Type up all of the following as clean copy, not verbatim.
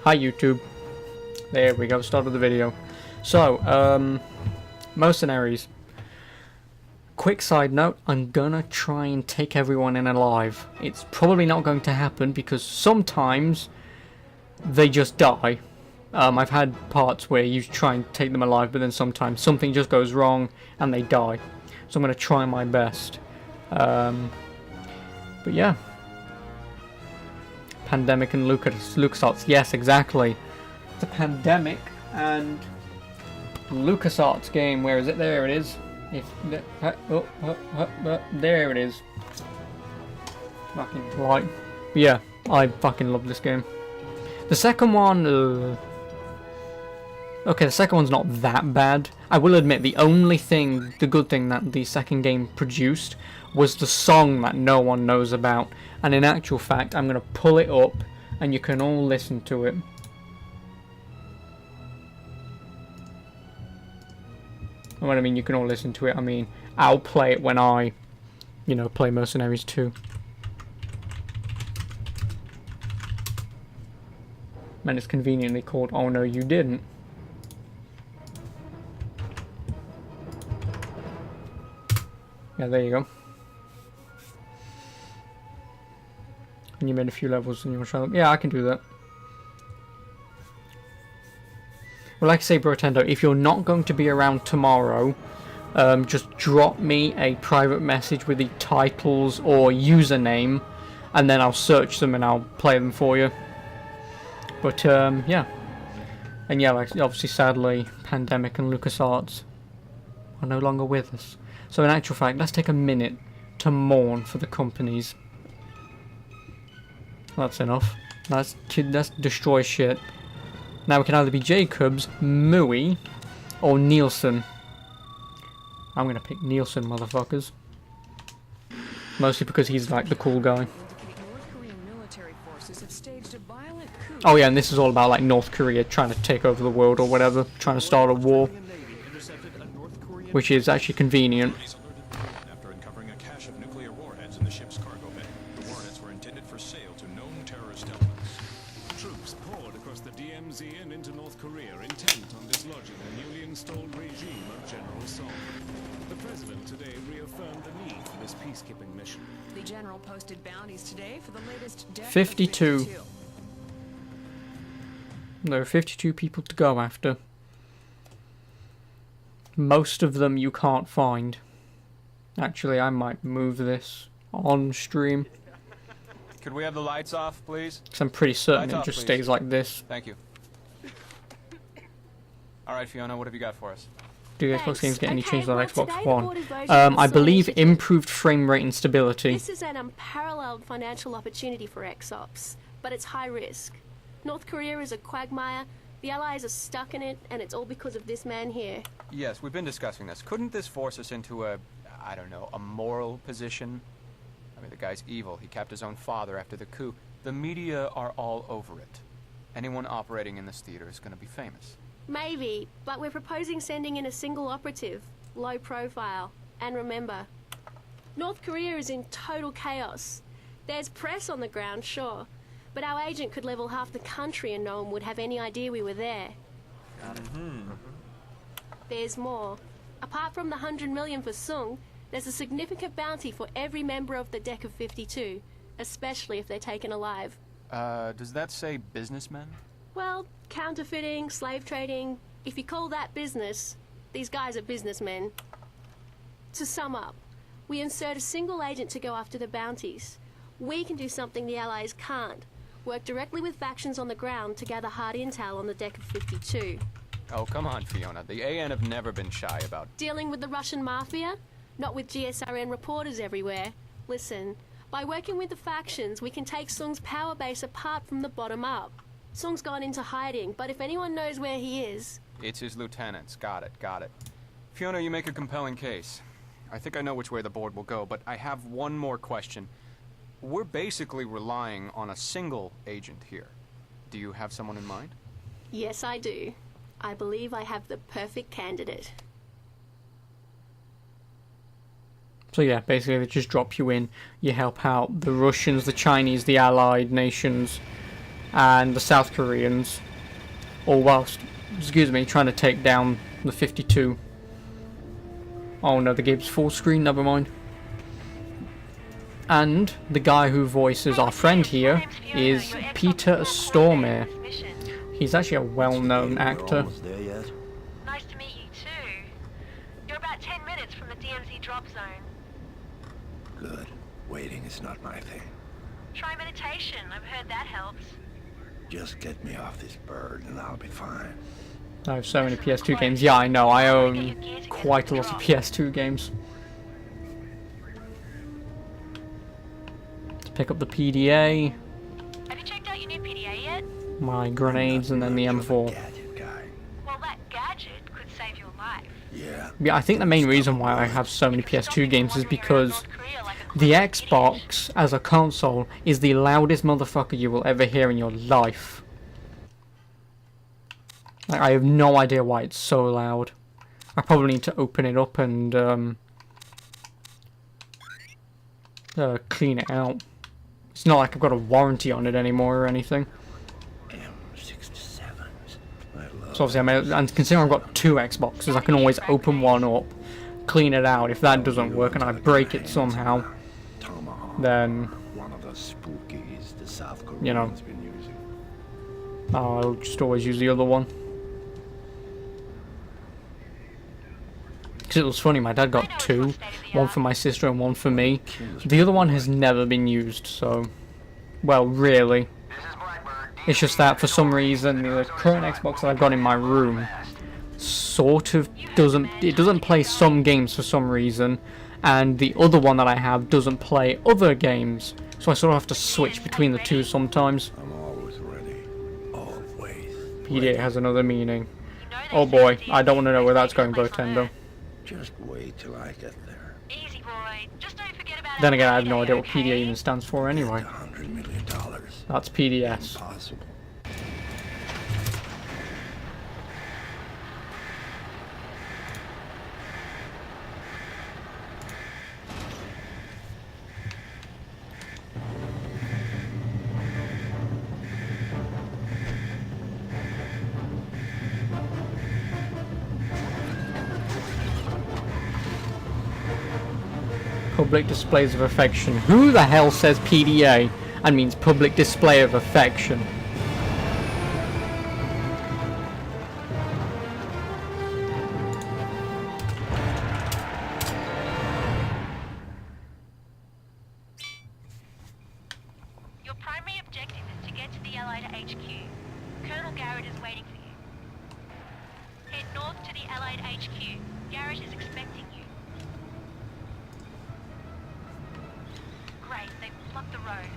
Hi YouTube. There we go, start of the video. So, Mercenaries. Quick side note, I'm gonna try and take everyone in alive. It's probably not going to happen because sometimes they just die. I've had parts where you try and take them alive, but then sometimes something just goes wrong and they die. So I'm gonna try my best. But yeah. Pandemic and LucasArts. Yes, exactly. The Pandemic and LucasArts game. Where is it? There it is. There it is. Fucking light. But yeah, I fucking love this game. The second one, okay, the second one's not that bad. I will admit the good thing that the second game produced was the song that no one knows about. And in actual fact, I'm gonna pull it up and you can all listen to it. And when I mean you can all listen to it, I mean I'll play it when I, play Mercenaries 2. And it's conveniently called Oh No You Didn't. Yeah, there you go. And you made a few levels and you want to try them. Yeah, I can do that. Well, like I say, Brotendo, if you're not going to be around tomorrow, just drop me a private message with the titles or username, and then I'll search them and I'll play them for you. But, yeah. And yeah, like, obviously, sadly, Pandemic and LucasArts are no longer with us. So in actual fact, let's take a minute to mourn for the companies. That's enough. Let's destroy shit. Now we can either be Jacobs, Mui, or Nielsen. I'm gonna pick Nielsen, motherfuckers. Mostly because he's like the cool guy. Oh yeah, and this is all about like North Korea trying to take over the world or whatever, trying to start a war. Which is actually convenient. After uncovering a cache of nuclear warheads in the ship's cargo bay, the warheads were intended for sale to known terrorist elements. Troops poured across the DMZ and into North Korea, intent on dislodging the newly installed regime of General Song. The president today reaffirmed the need for this peacekeeping mission. The general posted bounties today for the latest death 52. There are 52 people to go after. Most of them you can't find. Actually, I might move this on stream. Could we have the lights off, please? Because I'm pretty certain Lights it off, just please. stays like this. Thank you. Alright, Fiona, what have you got for us? Do the Xbox games get any changes on Xbox today the One? board is voting on the I believe solution. improved frame rate and stability. This is an unparalleled financial opportunity for XOps, but it's high risk. North Korea is a quagmire, the Allies are stuck in it, and it's all because of this man here. Yes, we've been discussing this. Couldn't this force us into a, I don't know, a moral position? I mean, the guy's evil. He capped his own father after the coup. The media are all over it. Anyone operating in this theater is going to be famous. Maybe, but we're proposing sending in a single operative, low profile. And remember, North Korea is in total chaos. There's press on the ground, sure, but our agent could level half the country and no one would have any idea we were there. There's more. Apart from the 100 million for Sung, there's a significant bounty for every member of the deck of 52, especially if they're taken alive. Does that say businessmen? Well, counterfeiting, slave trading, if you call that business, these guys are businessmen. To sum up, we insert a single agent to go after the bounties. We can do something the Allies can't. Work directly with factions on the ground to gather hard intel on the deck of 52. Oh, come on, Fiona. The AN have never been shy about... Dealing with the Russian mafia? Not with GSRN reporters everywhere. Listen, by working with the factions, we can take Sung's power base apart from the bottom up. Sung's gone into hiding, but if anyone knows where he is... It's his lieutenants. Got it, got it. Fiona, you make a compelling case. I think I know which way the board will go, but I have one more question. We're basically relying on a single agent here. Do you have someone in mind? Yes, I do. I believe I have the perfect candidate. So yeah, basically they just drop you in, you help out the Russians, the Chinese, the allied nations, and the South Koreans, all whilst, excuse me, trying to take down the 52. Oh no, the game's full screen, never mind. And the guy who voices our friend here is Peter Stormare. He's actually a well-known actor. Nice to meet you too. You're about 10 minutes from the DMZ drop zone. Good. Waiting is not my thing. Try meditation. I've heard that helps. Just get me off this bird and I'll be fine. I have so many PS2 games. Yeah, I know. I own quite a lot of PS2 games. Let's pick up the PDA, Have you checked out your new PDA yet? my grenades, and then the M4. Gadget guy. Well, that gadget could save your life. Yeah. Yeah, I think the main reason why I have so many PS2 games is because the Xbox, as a console, is the loudest motherfucker you will ever hear in your life. Like, I have no idea why it's so loud. I probably need to open it up and clean it out. It's not like I've got a warranty on it anymore or anything. M67s. I love So obviously, and considering I've got two Xboxes, I can always open one up, clean it out. If that doesn't work and I break it somehow, Tomahawk. then, One of the spookies the South Koreans you know, been using. I'll just always use the other one. Because it was funny, my dad got two, one for my sister and one for me. The other one has never been used, so, well, really. It's just that for some reason the current Xbox that I've got in my room sort of doesn't play some games for some reason, and the other one that I have doesn't play other games, so I sort of have to switch between the two sometimes. I'm always ready. Always. PDA has another meaning. Oh boy, I don't want to know where that's going, Nintendo. Just wait till I get there. Easy, boy. Just don't forget about Then again, I have no idea what PDA even stands for anyway. $100 million. That's PDS. Impossible. Public displays of affection. Who the hell says PDA and means public display of affection? Your primary objective is to get to the Allied HQ. Colonel Garrett is waiting for you. Head north to the Allied HQ. Garrett is expecting you. Great, they've blocked the road.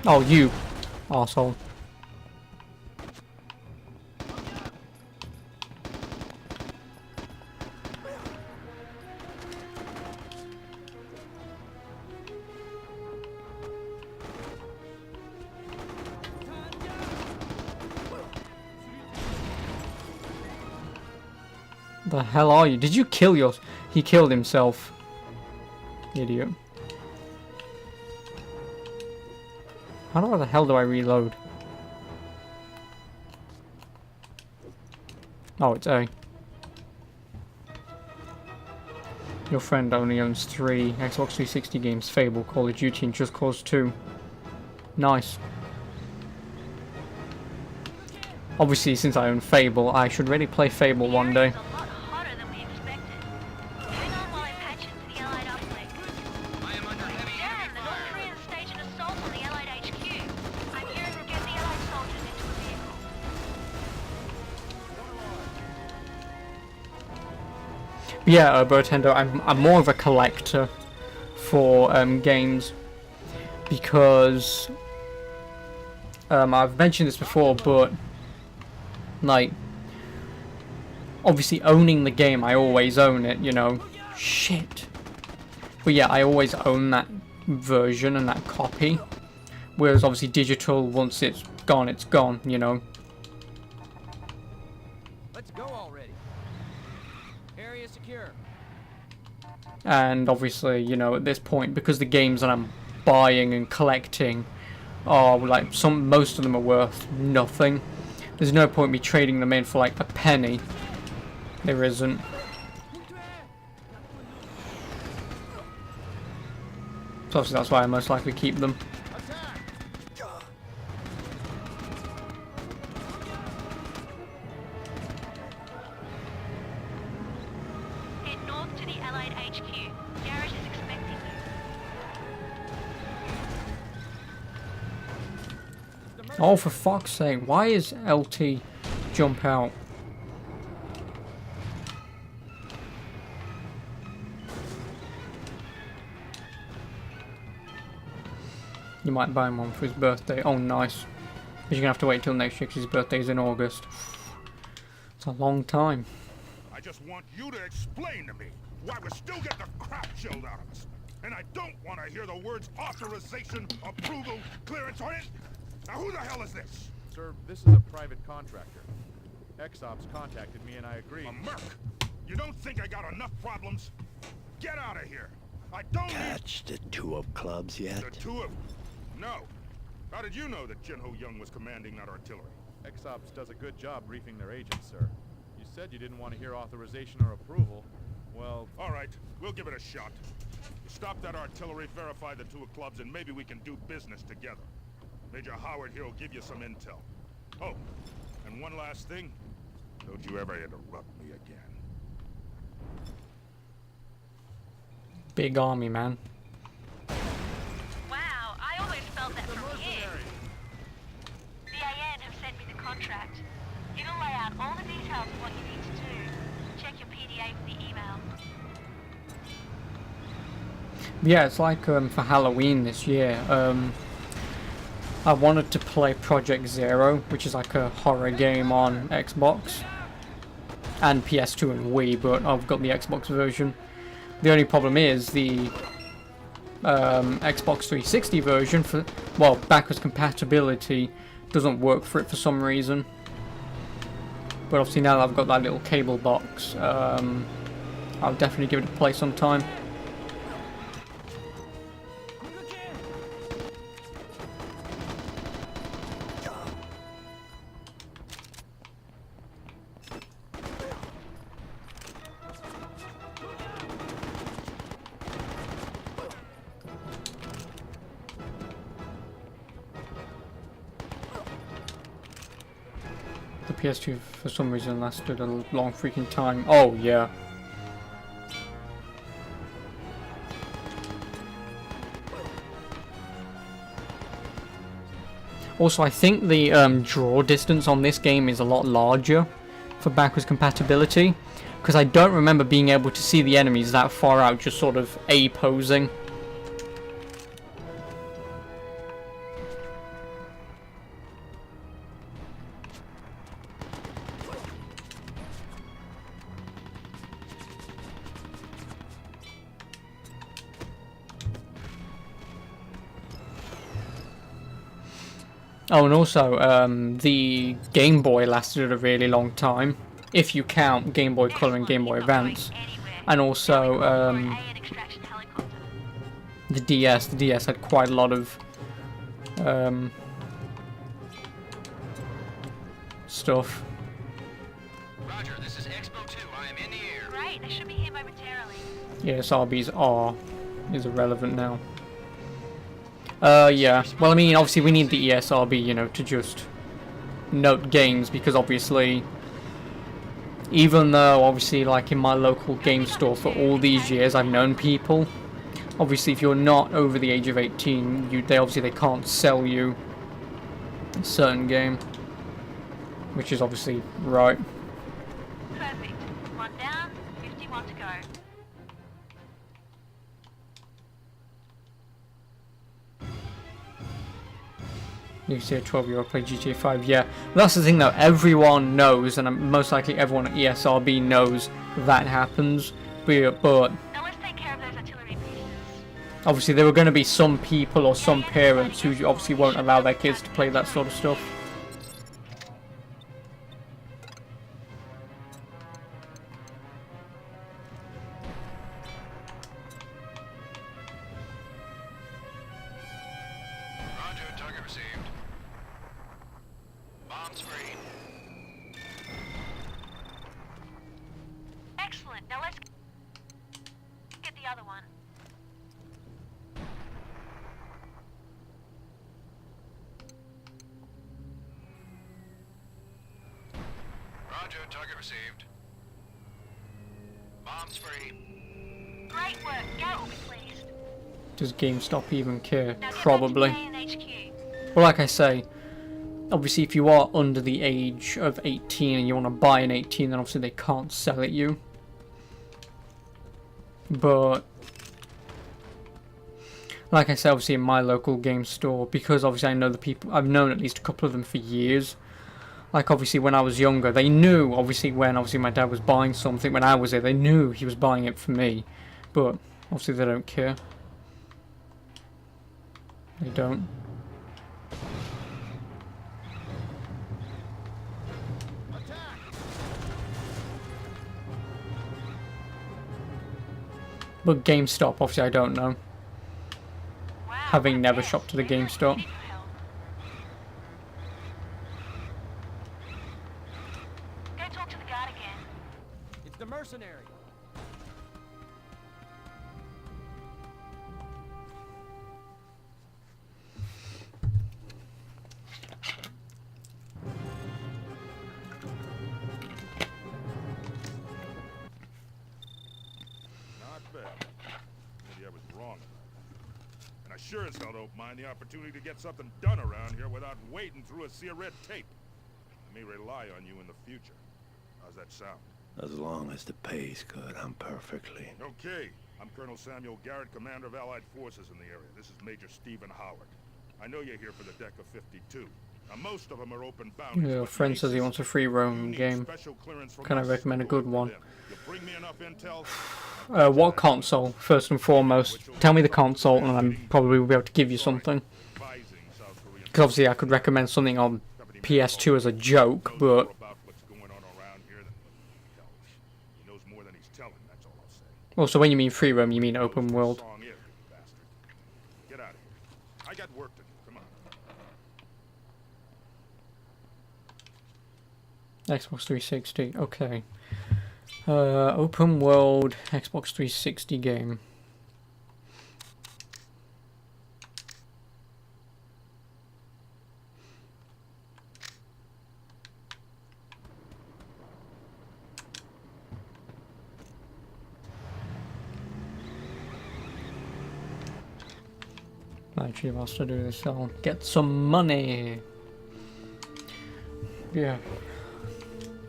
Oh, you arsehole. The hell are you? Did you kill yours? He killed himself. Idiot. How the hell do I reload? Oh, it's A. Your friend only owns 3 Xbox 360 games: Fable, Call of Duty, and Just Cause 2. Nice. Obviously, since I own Fable, I should really play Fable one day. It's a lot hotter than we expected. Hang on while I patch into the Allied uplink. I am under heavy Darren, the North Koreans staged an assault on the Allied HQ. I'm here to get the Allied soldiers into a vehicle. Yeah, Nintendo, I'm more of a collector for games because I've mentioned this before, but like obviously owning the game, I always own it, you know. Shit. But yeah, I always own that version and that copy. Whereas obviously digital, once it's gone, you know. Let's go already. Area secure. And obviously, you know, at this point, because the games that I'm buying and collecting are like most of them are worth nothing. There's no point me trading them in for like a penny. There isn't. So obviously that's why I most likely keep them. Head north to the Allied HQ. Garrett is expecting you. Oh, for fuck's sake, why is LT jump out? You might buy him one for his birthday. Oh, nice. But you're gonna have to wait till next year because his birthday's in August. It's a long time. I just want you to explain to me why we're still getting the crap chilled out of us. And I don't want to hear the words authorization, approval, clearance on it. Now who the hell is this? Sir, this is a private contractor. X-Ops contacted me and I agreed. A merc? You don't think I got enough problems? Get out of here. I don't Catch the two of clubs yet? The two of... No. How did you know that Jinho Young was commanding that artillery? X-Ops does a good job briefing their agents, sir. You said you didn't want to hear authorization or approval. Well... All right, we'll give it a shot. Stop that artillery, verify the two of clubs, and maybe we can do business together. Major Howard here will give you some intel. Oh, and one last thing. Don't you ever interrupt me again. Big army, man. Wow, I always felt that The from here. Mercenaries! The AN have sent me the contract. It'll lay out all the details of what you need to do. Check your PDA for the email. Yeah, it's like for Halloween this year. I wanted to play Project Zero, which is like a horror game on Xbox and PS2 and Wii, but I've got the Xbox version. The only problem is the Xbox 360 version, for backwards compatibility doesn't work for it for some reason. But obviously now that I've got that little cable box, I'll definitely give it a play sometime. The PS2 for some reason lasted a long freaking time. Oh yeah. Also, I think the draw distance on this game is a lot larger for backwards compatibility, because I don't remember being able to see the enemies that far out, just sort of A-posing. Oh, and also, the Game Boy lasted a really long time, if you count Game Boy Color and Game Boy Advance. And also, the DS had quite a lot of stuff. Roger, this is Expo 2. I am in the air. Great, they should be here momentarily. Yes, RB's R is irrelevant now. Yeah. Well, I mean, obviously we need the ESRB, you know, to just note games, because obviously, even though, obviously, like in my local game store for all these years, I've known people. Obviously, if you're not over the age of 18, they can't sell you a certain game, which is obviously right. Perfect. One down, 51 to go. You see a 12-year-old play GTA 5, yeah. That's the thing though, everyone knows, and most likely everyone at ESRB knows that happens, but Now let's take care of those artillery pieces. obviously there are going to be some people or some parents who obviously won't allow their kids to play that sort of stuff. received. Bombs free. Excellent. Now let's get the other one. Roger, target received. Bombs free. Great work. Garrett will be pleased. Does GameStop even care? Now get Probably. back to main HQ. Well, like I say, obviously if you are under the age of 18 and you want to buy an 18, then obviously they can't sell it you. But like I said, obviously in my local game store, because obviously I know the people, I've known at least a couple of them for years. Like obviously when I was younger, they knew obviously when obviously my dad was buying something when I was there, they knew he was buying it for me. But obviously they don't care. They don't. But GameStop, obviously I don't know. Wow, Having what never a shopped at a mess. Maybe I GameStop. need your help. Go talk to the guard again. It's the Mercenary. Not bad. Maybe I was wrong about that. And I sure as hell don't mind the opportunity to get something done around here without wading through a sea of red tape. I may rely on you in the future. How's that sound? As long as the pay's good, I'm perfectly... Okay. I'm Colonel Samuel Garrett, commander of Allied forces in the area. This is Major Stephen Howard. I know you're here for the deck of 52. Now, most of them are open bounties. Yeah, but friend says he Maces, wants a free you roam need game. special clearance from Can I us recommend to a go good after one? them. You'll bring me enough intel. What console, first and foremost? Tell me the console and I probably will be able to give you something. Because obviously I could recommend something on PS2 as a joke, but... Well, so when you mean free roam, you mean open world. Get out of here. I got work to do. Come on. Xbox 360, okay. Open world Xbox 360 game. Actually, wants to do this, I'll get some money. Yeah.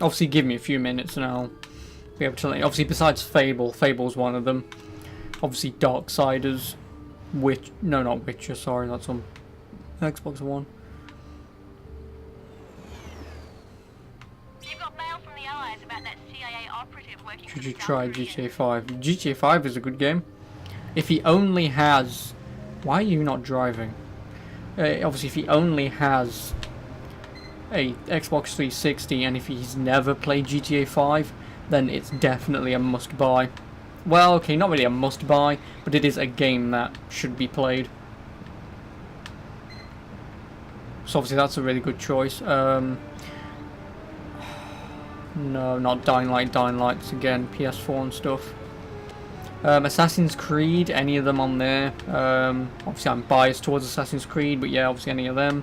Obviously, give me a few minutes and I'll be able to let you. Obviously, besides Fable, Fable's one of them. Obviously, Darksiders, no, not Witcher. Sorry, that's on Xbox One. You've got mail from the Allies about that CIA operative working for Should the you South try Koreans. GTA 5? GTA 5 is a good game. If he only has... Why are you not driving? Obviously, if he only has a Xbox 360 and if he's never played GTA 5, then it's definitely a must-buy. Well, okay, not really a must-buy, but it is a game that should be played. So obviously that's a really good choice. No, not Dying Light. Dying Light's again PS4 and stuff. Assassin's Creed, any of them on there. Obviously I'm biased towards Assassin's Creed, but yeah, obviously any of them.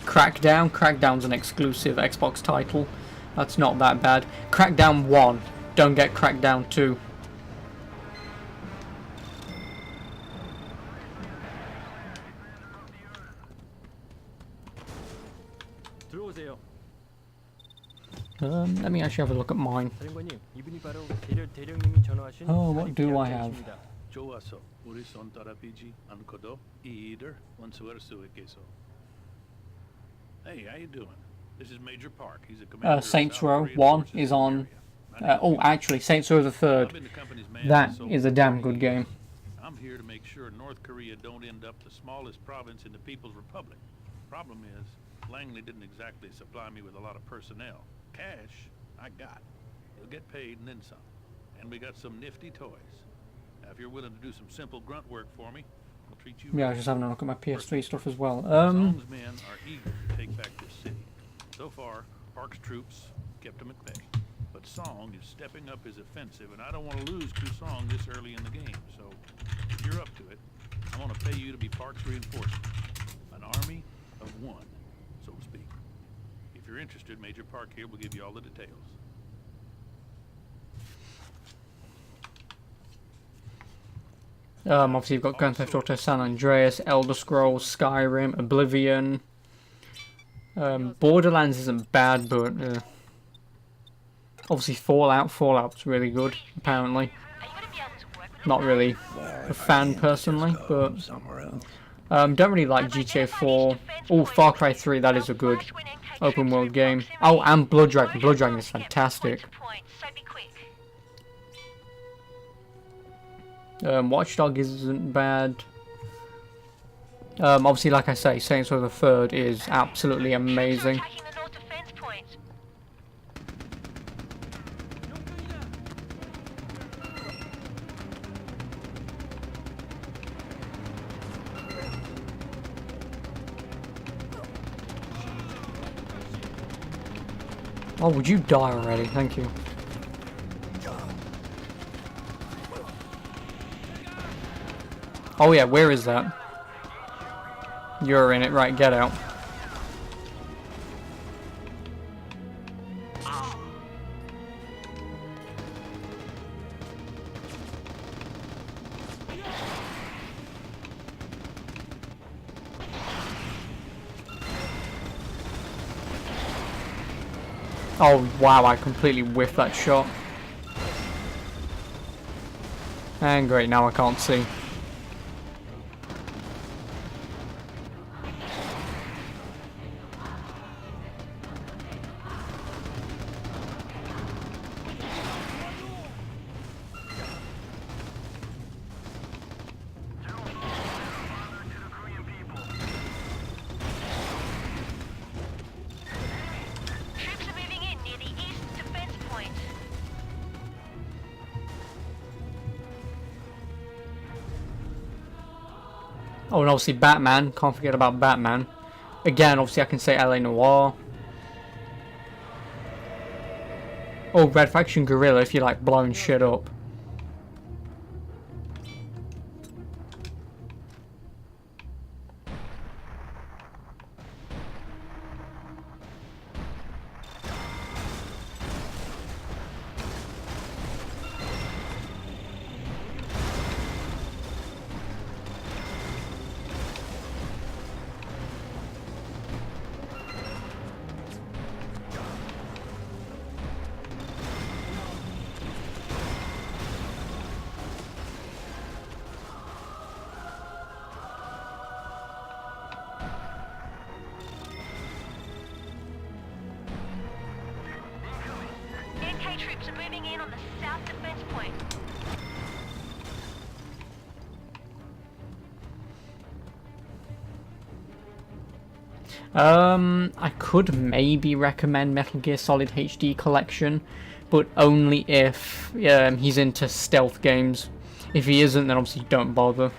Crackdown. Crackdown's an exclusive Xbox title. That's not that bad. Crackdown 1. Don't get Crackdown 2. 들어오세요. Let me actually have a look at mine. 사령관님, 이분이 바로 대령님이 전화하신 Oh, what do I have? 사립대학장이십니다. 좋았어. 우리 손 따라비지 않고도 이 일을 원수할 수 있겠어. Hey, how you doing? This is Major Park. He's a commander of Saints South Row Korean 1 forces is in the on... area. My name's oh, Steve. actually, Saints Row the I've 3rd. been the company's man That for is a over damn 20 good game. years. I'm here to make sure North Korea don't end up the smallest province in the People's Republic. Problem is, Langley didn't exactly supply me with a lot of personnel. Cash, I got. You'll get paid and then some. And we got some nifty toys. Now, if you're willing to do some simple grunt work for me, I'll treat you. Yeah, I was just having a look at my PS3 stuff as well. Song's men are eager to take back this city. So far, Park's troops kept them at bay. But Song is stepping up his offensive, and I don't want to lose Kusong this early in the game. So, if you're up to it, I want to pay you to be Park's reinforcement. An army of one, so to speak. If you're interested, Major Park here will give you all the details. Obviously you've got Grand Theft Auto San Andreas, Elder Scrolls, Skyrim, Oblivion. Borderlands isn't bad, but obviously Fallout's really good, apparently. Not really a fan personally, but don't really like GTA 4. Oh, Far Cry 3, that is a good open world game. Oh, and Blood Dragon. Blood Dragon is fantastic. Watch Dogs isn't bad. Obviously, like I say, Saints Row the Third is absolutely amazing. Oh, would you die already? Thank you. Oh yeah, where is that? You're in it, right, get out. Oh wow, I completely whiffed that shot. And great, now I can't see. Oh, and obviously Batman. Can't forget about Batman. Again, obviously I can say LA Noire. Oh, Red Faction Guerrilla if you like blowing shit up. Troops are moving in on the south defense point. I could maybe recommend Metal Gear Solid HD Collection, but only if he's into stealth games. If he isn't, then obviously don't bother.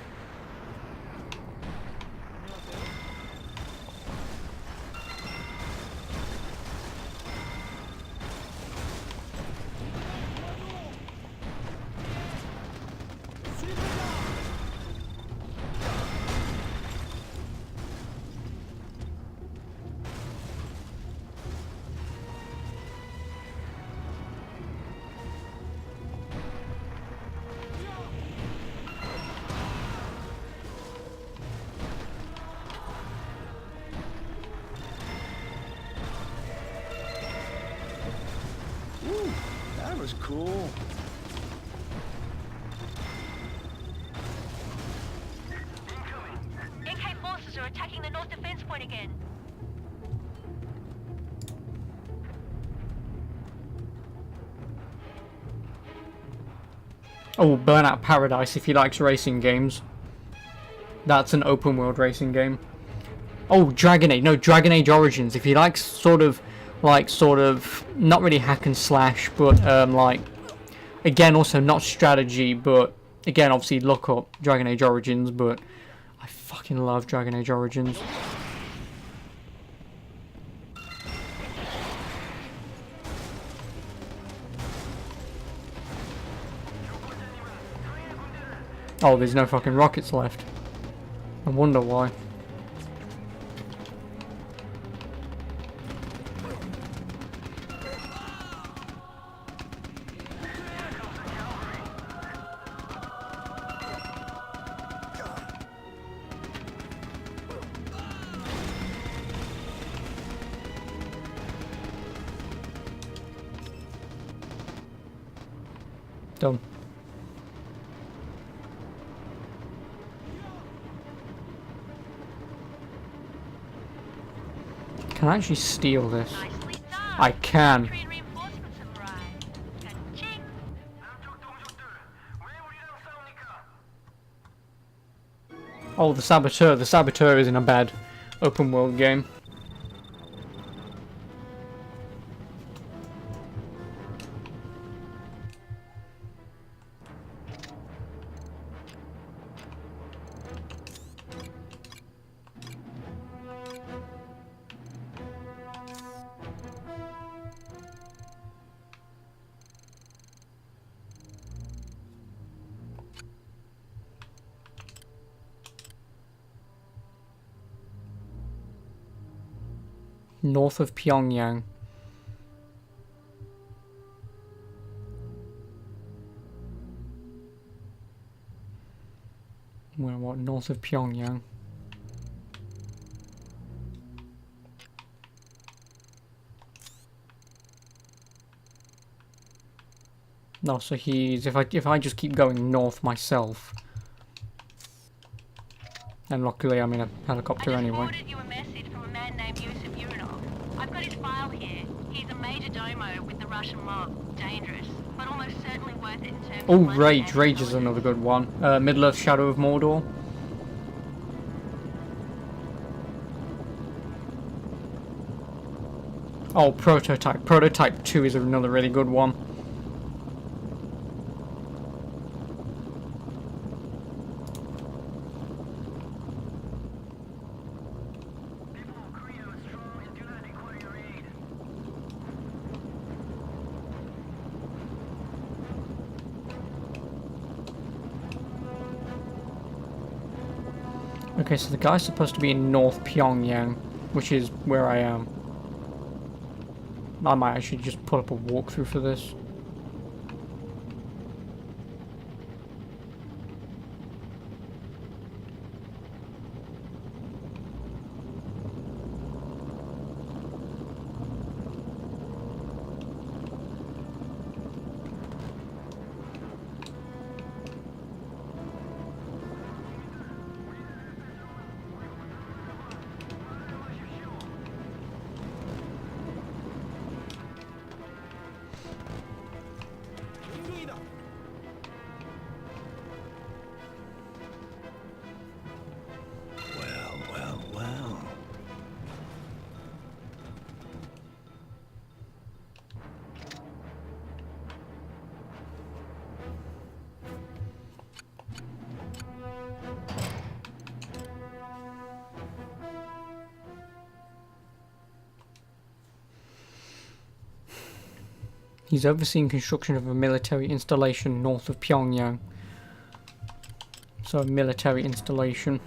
That was cool. NK forces are attacking the north defense point again. Oh, Burnout Paradise if he likes racing games. That's an open world racing game. Oh, Dragon Age. No, Dragon Age Origins. If he likes sort of, not really hack and slash, but like, again, also not strategy, but Again, obviously look up Dragon Age Origins, but I fucking love Dragon Age Origins. Oh, there's no fucking rockets left. I wonder why. Done. Can I actually steal this? I can. Oh, the Saboteur. The Saboteur is in a bad open world game. North of Pyongyang. Well, what? North of Pyongyang. No, so he's if I just keep going north myself, and luckily I'm in a helicopter anyway. I've got his file here. He's a major domo with the Russian mob. Dangerous, but almost certainly worth it in terms Oh, of Rage. Rage is another good one. Middle-earth Shadow of Mordor. Oh, Prototype. Prototype 2 is another really good one. Okay, so the guy's supposed to be in North Pyongyang, which is where I am. I might actually just put up a walkthrough for this. He's overseeing construction of a military installation north of Pyongyang. So a military installation.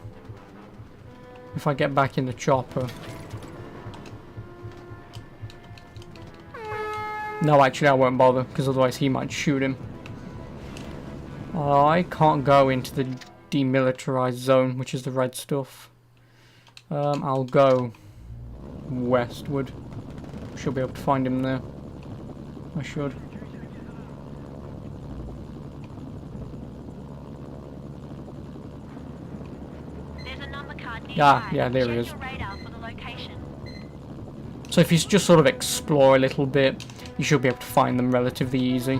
If I get back in the chopper. No, actually I won't bother, because otherwise he might shoot him. I can't go into the demilitarized zone, which is the red stuff. I'll go westward. Should be able to find him there. I should. Yeah, there he is. So if you just sort of explore a little bit, you should be able to find them relatively easily.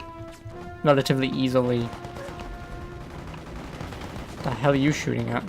What the hell are you shooting at?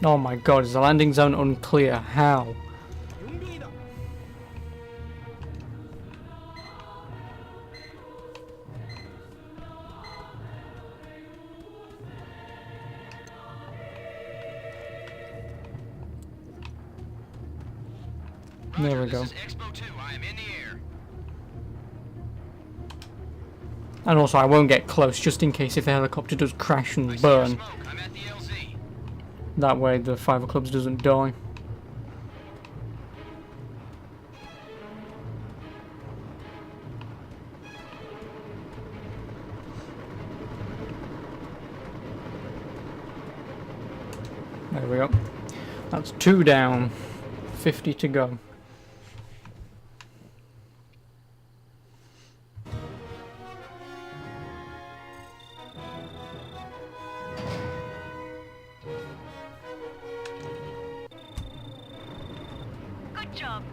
Oh my god, is the landing zone unclear? How? There we go. This is Expo 2. I am in the air. And also I won't get close just in case if the helicopter does crash and burn. I'm at the LZ. That way the Fiver Clubs doesn't die. There we go. That's 2 down. 50 to go. Good job.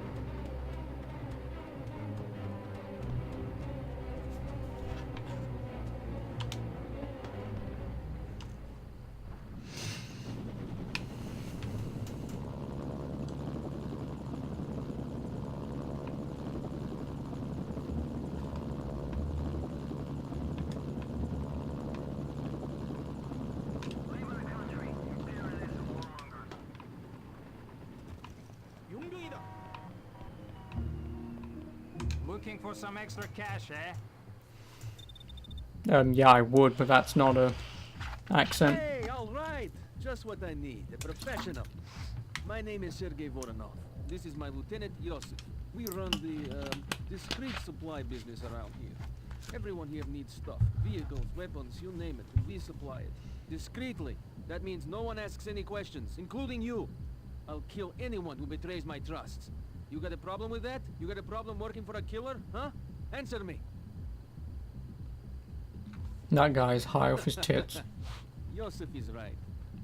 Looking for some extra cash, eh? Yeah, I would, but that's not a accent. Hey, all right. Just what I need. A professional. My name is Sergei Voronov. This is my lieutenant, Yosef. We run the, discreet supply business around here. Everyone here needs stuff. Vehicles, weapons, you name it, and we supply it. Discreetly. That means no one asks any questions, including you. I'll kill anyone who betrays my trust. You got a problem with that? You got a problem working for a killer, huh? Answer me. That guy's high off his tits. Yosef is right.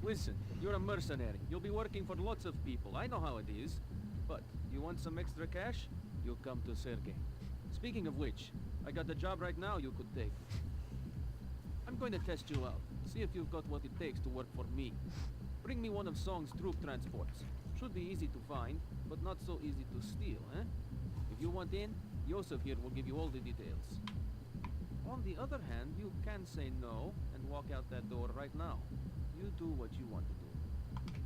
Listen, you're a mercenary. You'll be working for lots of people. I know how it is. But you want some extra cash? You'll come to Sergei. Speaking of which, I got a job right now you could take. I'm going to test you out. See if you've got what it takes to work for me. Bring me one of Song's troop transports. Should be easy to find, but not so easy to steal, eh? If you want in, Yosef here will give you all the details. On the other hand, you can say no and walk out that door right now. You do what you want to do.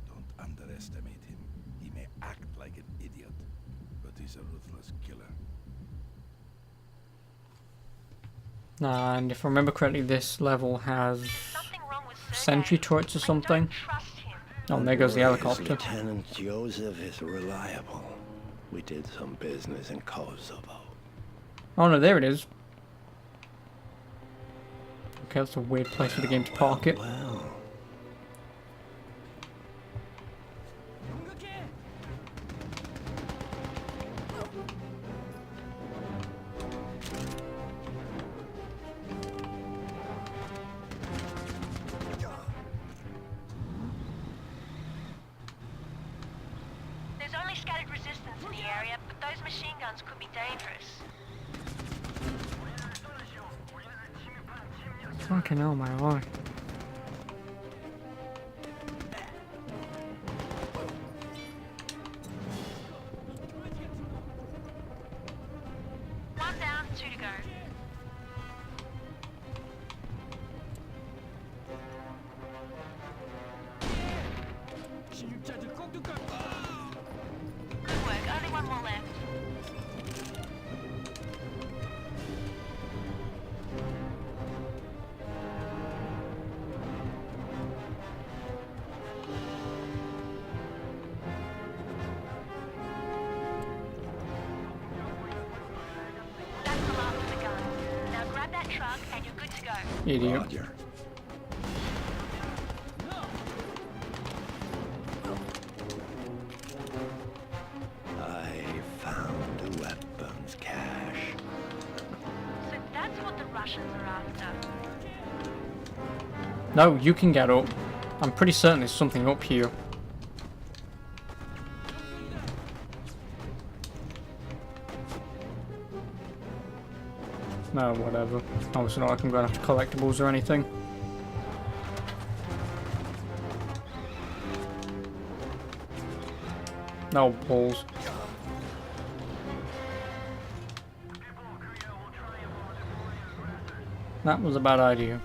Don't underestimate him. He may act like an idiot, but he's a ruthless killer. And if I remember correctly, this level has sentry turrets or something. Oh, and there goes the helicopter. Lieutenant Joseph is reliable. We did some business in Kosovo. Oh no, there it is. Okay, that's a weird place for the game to park it. Well. There's only scattered resistance in the area, but those machine guns could be dangerous. Fucking hell, my eye. One down, 2 to go. Good work, only one more left. That's the last of the gun. Now grab that truck and you're good to go. Idiot. Roger. I found the weapons cache. So that's what the Russians are after. No, you can get up. I'm pretty certain there's something up here. No, whatever. Obviously not like I'm going after collectibles or anything. No balls. That was a bad idea.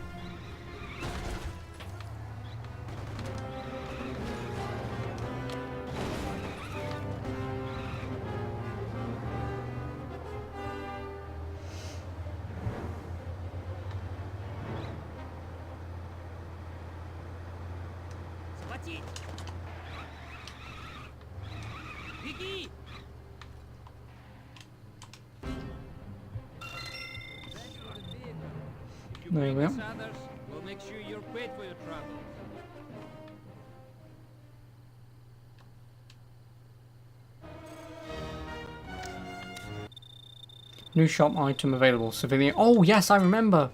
There we are. We'll make sure you're paid for your travel. New shop item available. Civilian. Oh, yes, I remember.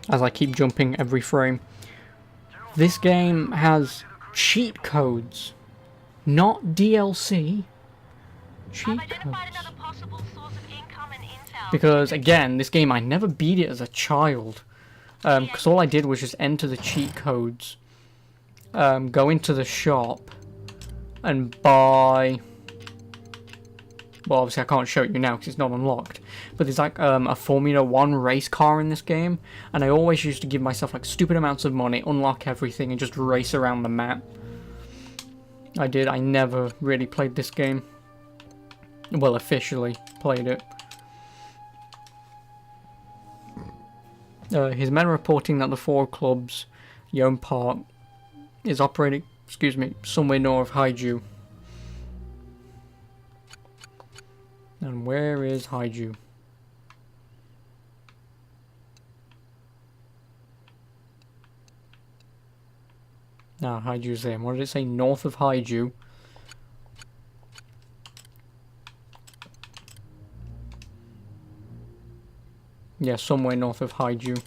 As I keep jumping every frame. This game has cheat codes. Not DLC. Cheat codes. Because, again, this game, I never beat it as a child. Because all I did was just enter the cheat codes. Go into the shop. And buy... Well, obviously I can't show it you now because it's not unlocked. But there's like a Formula 1 race car in this game. And I always used to give myself like stupid amounts of money, unlock everything, and just race around the map. I did. I never really played this game. Well, officially played it. His men are reporting that the four clubs, Yone Park, is operating, somewhere north of Haiju. And where is Haiju? Nah, Haiju's there. What did it say? North of Haiju. Yeah, somewhere north of Haiju.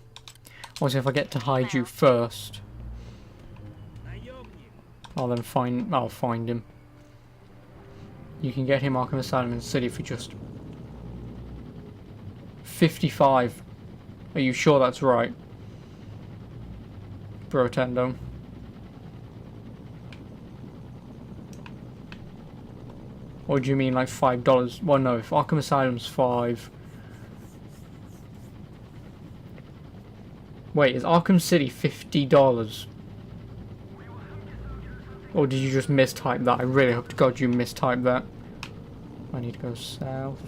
Also, if I get to Haiju first, I'll find him. You can get him Arkham Asylum in the city for just 55. Are you sure that's right? Brotendo. Or do you mean like $5? Well, no, if Arkham Asylum's 5. Wait, is Arkham City $50? Or did you just mistype that? I really hope to God you mistyped that. I need to go south.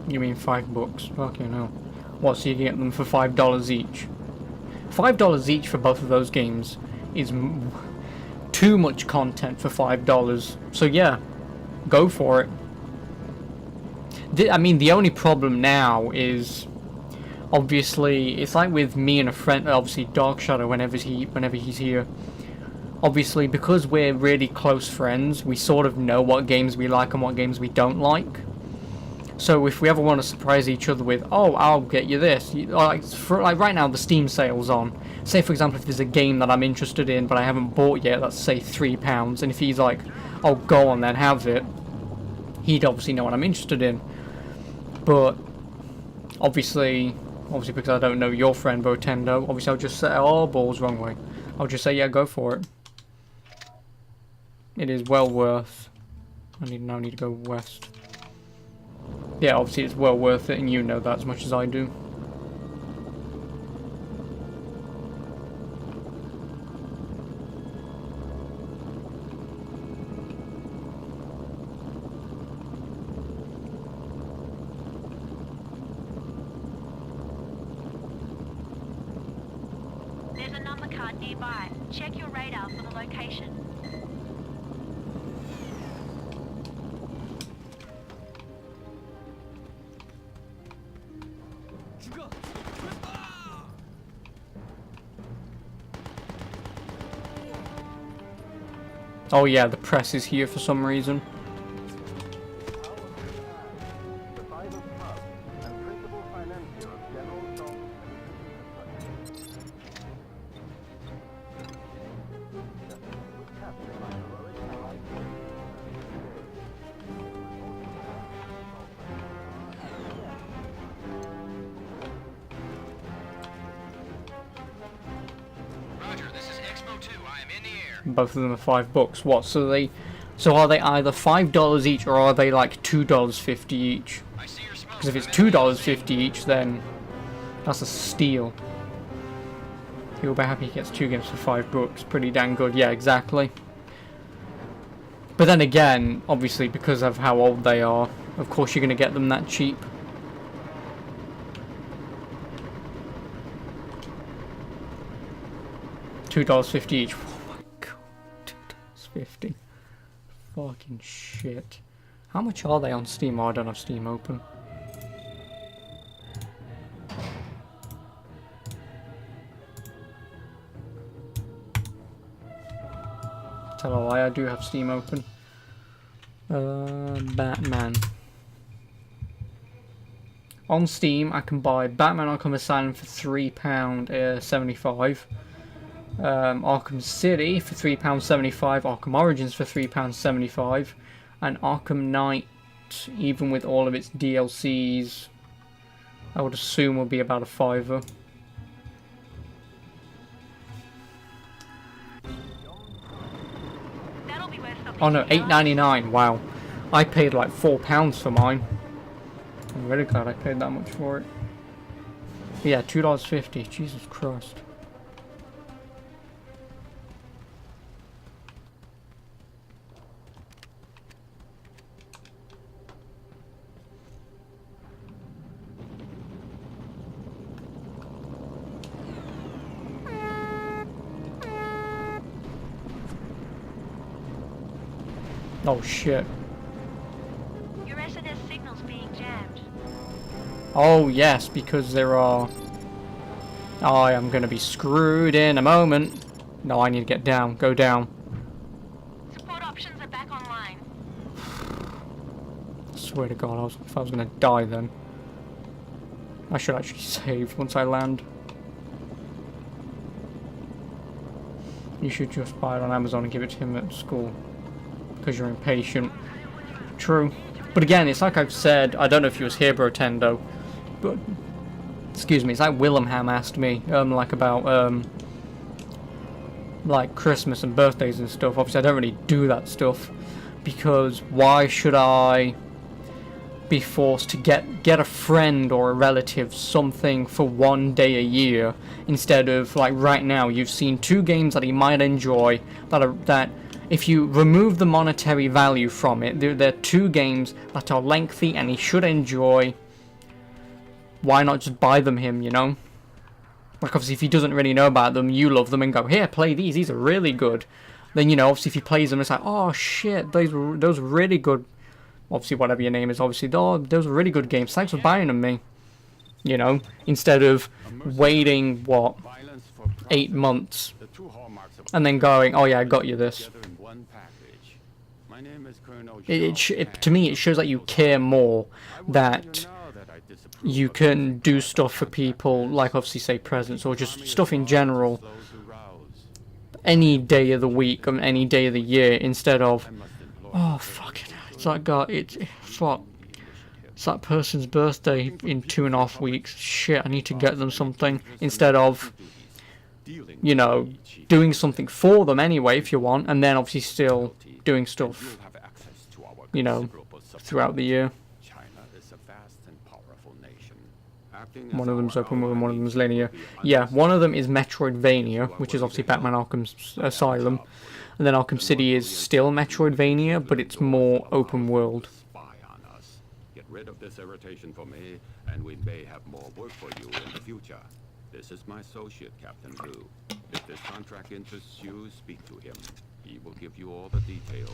You mean $5? Okay, no. What, so you can get them for $5 each? $5 each for both of those games is too much content for $5. So yeah, go for it. I mean, the only problem now is, obviously, it's like with me and a friend, obviously Dark Shadow, whenever he's here. Obviously, because we're really close friends, we sort of know what games we like and what games we don't like. So if we ever want to surprise each other with, oh, I'll get you this, like right now the Steam sale's on. Say for example, if there's a game that I'm interested in but I haven't bought yet, that's say £3, and if he's like, oh, go on then, have it, he'd obviously know what I'm interested in. But obviously because I don't know your friend Brotendo, obviously I'll just say, oh, balls, wrong way. I'll just say, yeah, go for it. It is well worth. I now need to go west. Yeah, obviously it's well worth it, and you know that as much as I do. There's a number card nearby. Check your radar for the location. Oh yeah, the press is here for some reason. Both of them are $5. What? So are they either $5 each, or are they like $2.50 each? Because if it's $2.50 each, then that's a steal. He'll be happy he gets 2 games for $5. Pretty dang good. Yeah, exactly. But then again, obviously, because of how old they are, of course you're going to get them that cheap. $2.50 each. Oh my god, $2.50. Fucking shit. How much are they on Steam? Oh, I don't have Steam open. Tell a lie, I do have Steam open. Batman. On Steam, I can buy Batman Arkham Asylum for £3.75. Arkham City for £3.75. Arkham Origins for £3.75. And Arkham Knight, even with all of its DLCs, I would assume will be about a £5. Oh no, $8.99. Wow, I paid like £4 for mine. I'm really glad I paid that much for it. But yeah, $2.50. Jesus Christ. Oh shit. Your SNS signal's being jammed. Oh yes, because there are... I am gonna be screwed in a moment. No, I need to get down. Go down. Support options are back online. I swear to God, if I was gonna die then. I should actually save once I land. You should just buy it on Amazon and give it to him at school. Because you're impatient. True. But again, it's like I've said, I don't know if you was here, Brotendo, but excuse me, it's like Willemham asked me, like about like Christmas and birthdays and stuff. Obviously I don't really do that stuff, because why should I be forced to get a friend or a relative something for one day a year, instead of, like, right now you've seen 2 games that he might enjoy that if you remove the monetary value from it, they're 2 games that are lengthy and he should enjoy. Why not just buy them him, you know? Like, obviously, if he doesn't really know about them, you love them and go, here, play these are really good. Then, you know, obviously, if he plays them, it's like, oh, shit, those were really good. Obviously, whatever your name is, obviously, oh, those were really good games. Thanks for buying them, me. You know, instead of waiting, what, 8 months, and then going, oh, yeah, I got you this. To me, it shows that you care more, that you can do stuff for people, like obviously say presents, or just stuff in general, any day of the week or any day of the year, instead of, oh, fucking hell, it's like, God, it's that person's birthday in 2.5 weeks, shit, I need to get them something, instead of, you know, doing something for them anyway, if you want, and then obviously still doing stuff, you know, throughout the year. One of them's open world and one of them's linear. Yeah, one of them is Metroidvania, which is obviously Batman Arkham Asylum, and then Arkham City is still Metroidvania, but it's more open world. Get rid of this irritation for me, and we may have more work for you in the future. This is my associate, Captain Blue. If this contract interests you, speak to him. He will give you all the details.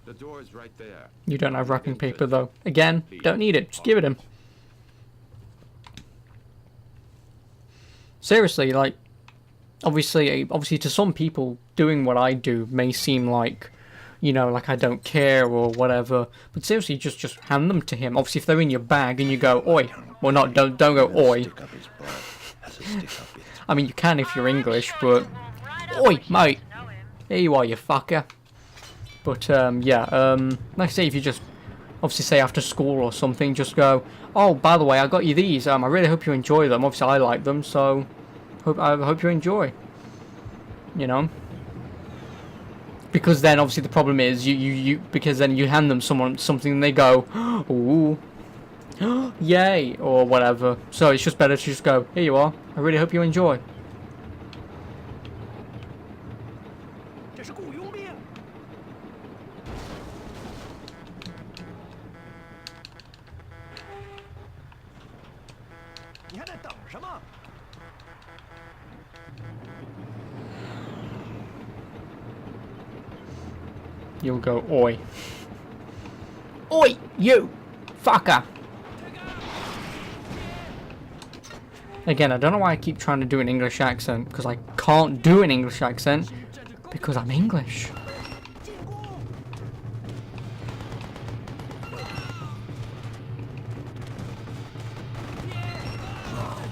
The door is right there. You don't have wrapping paper, though. Again, don't need it. Just give it him. Seriously, like, obviously to some people, doing what I do may seem like, you know, like I don't care or whatever. But seriously, just hand them to him. Obviously, if they're in your bag and you go, oi. Well, not, don't go, oi. I mean, you can if you're English, but... Oi, mate. Here you are, you fucker. But, yeah, like I say, if you just, obviously say after school or something, just go, oh, by the way, I got you these, I really hope you enjoy them. Obviously, I like them, so I hope you enjoy. You know? Because then obviously the problem is because then you hand them something and they go, ooh, yay, or whatever. So it's just better to just go, here you are. I really hope you enjoy. You'll go, oi. Oi, you! Fucker! Again, I don't know why I keep trying to do an English accent, because I can't do an English accent, because I'm English.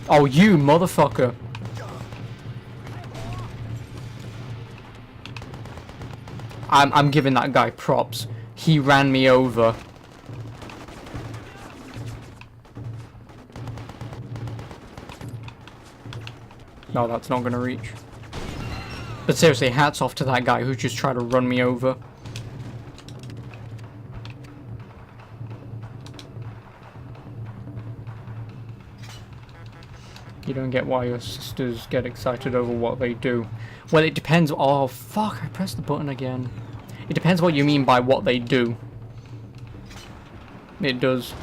Oh, you motherfucker. I'm giving that guy props. He ran me over. No, that's not gonna reach. But seriously, hats off to that guy who just tried to run me over. You don't get why your sisters get excited over what they do. Well, it depends. Oh, fuck, I pressed the button again. It depends what you mean by what they do. It does.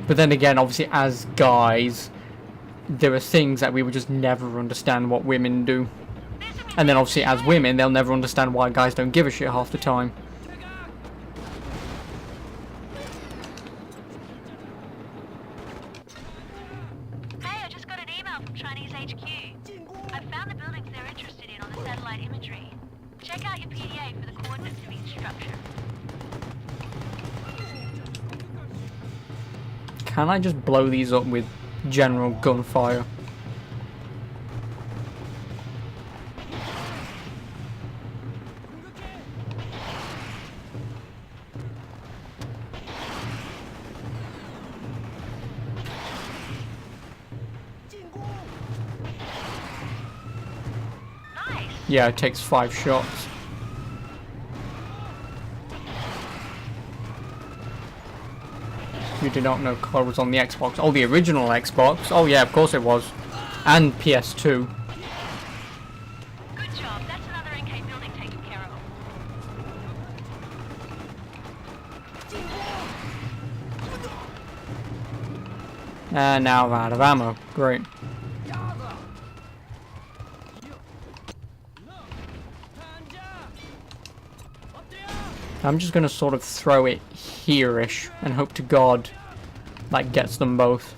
But then again, obviously, as guys, there are things that we would just never understand what women do. And then obviously, as women, they'll never understand why guys don't give a shit half the time. Hey, I just got an email from Chinese HQ. I found the buildings they're interested in on the satellite imagery. Check out your PDA for the coordinates of each structure. Can I just blow these up with general gunfire? Yeah, it takes 5 shots. You did not know color was on the Xbox. Oh, the original Xbox. Oh yeah, of course it was. And PS2. Good job. That's another NK building taken care of. And now I'm out of ammo. Great. I'm just gonna sort of throw it here-ish and hope to God that gets them both.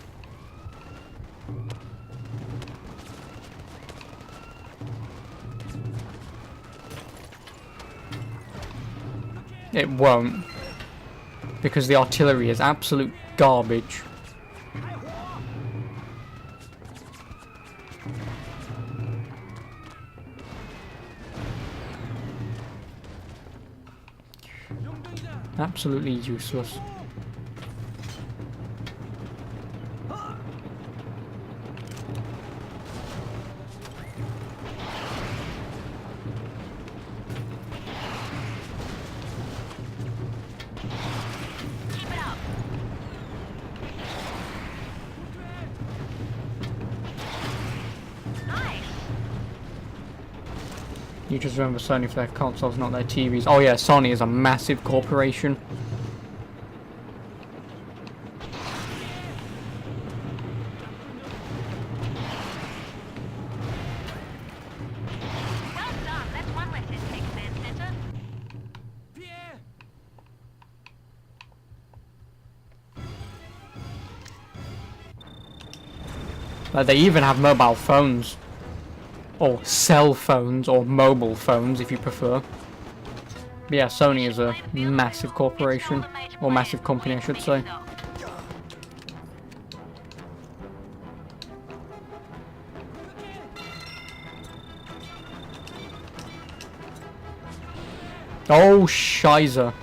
It won't, because the artillery is absolute garbage. Absolutely useless. Keep it up. Nice. You just remember Sony for their consoles, not their TVs. Oh yeah, Sony is a massive corporation. Well done. That's one less intake command center. They even have mobile phones. Or cell phones, or mobile phones if you prefer. But yeah, Sony is a massive corporation. Or massive company, I should say. Oh, Shizer.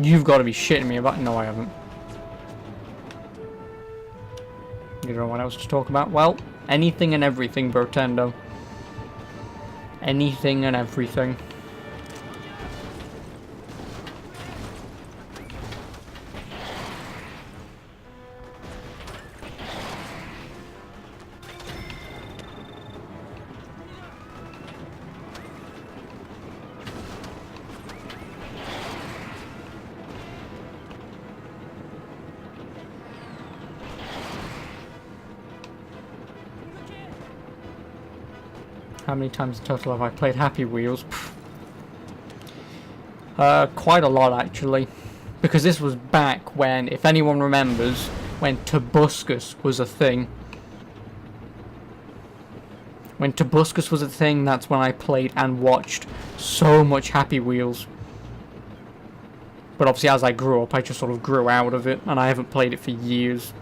You've got to be shitting me about... No, I haven't. You don't know what else to talk about? Well, anything and everything, Brotendo. Anything and everything. How many times in total have I played Happy Wheels? Quite a lot, actually. Because this was back when, if anyone remembers, when Tobuscus was a thing. When Tobuscus was a thing, that's when I played and watched so much Happy Wheels. But obviously as I grew up, I just sort of grew out of it, and I haven't played it for years.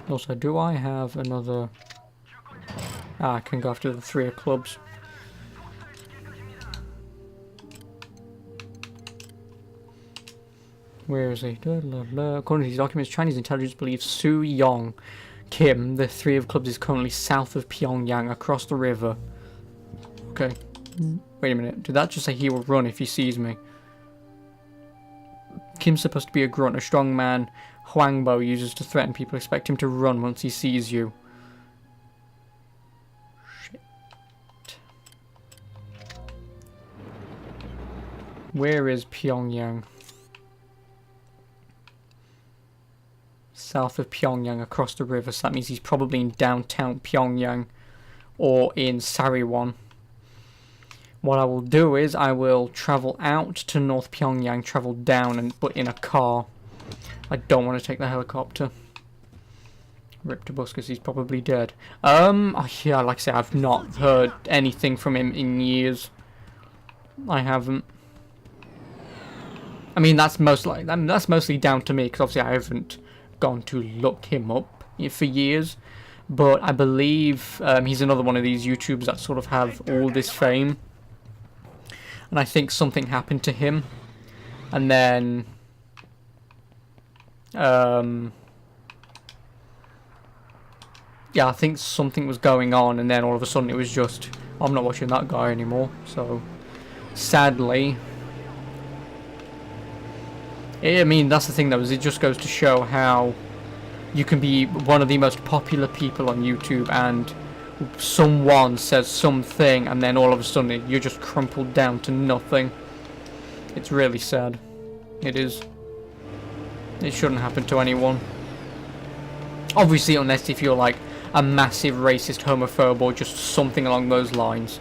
Also, do I have another... Ah, I can go after the 3 of clubs. Where is he? According to these documents, Chinese intelligence believes Su Yong Kim, the 3 of clubs, is currently south of Pyongyang, across the river. Okay. Wait a minute. Did that just say he will run if he sees me? Kim's supposed to be a grunt, a strong man Huangbo uses to threaten people. Expect him to run once he sees you. Shit. Where is Pyongyang? South of Pyongyang, across the river, so that means he's probably in downtown Pyongyang or in Sariwon. What I will do is I will travel out to North Pyongyang, travel down, but in a car. I don't want to take the helicopter. Rip Tobuscus, he's probably dead. Yeah, like I say, I've not heard anything from him in years. I haven't. I mean, that's mostly down to me, because obviously I haven't gone to look him up for years. But I believe he's another one of these YouTubers that sort of have all this fame. And I think something happened to him. And then... yeah, I think something was going on, and then all of a sudden it was just, I'm not watching that guy anymore. So, sadly, I mean, that's the thing though, is it just goes to show how you can be one of the most popular people on YouTube, and someone says something, and then all of a sudden you're just crumpled down to nothing. It's really sad. It is. It shouldn't happen to anyone. Obviously, unless if you're like a massive racist, homophobe, or just something along those lines.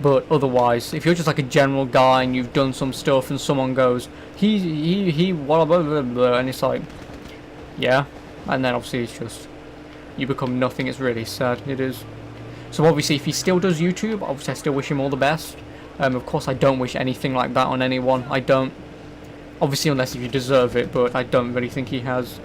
But otherwise, if you're just like a general guy and you've done some stuff and someone goes, he, blah, blah, blah, blah, and it's like, yeah. And then obviously it's just, you become nothing. It's really sad. It is. So obviously, if he still does YouTube, obviously I still wish him all the best. Of course, I don't wish anything like that on anyone. I don't. Obviously, unless if you deserve it, but I don't really think he has.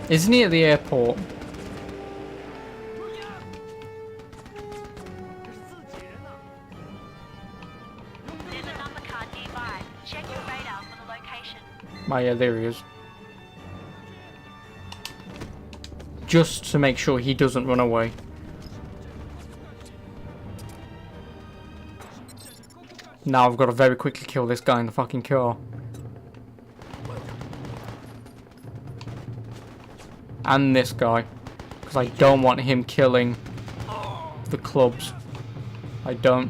Isn't he at the airport? There's a number card nearby. Check your radar for the location. Oh yeah, there he is. Just to make sure he doesn't run away. Now I've got to very quickly kill this guy in the fucking car. And this guy, because I don't want him killing the clubs. I don't.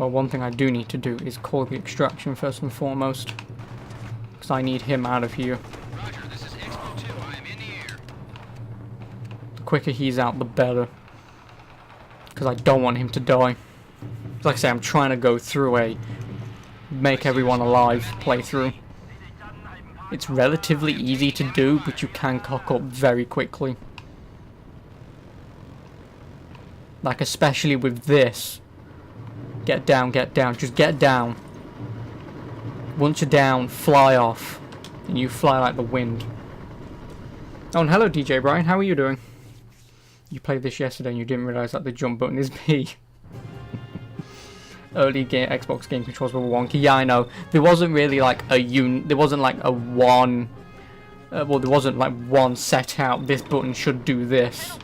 Well, one thing I do need to do is call the extraction first and foremost. Because I need him out of here. Roger, this is Expo 2. I am in the air. The quicker he's out, the better. Because I don't want him to die. Like I say, I'm trying to go through a make everyone alive playthrough. It's relatively easy to do, but you can cock up very quickly. Like, especially with this. Get down, just get down. Once you're down, fly off. And you fly like the wind. Oh, and hello DJ Brian, how are you doing? You played this yesterday and you didn't realise that the jump button is B. Early game Xbox game controls were wonky. Yeah, I know. There wasn't really like there wasn't like a one. Well, there wasn't like one set out. This button should do this.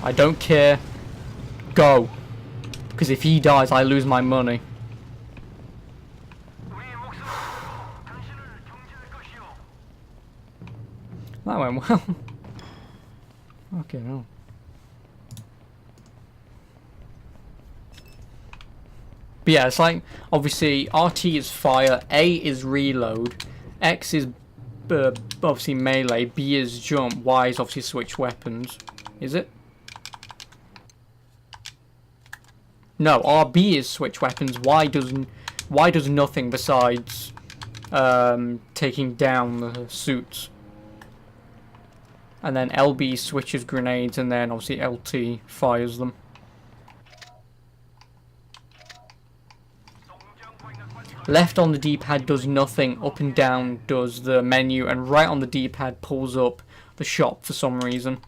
I don't care. Go. Because if he dies, I lose my money. That went well. Okay, no. But yeah, it's like, obviously, RT is fire, A is reload, X is obviously melee, B is jump, Y is obviously switch weapons. Is it? No, RB is switch weapons, Y does nothing besides taking down the suits. And then LB switches grenades, and then obviously LT fires them. Left on the D-pad does nothing, up and down does the menu, and right on the D-pad pulls up the shop for some reason.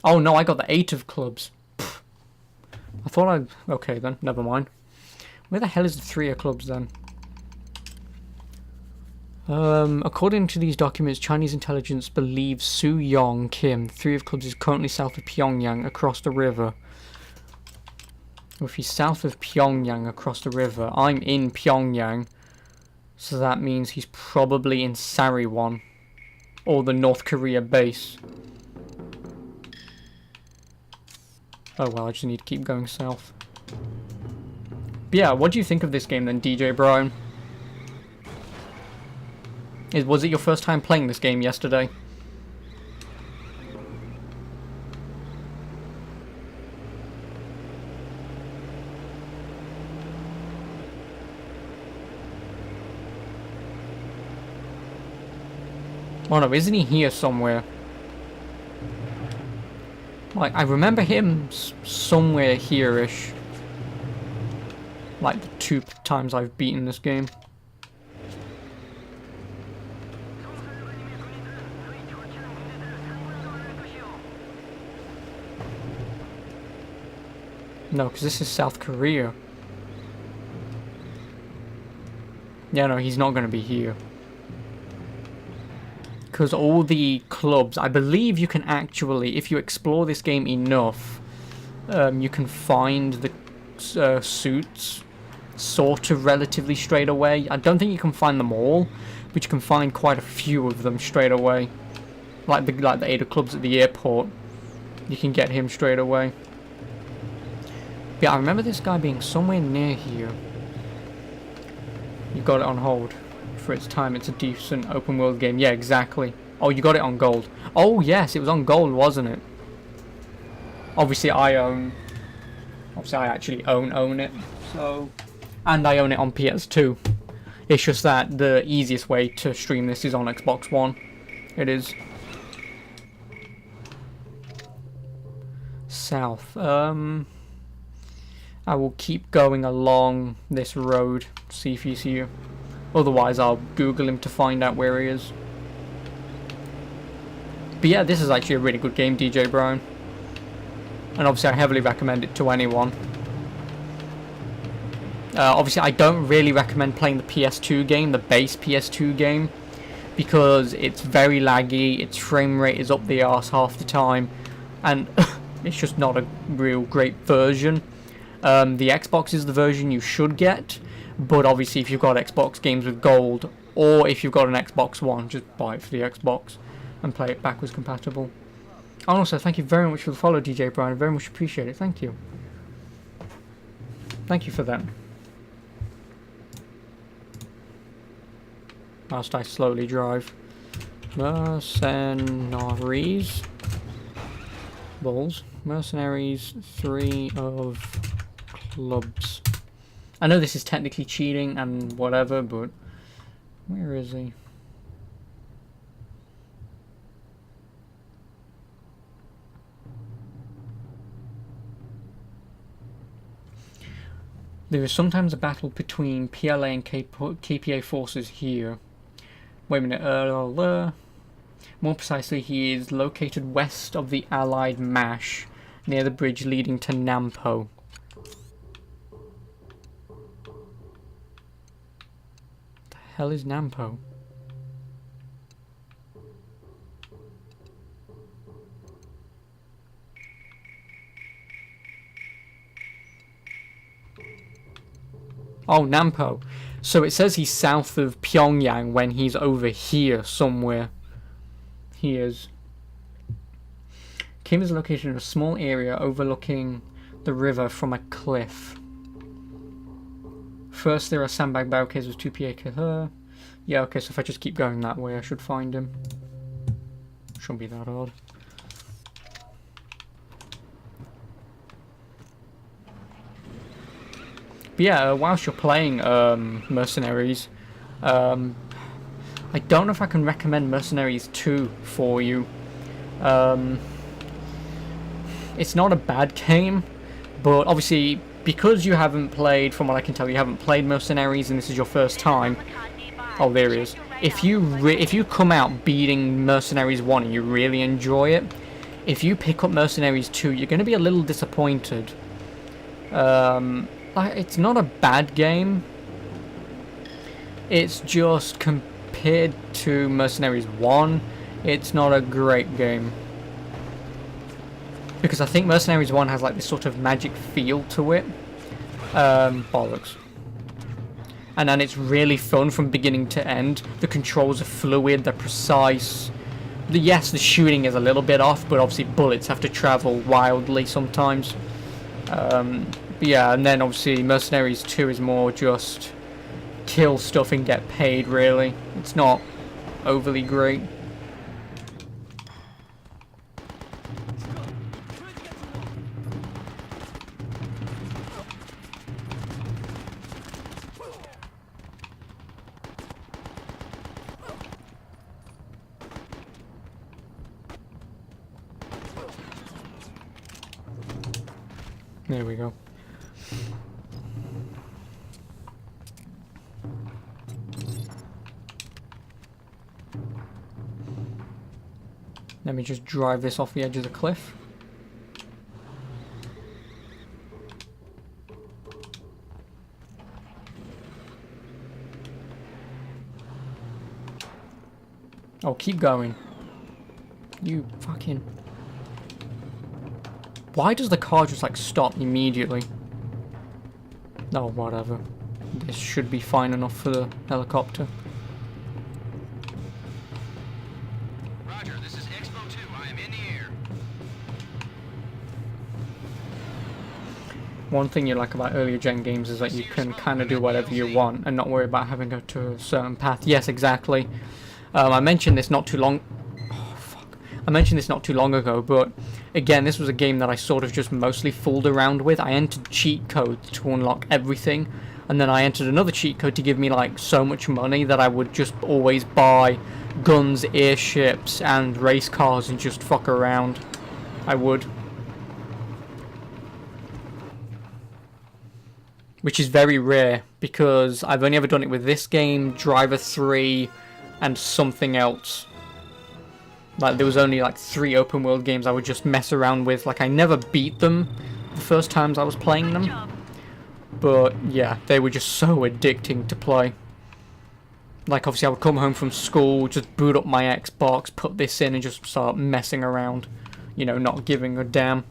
Oh no, I got the 8 of clubs. Pfft. I thought I... Okay then, never mind. Where the hell is the 3 of clubs then? According to these documents, Chinese intelligence believes Su Yong Kim, 3 of clubs, is currently south of Pyongyang across the river. If he's south of Pyongyang across the river, I'm in Pyongyang, so that means he's probably in Sariwon, or the North Korea base. Oh well, I just need to keep going south. But yeah, what do you think of this game then, DJ Brian? Was it your first time playing this game yesterday? Oh no, isn't he here somewhere? Like, I remember him somewhere here-ish. Like the 2 times I've beaten this game. No, because this is South Korea. Yeah, no, he's not going to be here. Because all the clubs, I believe you can actually, if you explore this game enough, you can find the suits sort of relatively straight away. I don't think you can find them all, but you can find quite a few of them straight away. Like the 8 of clubs at the airport, you can get him straight away. Yeah, I remember this guy being somewhere near here. You got it on hold. For its time, it's a decent open world game. Yeah, exactly. Oh, you got it on gold. Oh, yes, it was on gold, wasn't it? Obviously, I actually own it. So, and I own it on PS2. It's just that the easiest way to stream this is on Xbox One. It is. South. I will keep going along this road, see if he's here. Otherwise, I'll Google him to find out where he is. But yeah, this is actually a really good game, DJ Brown. And obviously, I heavily recommend it to anyone. Obviously, I don't really recommend playing the PS2 game, the base PS2 game, because it's very laggy, its frame rate is up the arse half the time, and it's just not a real great version. The Xbox is the version you should get, but obviously if you've got Xbox games with gold, or if you've got an Xbox One, just buy it for the Xbox and play it backwards compatible. And also, thank you very much for the follow, DJ Brian. I very much appreciate it. Thank you. Thank you for that. Whilst I slowly drive. Mercenaries. Balls. Mercenaries 3 of clubs. I know this is technically cheating and whatever, but where is he? There is sometimes a battle between PLA and KPA forces here. Wait a minute, more precisely, he is located west of the Allied MASH, near the bridge leading to Nampo. The hell is Nampo? Oh, Nampo. So it says he's south of Pyongyang when he's over here somewhere. He is. Kim is located in a small area overlooking the river from a cliff. First there are sandbag barricades with 2 PA. Yeah, okay, so if I just keep going that way I should find him. Shouldn't be that hard. But yeah, whilst you're playing Mercenaries, I don't know if I can recommend Mercenaries 2 for you. It's not a bad game, but obviously because you haven't played, from what I can tell, you haven't played Mercenaries and this is your first time. Oh, there he is. If you come out beating Mercenaries 1 and you really enjoy it, if you pick up Mercenaries 2, you're going to be a little disappointed. It's not a bad game. It's just compared to Mercenaries 1, it's not a great game. Because I think Mercenaries 1 has like this sort of magic feel to it. Bollocks. And then it's really fun from beginning to end. The controls are fluid, they're precise. Yes, the shooting is a little bit off, but obviously bullets have to travel wildly sometimes. But yeah, and then obviously Mercenaries 2 is more just kill stuff and get paid, really. It's not overly great. There we go. Let me just drive this off the edge of the cliff. Oh, keep going. You fucking... Why does the car just like stop immediately? Oh, whatever. This should be fine enough for the helicopter. Roger, this is Expo 2. I am in the air. One thing you like about earlier gen games is that you can kind of do whatever you want and not worry about having to go to a certain path. Yes, exactly. I mentioned this not too long... Oh, fuck. I mentioned this not too long ago, but again, this was a game that I sort of just mostly fooled around with. I entered cheat codes to unlock everything, and then I entered another cheat code to give me like so much money that I would just always buy guns, airships, and race cars and just fuck around. I would. Which is very rare, because I've only ever done it with this game, Driver 3, and something else. Like, there was only like 3 open world games I would just mess around with. Like, I never beat them the first times I was playing them. But, yeah, they were just so addicting to play. Like, obviously I would come home from school, just boot up my Xbox, put this in, and just start messing around. You know, not giving a damn.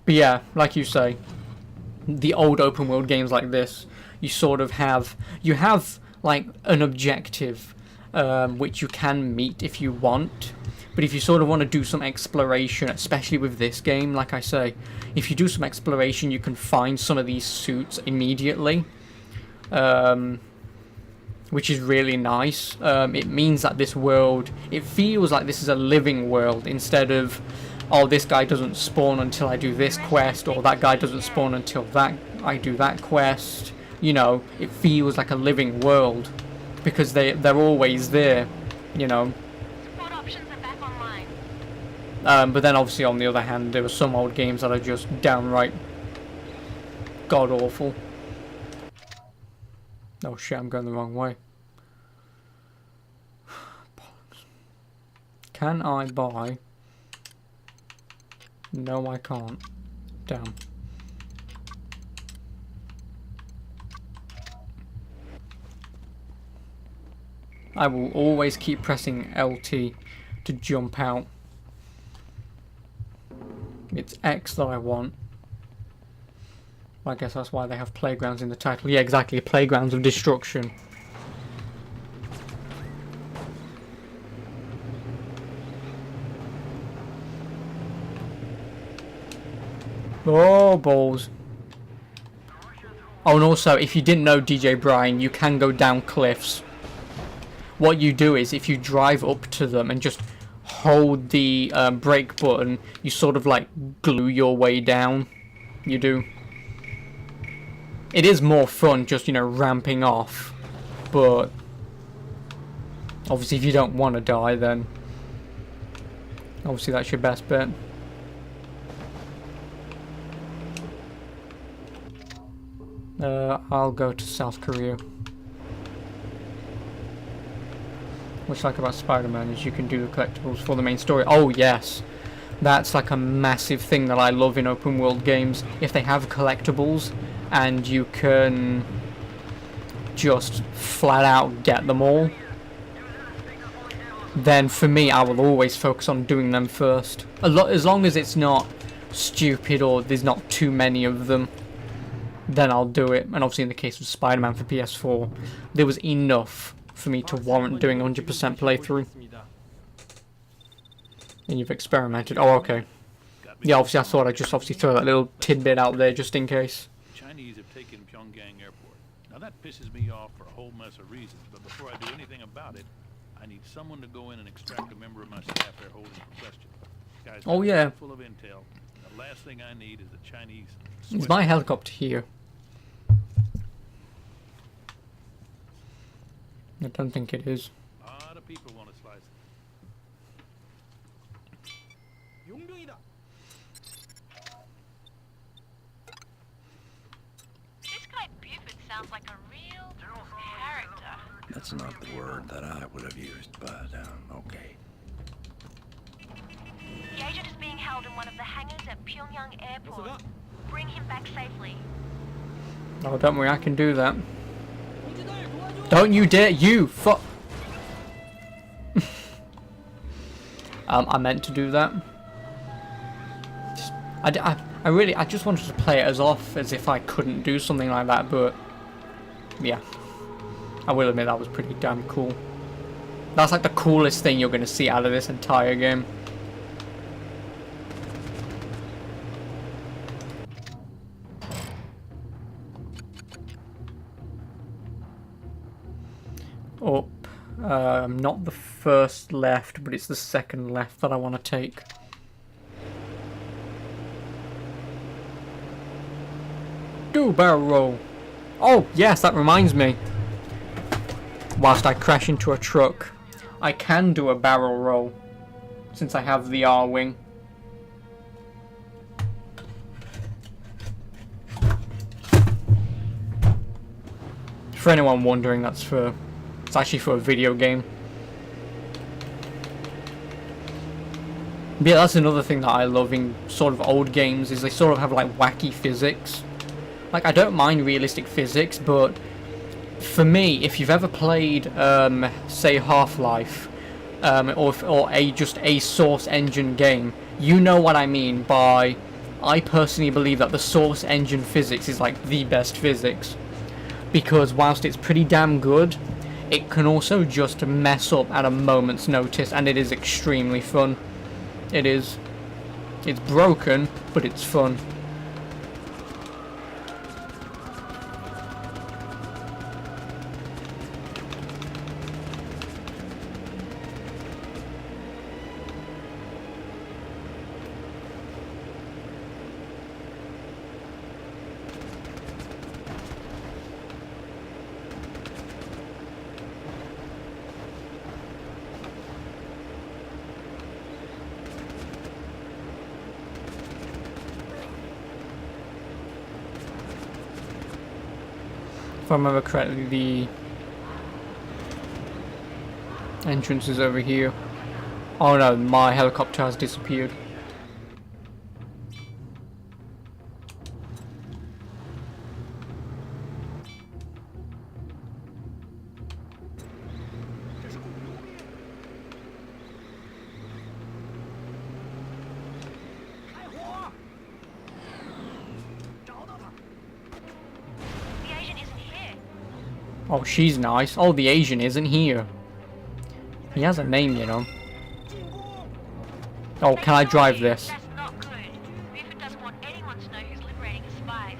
But yeah, like you say, the old open world games like this, you sort of have like an objective which you can meet if you want. But if you sort of want to do some exploration, especially with this game, like I say, if you do some exploration, you can find some of these suits immediately, which is really nice. It means that this world, it feels like this is a living world instead of, oh, this guy doesn't spawn until I do this quest, or that guy doesn't spawn until I do that quest. You know, it feels like a living world because they're always there, you know. But then obviously on the other hand, there are some old games that are just downright god awful. Oh shit, I'm going the wrong way. Can I buy? No, I can't. Damn. I will always keep pressing LT to jump out. It's X that I want. I guess that's why they have playgrounds in the title. Yeah, exactly. Playgrounds of destruction. Oh, balls. Oh, and also, if you didn't know, DJ Brian, you can go down cliffs. What you do is, if you drive up to them and just hold the brake button, you sort of like glue your way down. You do. It is more fun just, you know, ramping off, but obviously if you don't want to die, then obviously that's your best bet. I'll go to South Korea. What's like about Spider-Man is you can do the collectibles for the main story. Oh yes, that's like a massive thing that I love in open world games. If they have collectibles and you can just flat out get them all, then for me I will always focus on doing them first. As long as it's not stupid or there's not too many of them, then I'll do it. And obviously in the case of Spider-Man for PS4, there was enough for me to warrant doing a 100% playthrough. And you've experimented. Oh, okay. Yeah, obviously I thought I'd just obviously throw that little tidbit out there just in case. Chinese have taken Pyongyang Airport. Now that pisses me off for a whole mess of reasons, but before I do anything about it, I need someone to go in and extract a member of my staff they're holding for question. Guys, oh yeah. Full of intel. The last thing I need is the Chinese. Is my helicopter here? I don't think it is. A lot of people want to slice it. This guy Buford sounds like a real character. That's not the word that I would have used, but okay. The agent is being held in one of the hangars at Pyongyang Airport. Bring him back safely. Oh, don't worry, I can do that. Don't you dare, you fuck. I meant to do that. I just wanted to play it as off as if I couldn't do something like that, but yeah, I will admit that was pretty damn cool. That's like the coolest thing you're going to see out of this entire game. Up, not the first left, but it's the second left that I want to take. Do barrel roll. Oh yes, that reminds me. Whilst I crash into a truck, I can do a barrel roll since I have the R-wing. For anyone wondering, it's actually for a video game. But yeah, that's another thing that I love in sort of old games, is they sort of have like wacky physics. Like, I don't mind realistic physics, but for me, if you've ever played, say, Half-Life, or just a Source Engine game, you know what I mean by, I personally believe that the source engine physics is like the best physics, because whilst it's pretty damn good, it can also just mess up at a moment's notice, and it is extremely fun. It is. It's broken, but it's fun. If I remember correctly, the entrance is over here. Oh no, my helicopter has disappeared. Oh, she's nice. Oh, the Asian isn't here. He has a name, you know. Oh, can I drive this? That's not good. Buford doesn't want anyone to know who's liberating his spies.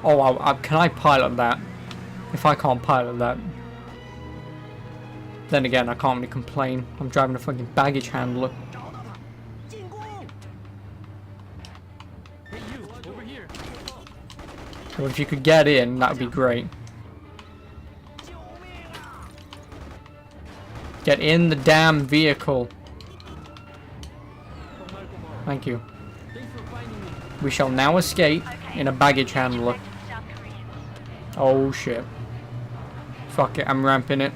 Oh, can I pilot that? If I can't pilot that, then again, I can't really complain. I'm driving a fucking baggage handler. Hey, you, over here. So if you could get in, that would be great. Get in the damn vehicle. Thank you. We shall now escape in a baggage handler. Oh shit. Fuck it, I'm ramping it.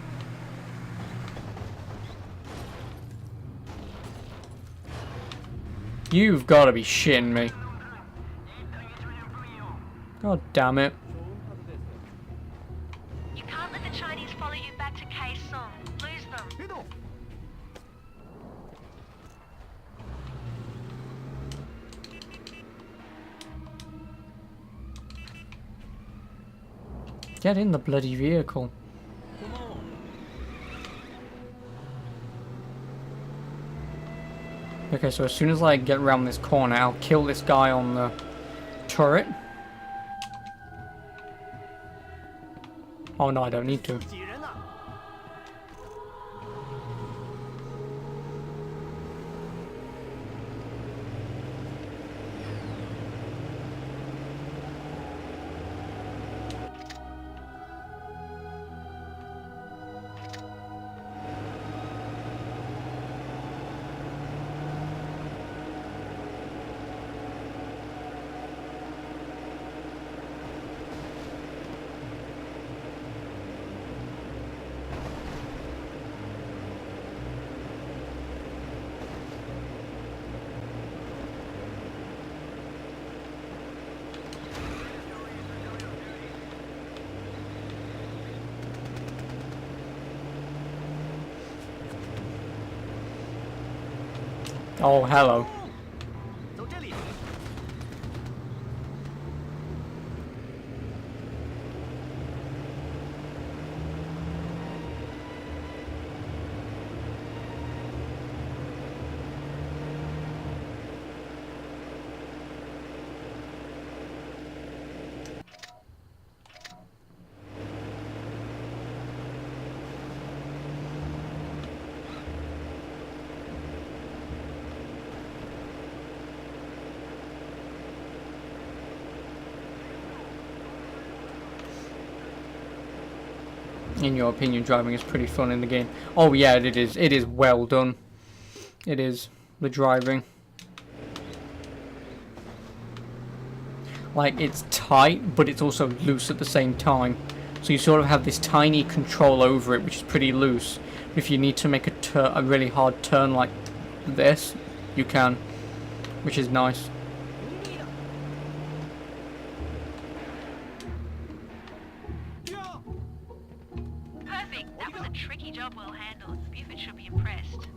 You've got to be shitting me. God damn it. You can't let the Chinese follow you back to Kaesong. Lose them. Get in the bloody vehicle. Okay, so as soon as I get around this corner, I'll kill this guy on the turret. Oh no, I don't need to. Oh, hello. In your opinion, driving is pretty fun in the game. Oh yeah, it is. It is well done. It is. The driving. Like, it's tight, but it's also loose at the same time. So you sort of have this tiny control over it, which is pretty loose. But if you need to make a really hard turn like this, you can. Which is nice. job well handled. Buford should be impressed.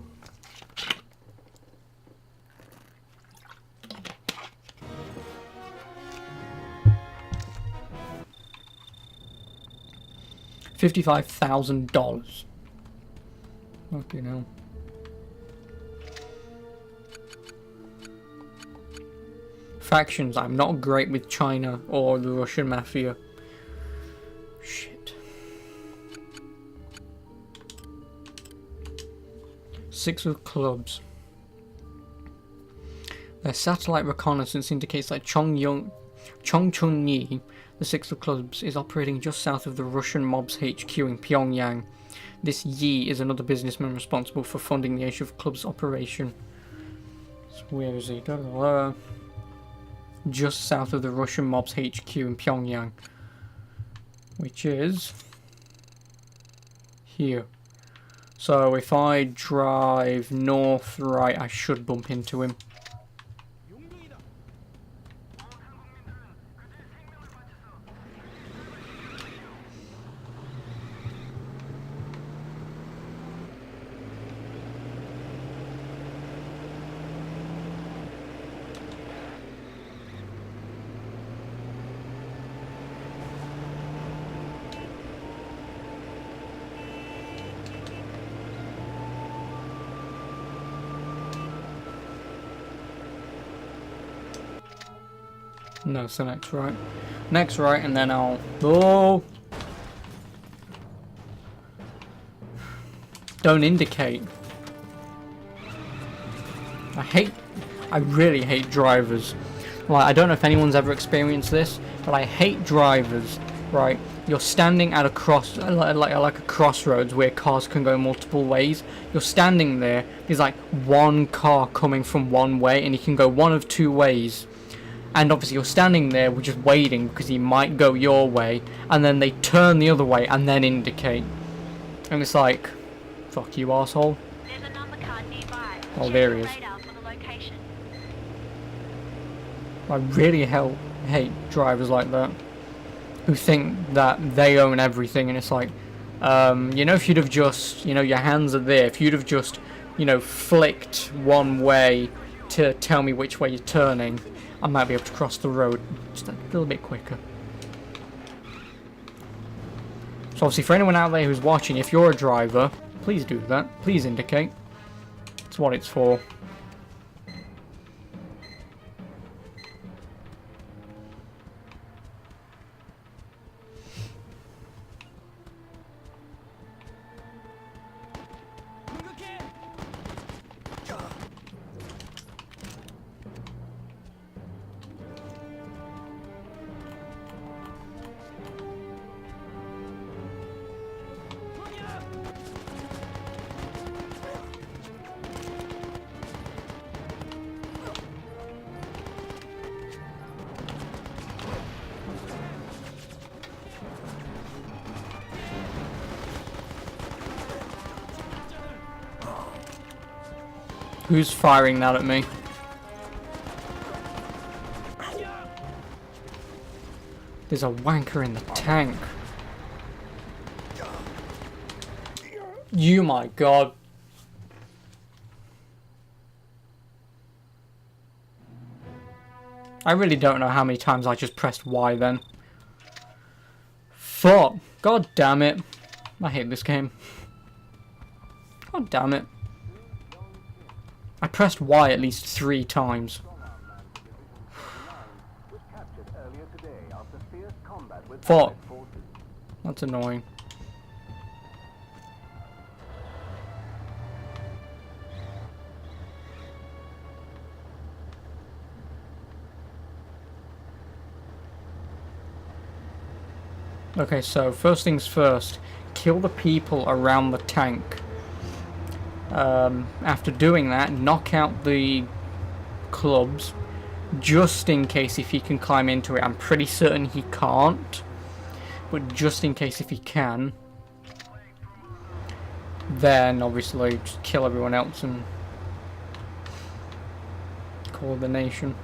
$55,000. Okay, now. Factions. I'm not great with China or the Russian mafia. Shit. 6 of clubs. Their satellite reconnaissance indicates that Chong Chun Yi, the 6 of clubs, is operating just south of the Russian mob's HQ in Pyongyang. This Yi is another businessman responsible for funding the Ace of Clubs operation. So where is he? Just south of the Russian mob's HQ in Pyongyang, which is here. So if I drive north right, I should bump into him. No, so next right. Next right, and then I'll... Oh! Don't indicate. I really hate drivers. Like, I don't know if anyone's ever experienced this, but I hate drivers, right? You're standing at a like a crossroads where cars can go multiple ways. You're standing there, there's like one car coming from one way, and he can go one of two ways. And obviously you're standing there, we're just waiting because he might go your way, and then they turn the other way and then indicate. And it's like, fuck you, arsehole. There's a number card nearby. Oh, there he is. For the location. I really hate drivers like that, who think that they own everything, and it's like, you know, if you'd have just, you know, your hands are there, if you'd have just, you know, flicked one way to tell me which way you're turning, I might be able to cross the road just a little bit quicker. So obviously for anyone out there who's watching, if you're a driver, please do that. Please indicate. It's what it's for. Who's firing that at me? There's a wanker in the tank. You, my god. I really don't know how many times I just pressed Y then. Fuck. God damn it. I hate this game. God damn it. I pressed Y at least 3 times. Fuck. That's annoying. Okay, so first things first, kill the people around the tank. After doing that, knock out the clubs, just in case if he can climb into it. I'm pretty certain he can't, but just in case if he can, then obviously just kill everyone else and call the nation.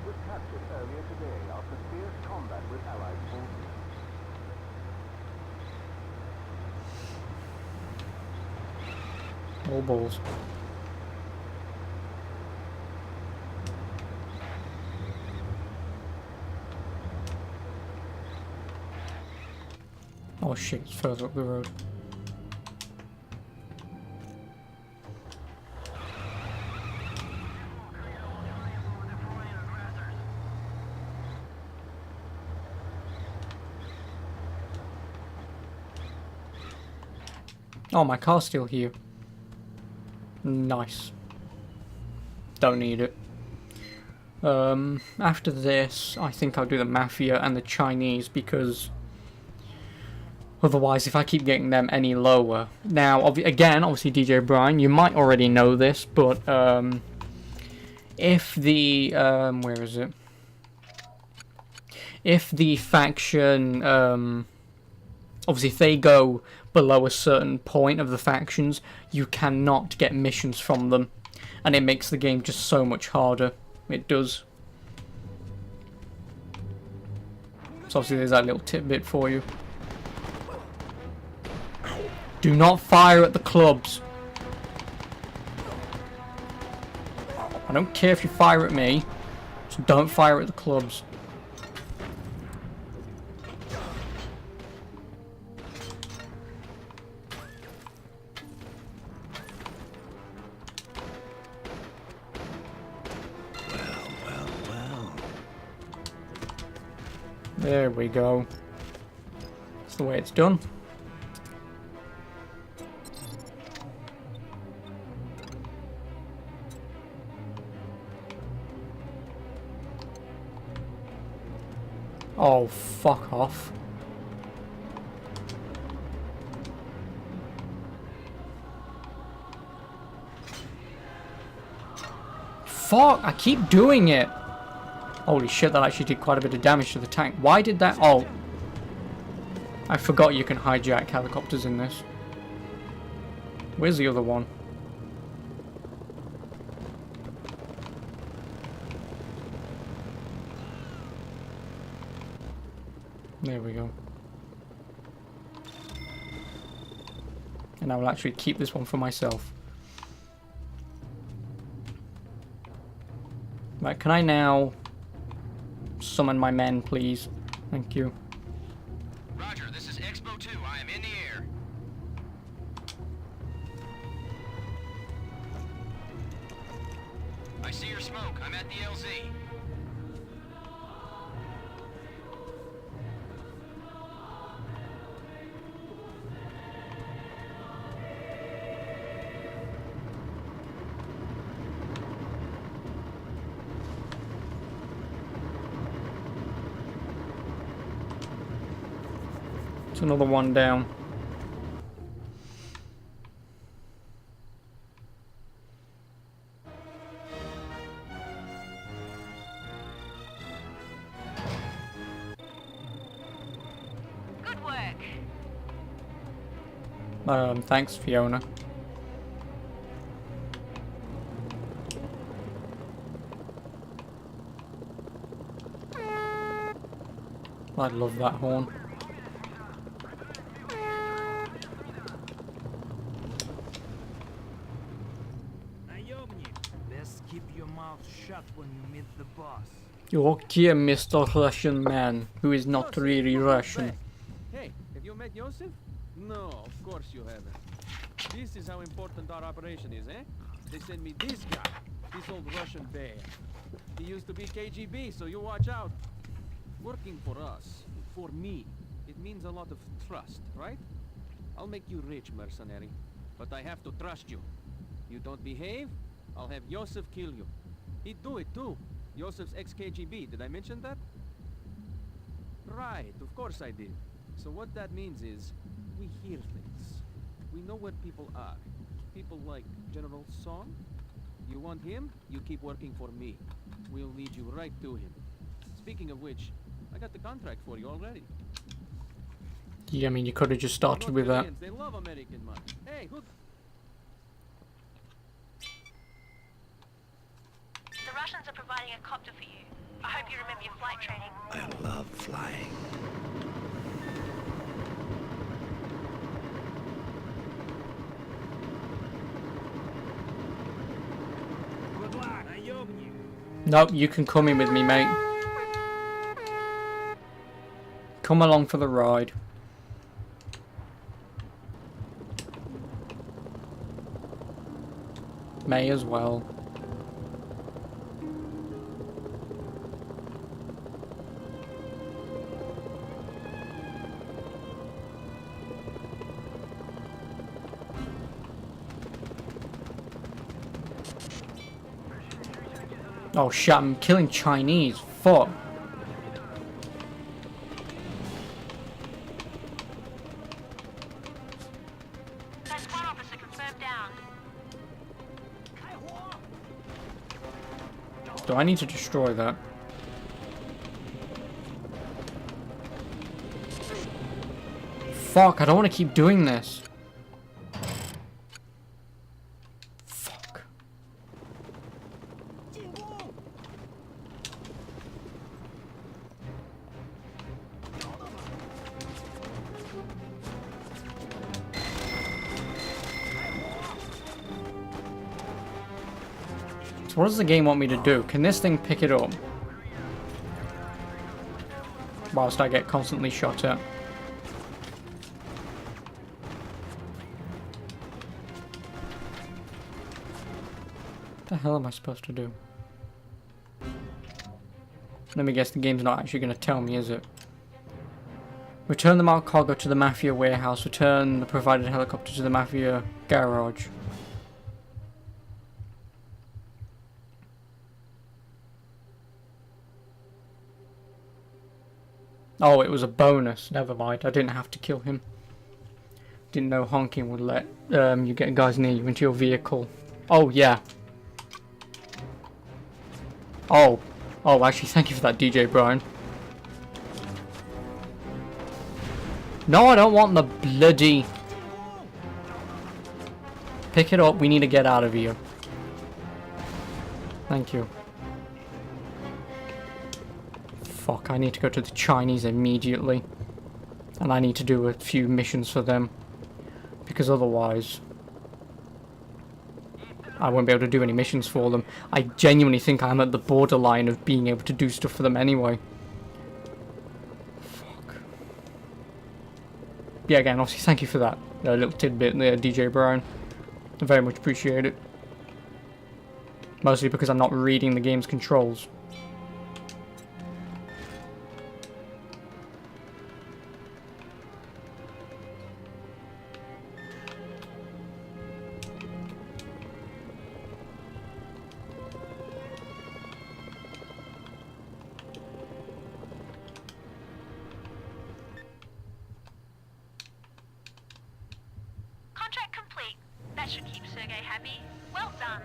was captured earlier today after fierce combat with Allied forces. All balls. Oh shit, it's further up the road. Oh, my car's still here. Nice. Don't need it. After this, I think I'll do the Mafia and the Chinese, because otherwise, if I keep getting them any lower... Now, again, obviously, DJ Brian, you might already know this, but, if the, where is it? If the faction, obviously, if they go below a certain point of the factions, you cannot get missions from them, and it makes the game just so much harder. It does. So obviously there's that little tidbit for you. Do not fire at the clubs. I don't care if you fire at me, just don't fire at the clubs. There we go. That's the way it's done. Oh, fuck off. Fuck, I keep doing it. Holy shit, that actually did quite a bit of damage to the tank. Why did that? Oh. I forgot you can hijack helicopters in this. Where's the other one? There we go. And I will actually keep this one for myself. Right, can I now summon my men, please? Thank you. Roger, this is Expo 2. I am in the air. I see your smoke. I'm at the LZ. It's another one down. Good work. Thanks, Fiona. I love that horn. Best keep your mouth shut when you meet the boss. You're okay, Mr. Russian man, who is not really Russian. Hey, have you met Yosef? No, of course you haven't. This is how important our operation is, eh? They send me this guy, this old Russian bear. He used to be KGB, so you watch out. Working for us, for me, it means a lot of trust, right? I'll make you rich, mercenary, but I have to trust you. You don't behave, I'll have Yosef kill you. He'd do it too. Yosef's ex-KGB, did I mention that? Right, of course I did. So what that means is, we hear things. We know where people are. People like General Song. You want him? You keep working for me. We'll lead you right to him. Speaking of which, I got the contract for you already. Yeah, I mean, you could have just started with that. They love American money. Hey, who... The Russians are providing a copter for you. I hope you remember your flight training. I love flying. Good luck. Наемник. Nope, you can come in with me, mate. Come along for the ride. May as well. Oh shit, I'm killing Chinese. Fuck. That's one officer confirmed down. Do I need to destroy that? Fuck, I don't want to keep doing this. Fuck. So what does the game want me to do? Can this thing pick it up? Whilst I get constantly shot at. What the hell am I supposed to do? Let me guess, the game's not actually going to tell me, is it? Return the marked cargo to the Mafia warehouse. Return the provided helicopter to the Mafia garage. Oh, it was a bonus. Never mind. I didn't have to kill him. Didn't know honking would let you get guys near you into your vehicle. Oh, yeah. Oh. Oh, actually, thank you for that, DJ Brian. No, I don't want the bloody... Pick it up. We need to get out of here. Thank you. Fuck, I need to go to the Chinese immediately. And I need to do a few missions for them. Because otherwise... I won't be able to do any missions for them. I genuinely think I'm at the borderline of being able to do stuff for them anyway. Fuck. Yeah, again, obviously, thank you for that little tidbit there, DJ Brian. I very much appreciate it. Mostly because I'm not reading the game's controls. Contract complete. That should keep Sergei happy. Well done.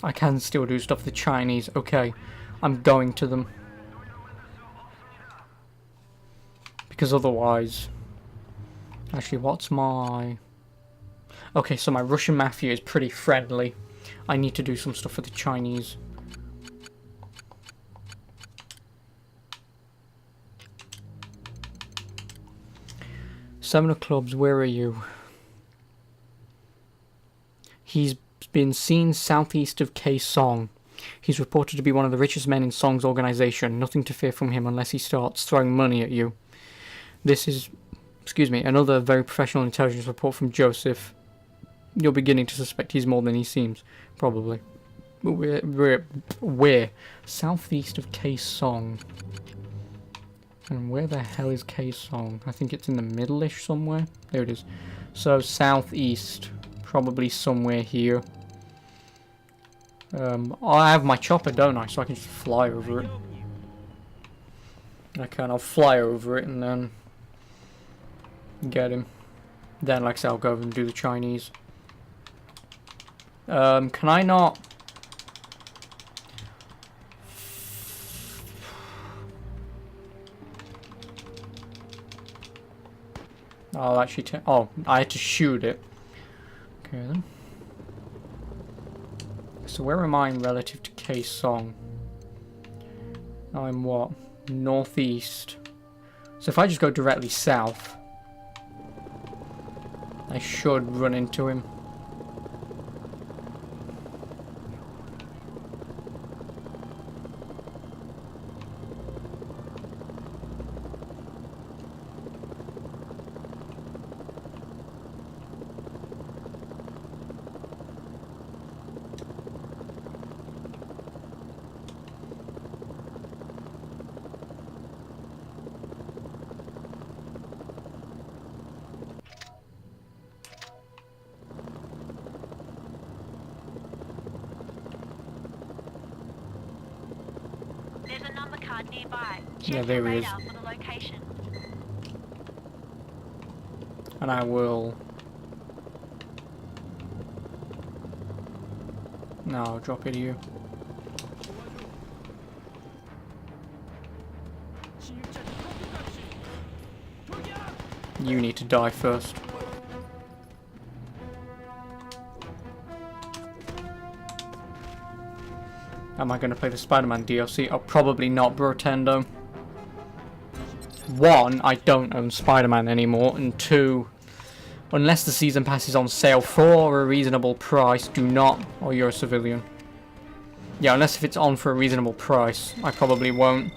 I can still do stuff for the Chinese. Okay, I'm going to them. Because otherwise... Actually, what's my... Okay, so my Russian Mafia is pretty friendly. I need to do some stuff for the Chinese. Seven of Clubs, where are you? He's been seen southeast of K Song. He's reported to be one of the richest men in Song's organization. Nothing to fear from him unless he starts throwing money at you. This is, excuse me, another very professional intelligence report from Joseph. You're beginning to suspect he's more than he seems. Probably. But we're southeast of K Song. And where the hell is K Song? I think it's in the middle-ish somewhere. There it is. So southeast, probably somewhere here. I have my chopper, don't I? So I can just fly over it. I can. I'll fly over it and then get him. Then, like I said, I'll go and do the Chinese. Can I not? I'll actually oh, I had to shoot it. Okay then. So where am I in relative to K Song? I'm what? Northeast. So if I just go directly south, I should run into him. There's a number card nearby. Yeah, Check there the he is. radar for the location. And I will... No, I'll drop it to you. You need to die first. Am I going to play the Spider-Man DLC? Oh, probably not, Brotendo. One, I don't own Spider-Man anymore, and two, unless the season pass is on sale for a reasonable price, do not, or you're a civilian. Yeah, unless if it's on for a reasonable price, I probably won't.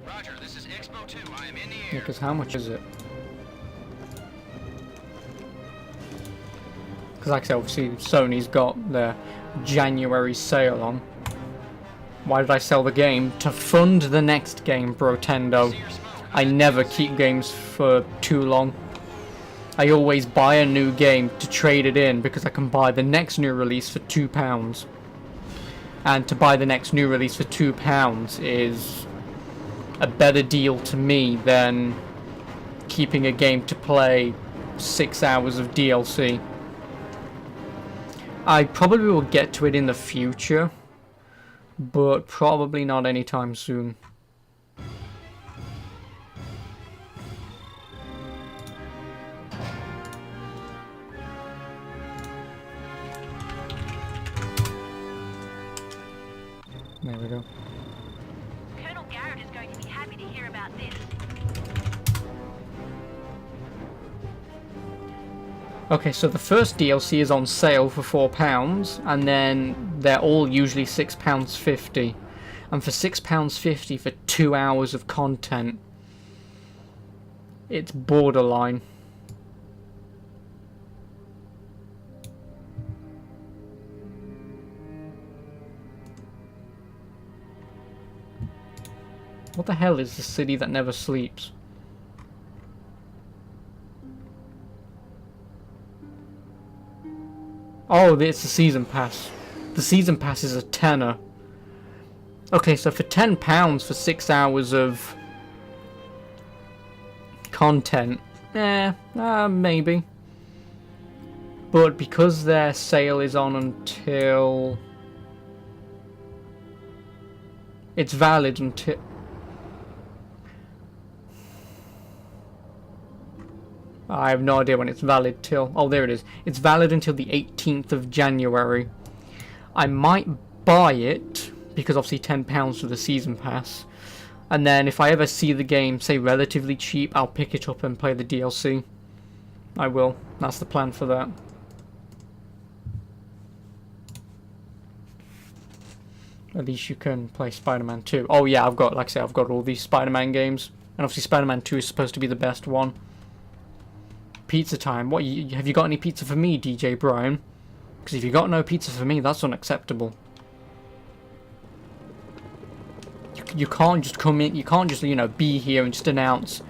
Roger, this is Expo 2. I am in the Yeah, air. because how much is it? Because like I said, obviously Sony's got their January sale on. Why did I sell the game? To fund the next game, Brotendo. I never keep games for too long. I always buy a new game to trade it in because I can buy the next new release for £2. And to buy the next new release for £2 is a better deal to me than keeping a game to play 6 hours of DLC. I probably will get to it in the future, but probably not anytime soon. There we go. Colonel Garrett is going to be happy to hear about this. Okay, so the first DLC is on sale for £4, and then they're all usually £6.50. And for £6.50 for 2 hours of content, it's borderline. What the hell is the city that never sleeps? Oh, it's the season pass. The season pass is a tenner. Okay, so for £10 for 6 hours of content, maybe. But because their sale is on until... It's valid until... I have no idea when it's valid till. Oh, there it is. It's valid until the 18th of January. I might buy it, because obviously £10 for the season pass. And then if I ever see the game, say, relatively cheap, I'll pick it up and play the DLC. I will. That's the plan for that. At least you can play Spider-Man 2. Oh yeah, I've got, like I say, I've got all these Spider-Man games. And obviously Spider-Man 2 is supposed to be the best one. Pizza time. What, have you got any pizza for me, DJ Brian? Because if you got no pizza for me, that's unacceptable. You can't just come in, you can't just, you know, be here and just announce,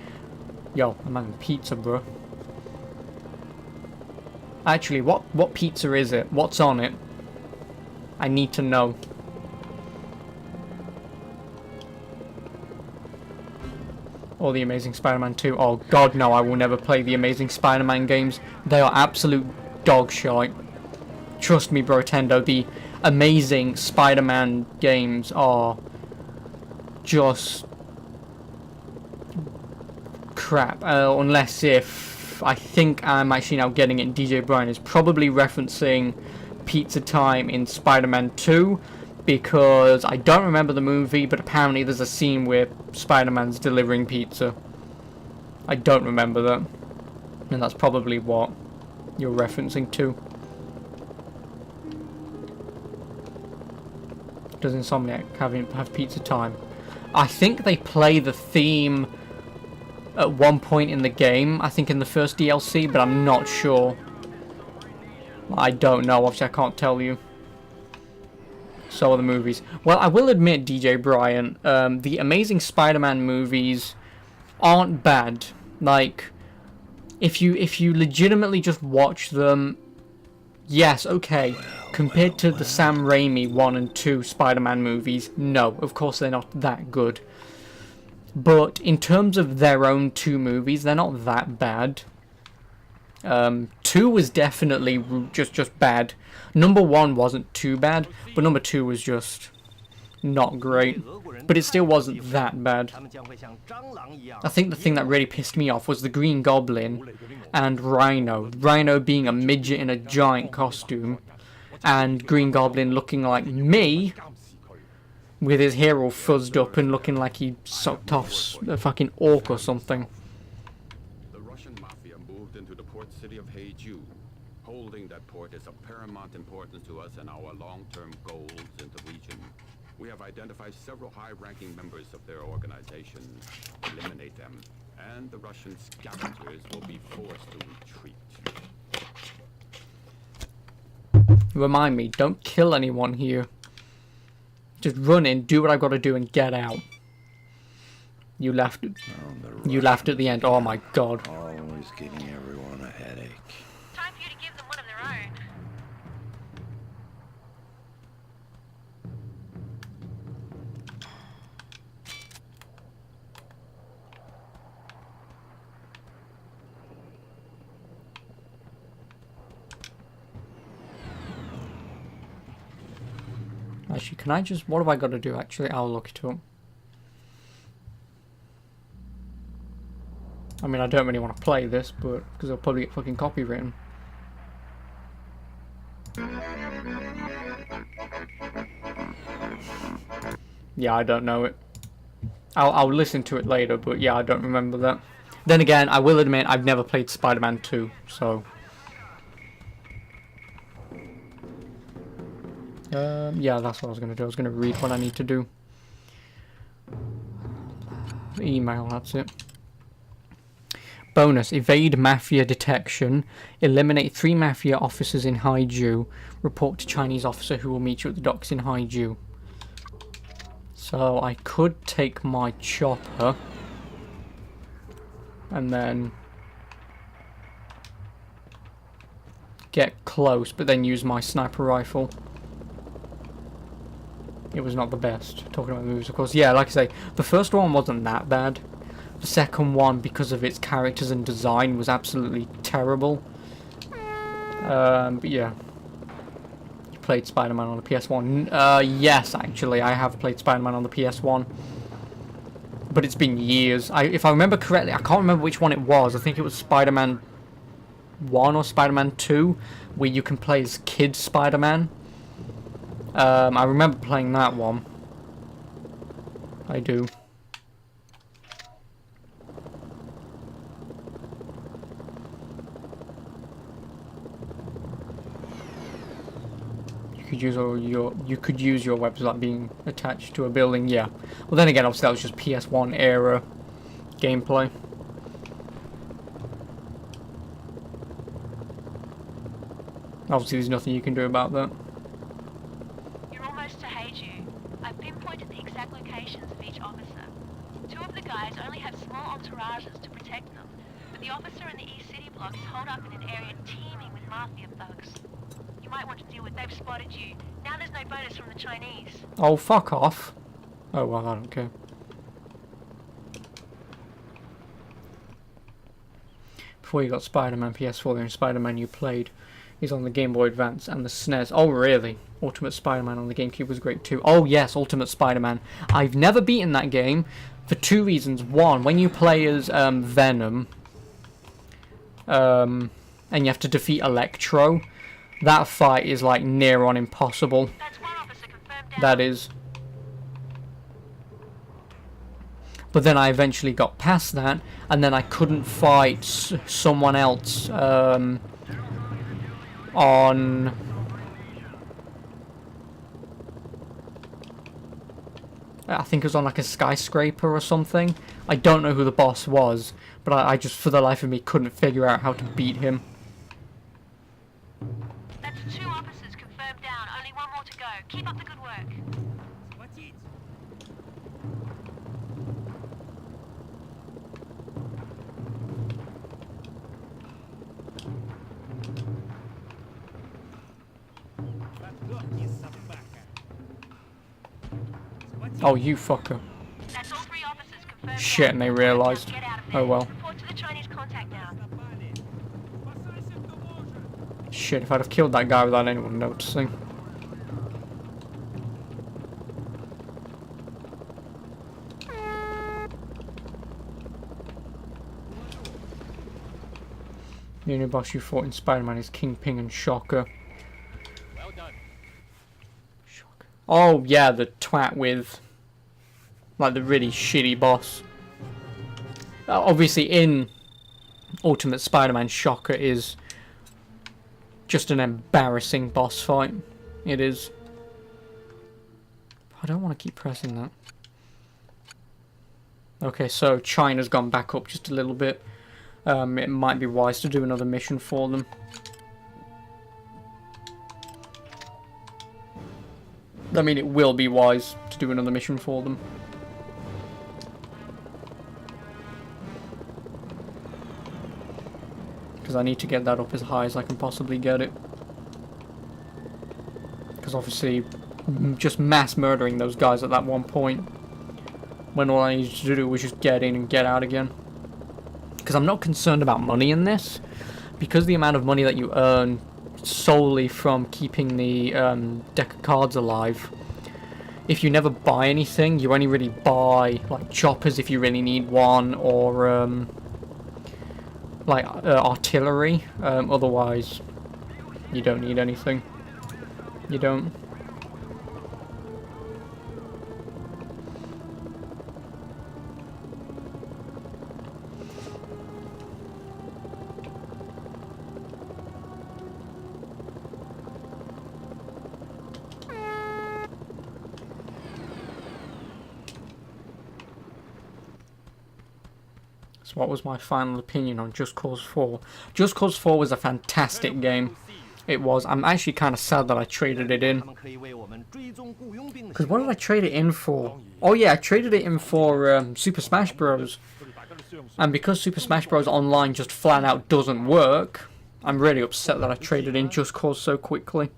yo, I'm having pizza, bro. Actually, what pizza is it? What's on it? I need to know. Or the Amazing Spider-Man 2. Oh god, no, I will never play the Amazing Spider-Man games. They are absolute dog shite. Trust me, Brotendo, the Amazing Spider-Man games are just crap. Unless if I think I'm actually now getting it. DJ Bryan is probably referencing Pizza Time in Spider-Man 2, because I don't remember the movie, but apparently there's a scene where Spider-Man's delivering pizza. I don't remember that, and that's probably what you're referencing to. Does Insomniac have Pizza Time? I think they play the theme at one point in the game, I think in the first DLC, but I'm not sure. I don't know, obviously I can't tell you. So are the movies. Well, I will admit, DJ Bryan, the Amazing Spider-Man movies aren't bad. Like, if you legitimately just watch them, yes, okay. Compared to the Sam Raimi 1 and 2 Spider-Man movies, no, of course they're not that good. But in terms of their own two movies, they're not that bad. 2 was definitely just bad. Number 1 wasn't too bad, but number 2 was just not great. But it still wasn't that bad. I think the thing that really pissed me off was the Green Goblin and Rhino. Rhino being a midget in a giant costume, and Green Goblin looking like me, with his hair all fuzzed up and looking like he sucked off a fucking orc or something. The Russian mafia moved into the port city of Haeju. Holding that port is of paramount importance to us and our long-term goals in the region. We have identified several high-ranking members of their organization. Eliminate them, and the Russian scavengers will be forced to retreat. Remind me, don't kill anyone here. Just run in, do what I've got to do, and get out. You laughed. You laughed at the end. Oh my god. Always giving everyone a headache. Time for you to give them one of their own. Actually, can I just... What have I got to do, actually? I'll look it up. I mean, I don't really want to play this, but... Because I'll probably get fucking copywritten. Yeah, I don't know it. I'll listen to it later, but yeah, I don't remember that. Then again, I will admit, I've never played Spider-Man 2, so... yeah, that's what I was going to do. I was going to read what I need to do. Email, that's it. Bonus, evade mafia detection. Eliminate 3 mafia officers in Haeju. Report to Chinese officer who will meet you at the docks in Haeju. So I could take my chopper. And then... get close, but then use my sniper rifle. It was not the best. Talking about moves, of course. Yeah, like I say, the first one wasn't that bad. The second one, because of its characters and design, was absolutely terrible. But yeah. You played Spider-Man on the PS1. Yes, actually, I have played Spider-Man on the PS1. But it's been years. If I remember correctly, I can't remember which one it was. I think it was Spider-Man 1 or Spider-Man 2, where you can play as Kid Spider-Man. I remember playing that one. I do. You could use your weapons like being attached to a building, yeah. Well, then again, obviously that was just PS1 era gameplay. Obviously, there's nothing you can do about that. You're almost to Haeju. I've pinpointed the exact locations of each officer. 2 of the guys only have small entourages to protect them, but the officer in the East City block is holed up in an area teeming with mafia thugs. You might want to deal with they've spotted you. Now there's no bonus from the Chinese. Oh, fuck off. Oh, well, I don't care. Before you got Spider-Man PS4, the only Spider-Man you played is on the Game Boy Advance and the SNES. Oh, really? Ultimate Spider-Man on the GameCube was great too. Oh, yes, Ultimate Spider-Man. I've never beaten that game. for two reasons. One, when you play as Venom, and you have to defeat Electro, that fight is like near on impossible. That is. But then I eventually got past that, and then I couldn't fight someone else on... I think it was on like a skyscraper or something. I don't know who the boss was, but I just, for the life of me, couldn't figure out how to beat him. That's 2 officers confirmed down. Only 1 more to go. Keep up the good work. Oh, you fucker. That's all 3 officers confirmed. Shit, and they realised. Oh well. Report to the Chinese contact now. Shit, if I'd have killed that guy without anyone noticing. The only boss you fought in Spider-Man is Kingpin and Shocker. Well done. Shocker. Oh yeah, the twat with like the really shitty boss. Obviously in Ultimate Spider-Man, Shocker is just an embarrassing boss fight. It is. I don't want to keep pressing that. Okay, so China's gone back up just a little bit. It might be wise to do another mission for them. I mean, it will be wise to do another mission for them. Because I need to get that up as high as I can possibly get it. Because obviously, just mass murdering those guys at that one point, when all I needed to do was just get in and get out again. Because I'm not concerned about money in this, because the amount of money that you earn solely from keeping the deck of cards alive, if you never buy anything, you only really buy like choppers if you really need one, or like artillery. Otherwise, you don't need anything. You don't. So what was my final opinion on Just Cause 4? Just Cause 4 was a fantastic game. It was. I'm actually kind of sad that I traded it in. Because what did I trade it in for? Oh yeah, I traded it in for Super Smash Bros. And because Super Smash Bros. Online just flat out doesn't work, I'm really upset that I traded in Just Cause so quickly.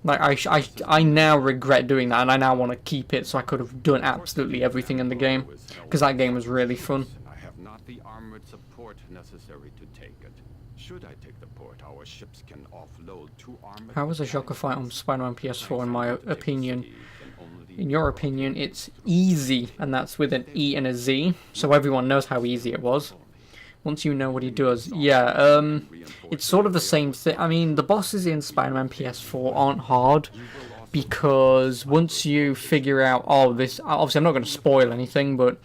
Like, I now regret doing that, and I now want to keep it, so I could have done absolutely everything in the game, because that game was really fun. I have not the armored support necessary to take it. Should I take the port, our ships can offload 2 armored... How was a Shocker fight on Spider-Man PS4 in my opinion? In your opinion, it's easy, and that's with an E and a Z, so everyone knows how easy it was. Once you know what he does. Yeah, it's sort of the same thing. I mean, the bosses in Spider-Man PS4 aren't hard, because once you figure out, oh, this... Obviously, I'm not going to spoil anything, but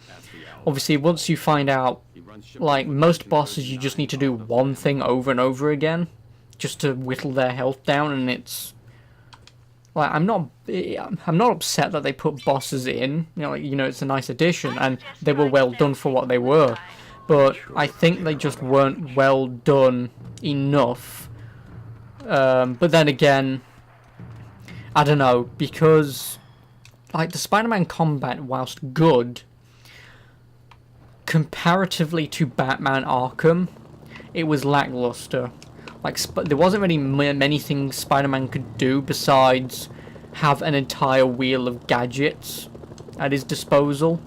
obviously, once you find out, like, most bosses, you just need to do one thing over and over again, just to whittle their health down, and it's... Like, I'm not upset that they put bosses in. It's a nice addition, and they were well done for what they were. But I think they just weren't well done enough. But then again, I don't know, because like the Spider-Man combat, whilst good, comparatively to Batman Arkham, it was lackluster. Like, there wasn't really many things Spider-Man could do besides have an entire wheel of gadgets at his disposal.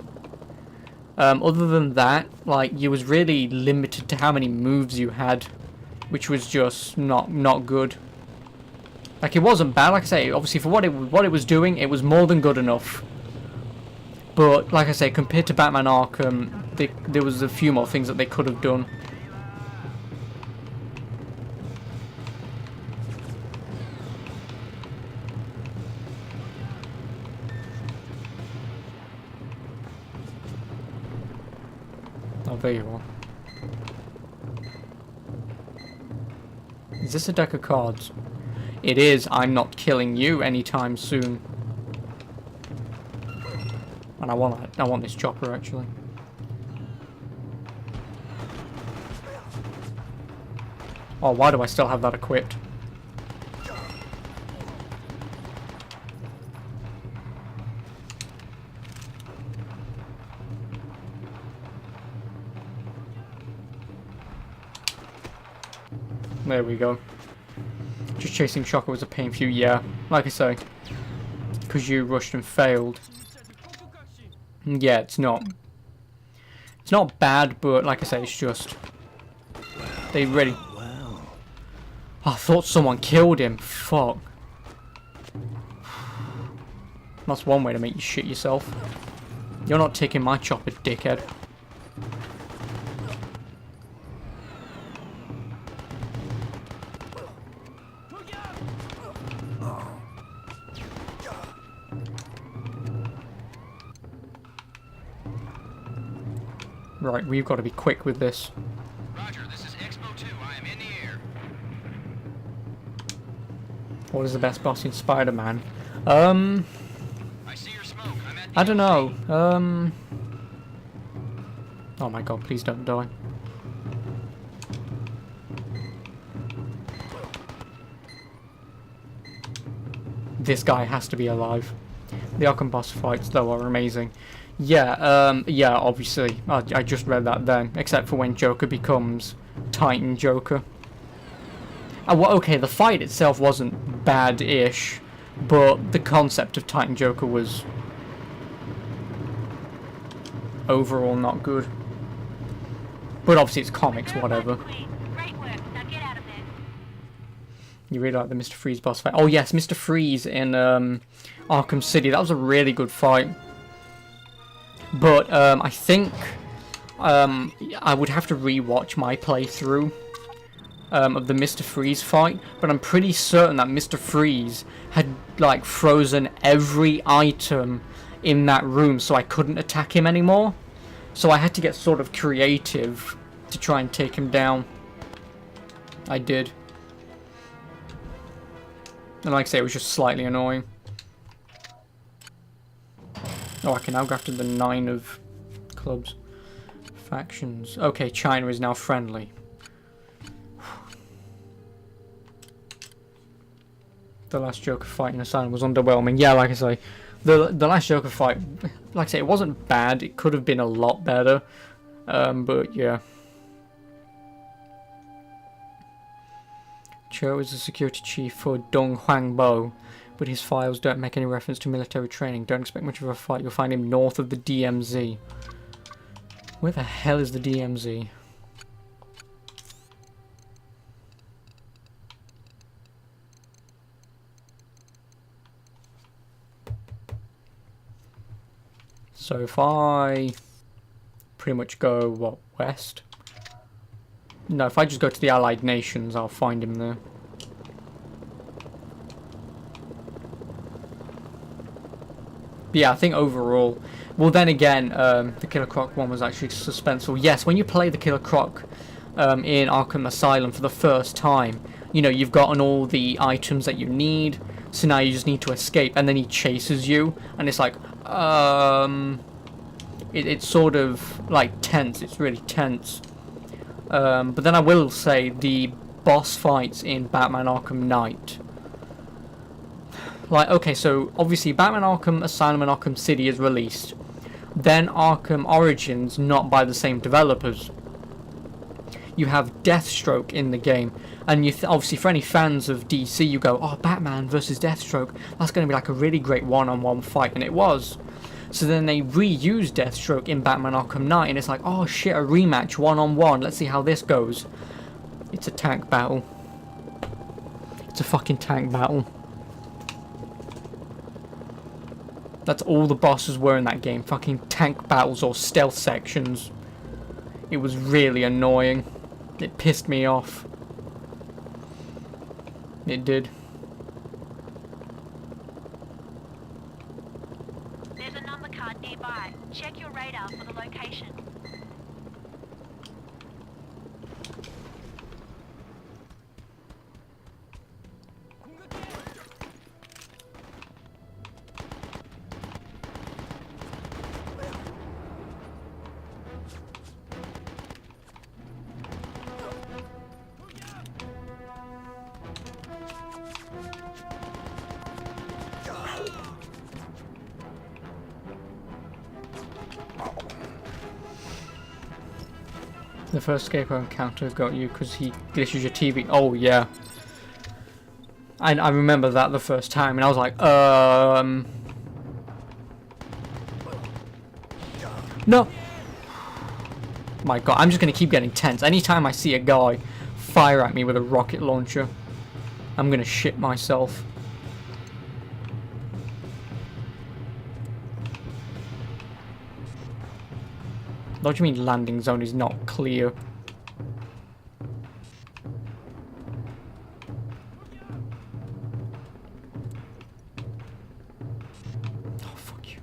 Other than that, like, you was really limited to how many moves you had, which was just not good. Like, it wasn't bad, like I say, obviously for what it was doing, it was more than good enough. But like I say, compared to Batman Arkham, there was a few more things that they could have done. Oh, there you are. Is this a deck of cards? It is. I'm not killing you anytime soon. And I want this chopper actually. Oh, why do I still have that equipped? There we go. Just chasing Shocker was a pain for you, yeah. Like I say, because you rushed and failed. Yeah, it's not bad, but like I say, it's just they really. Oh, I thought someone killed him. Fuck. That's one way to make you shit yourself. You're not taking my chopper, dickhead. Right, we've got to be quick with this. Roger, this is Expo 2. I am in the air. What is the best boss in Spider-Man? I see your smoke. I'm at I don't know. Oh my god, please don't die. This guy has to be alive. The Arkham boss fights, though, are amazing. Yeah, yeah, obviously. I just read that then. Except for when Joker becomes Titan Joker. Well, okay, the fight itself wasn't bad-ish, but the concept of Titan Joker was overall not good. But obviously it's comics, whatever. Great work. Now get out of there. You really like the Mr. Freeze boss fight? Oh yes, Mr. Freeze in Arkham City. That was a really good fight. But I think I would have to re-watch my playthrough of the Mr. Freeze fight, but I'm pretty certain that Mr. Freeze had like frozen every item in that room, so I couldn't attack him anymore. So I had to get sort of creative to try and take him down. I did. And like I say, it was just slightly annoying. Oh, I can now go after the 9 of clubs. Factions. Okay, China is now friendly. The last Joker fight in Asylum was underwhelming. Yeah, like I say, the last Joker fight, like I say, it wasn't bad. It could have been a lot better. But yeah. Cho is the security chief for Dong Huangbo, but his files don't make any reference to military training. Don't expect much of a fight. You'll find him north of the DMZ. Where the hell is the DMZ? So if I pretty much go, what, west? No, if I just go to the Allied Nations, I'll find him there. But yeah, I think overall... Well, then again, the Killer Croc one was actually suspenseful. Yes, when you play the Killer Croc in Arkham Asylum for the first time, you know, you've gotten all the items that you need, so now you just need to escape, and then he chases you, and it's like, it's sort of, like, tense. It's really tense. But then I will say the boss fights in Batman Arkham Knight. Like, okay, so obviously Batman Arkham Asylum and Arkham City is released. Then Arkham Origins, not by the same developers. You have Deathstroke in the game. And you obviously for any fans of DC, you go, oh, Batman versus Deathstroke. That's going to be like a really great one-on-one fight. And it was. So then they reused Deathstroke in Batman Arkham Knight, and it's like, oh shit, a rematch, one-on-one, let's see how this goes. It's a tank battle. It's a fucking tank battle. That's all the bosses were in that game. Fucking tank battles or stealth sections. It was really annoying. It pissed me off. It did. There's a number card nearby. Check your radar for the location. The first scapegoat encounter got you because he glitches your TV. Oh, yeah. I remember that the first time, and I was like, no! My god, I'm just gonna keep getting tense. Anytime I see a guy fire at me with a rocket launcher, I'm gonna shit myself. What do you mean landing zone is not clear? Oh, fuck you.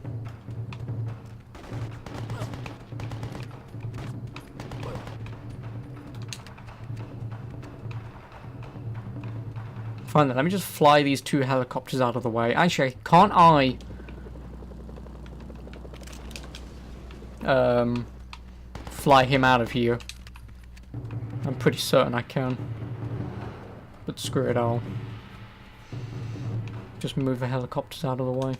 Fine then, let me just fly these two helicopters out of the way. Actually, can't I... fly him out of here? I'm pretty certain I can. But screw it all. Just move the helicopters out of the way.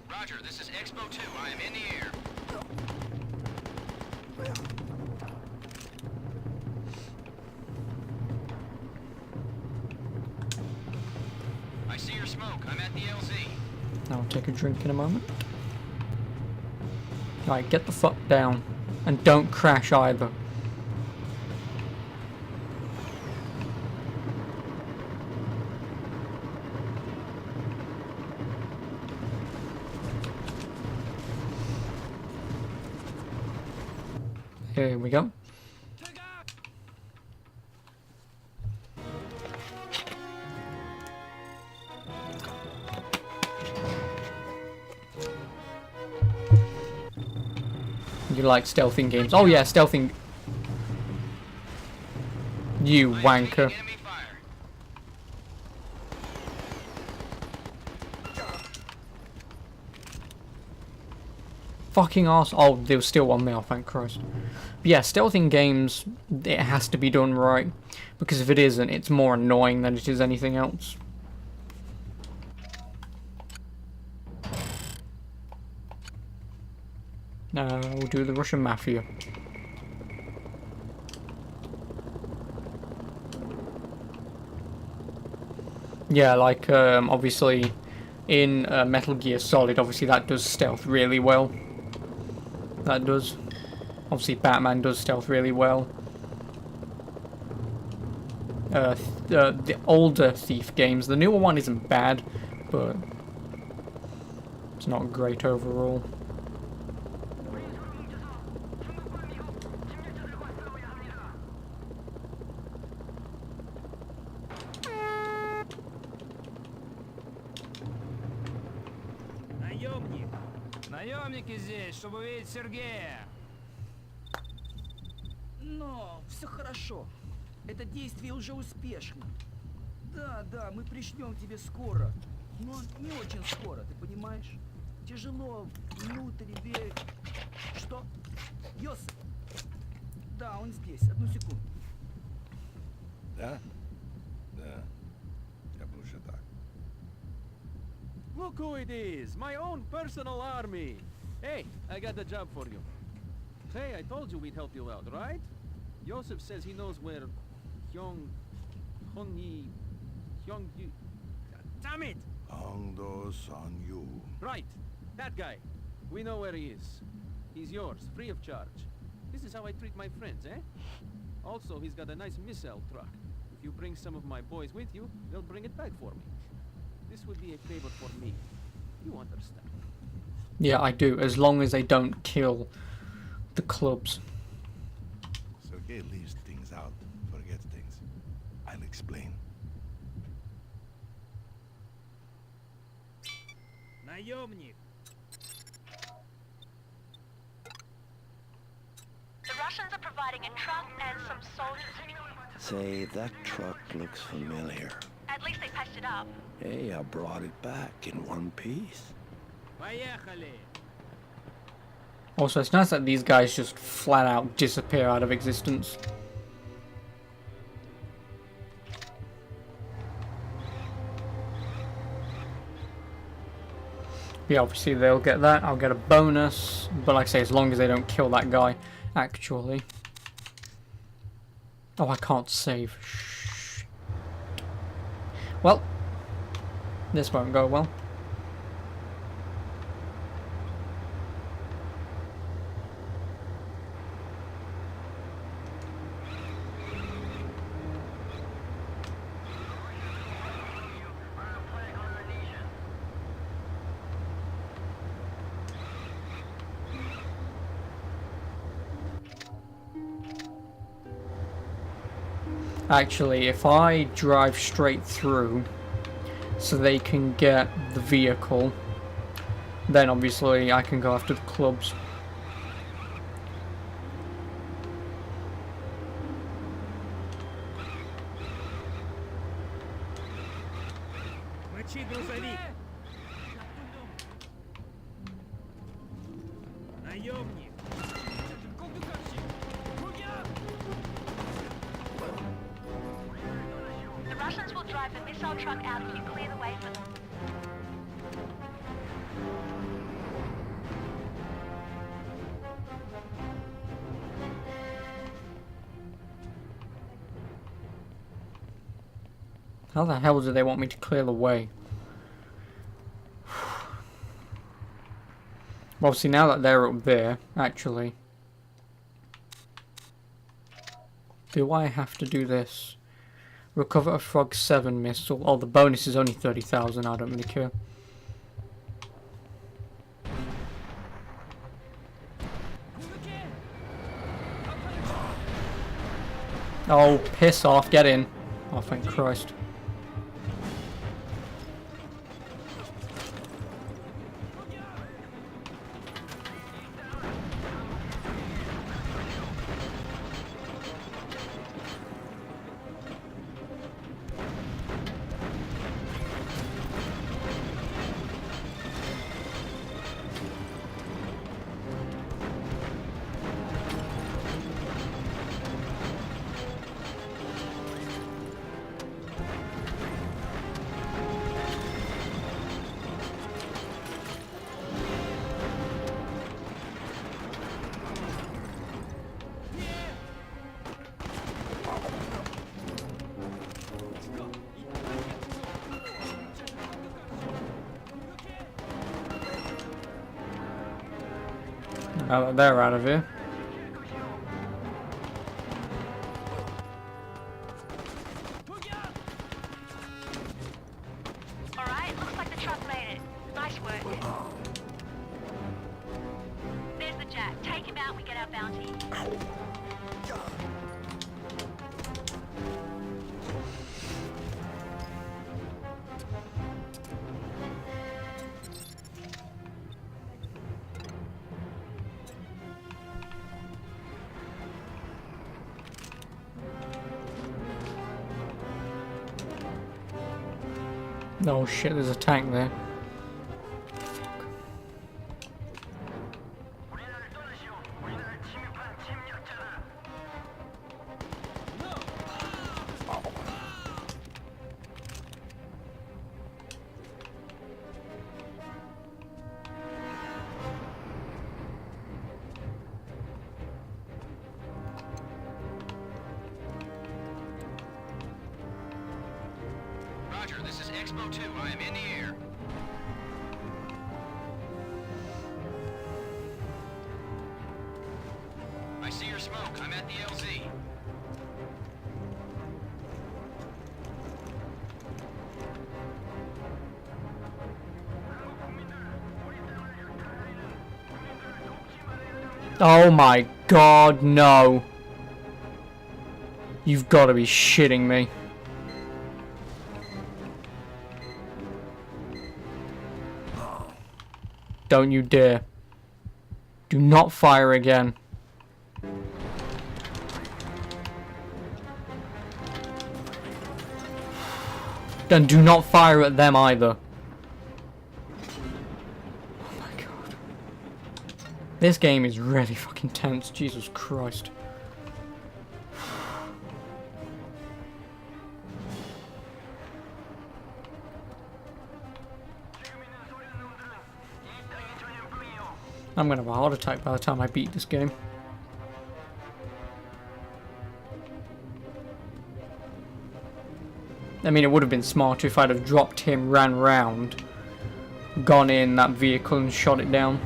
Roger, this is Expo 2. I am in the air. I see your smoke. I'm at the LZ. I'll take a drink in a moment. Alright, get the fuck down. And don't crash either. Here we go. You like stealthing games? Oh yeah, stealthing. You wanker. Fucking arse. Oh, there was still one there, thank Christ. But yeah, stealthing games, it has to be done right. Because if it isn't, it's more annoying than it is anything else. Now we'll do the Russian Mafia. Yeah, like, obviously, in Metal Gear Solid, obviously that does stealth really well. That does. Obviously, Batman does stealth really well. The older Thief games, the newer one isn't bad, but it's not great overall. Наемники здесь, чтобы увидеть Сергея. Но все хорошо. Это действие уже успешно. Да, да, мы пришлем тебе скоро. Но не очень скоро, ты понимаешь? Тяжело внутрь верить. Что? Йосип? Да, он здесь. Одну секунду. Да? Да. Я больше так. Look who it is! My own personal army! Hey, I got the job for you. Hey, I told you we'd help you out, right? Joseph says he knows where Hyung-Yi... Damn it! Hongdo Son Yu. Right, that guy. We know where he is. He's yours, free of charge. This is how I treat my friends, eh? Also, he's got a nice missile truck. If you bring some of my boys with you, they'll bring it back for me. This would be a favor for me. You understand? Yeah, I do, as long as they don't kill the clubs. Sergei leaves things out, forgets things. I'll explain. Наемник. The Russians are providing a truck and some soldiers. Say, that truck looks familiar. At least they patched it up. Hey, I brought it back in one piece. Поехали. Also, it's nice that these guys just flat out disappear out of existence. Yeah, obviously they'll get that. I'll get a bonus. But like I say, as long as they don't kill that guy, actually. Oh, I can't save. Shh. Well, this won't go well. Actually, if I drive straight through so they can get the vehicle, then obviously I can go after the clubs. Мочи грузовик. Наемник. The Russians will drive the missile truck out if you clear the way for them. How the hell do they want me to clear the way? Well, see, now that they're up there, actually. Do I have to do this? Recover a Frog 7 missile. Oh, the bonus is only 30,000, I don't really care. Oh, piss off, get in. Oh, thank Christ. Now that they're out of here. Alright, looks like the truck made it. Nice work. There's the Jack. Take him out, we get our bounty. Oh shit, there's a tank there. Roger, this is Expo 2. I am in the air. Roger, smoke. I'm at the LZ. Oh my god, no. You've got to be shitting me. Don't you dare. Do not fire again. And do not fire at them either. Oh my god. This game is really fucking tense, Jesus Christ. I'm gonna have a heart attack by the time I beat this game. I mean, it would have been smarter if I'd have dropped him, ran round, gone in that vehicle and shot it down.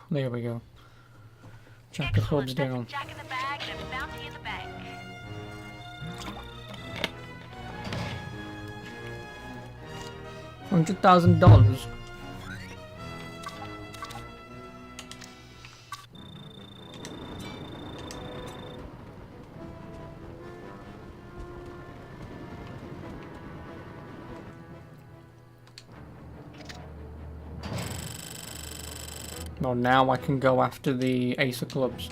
There we go. Jack the clubs down. Jack in the bag and a bounty in the bank. $100,000. Well, now I can go after the ace of clubs.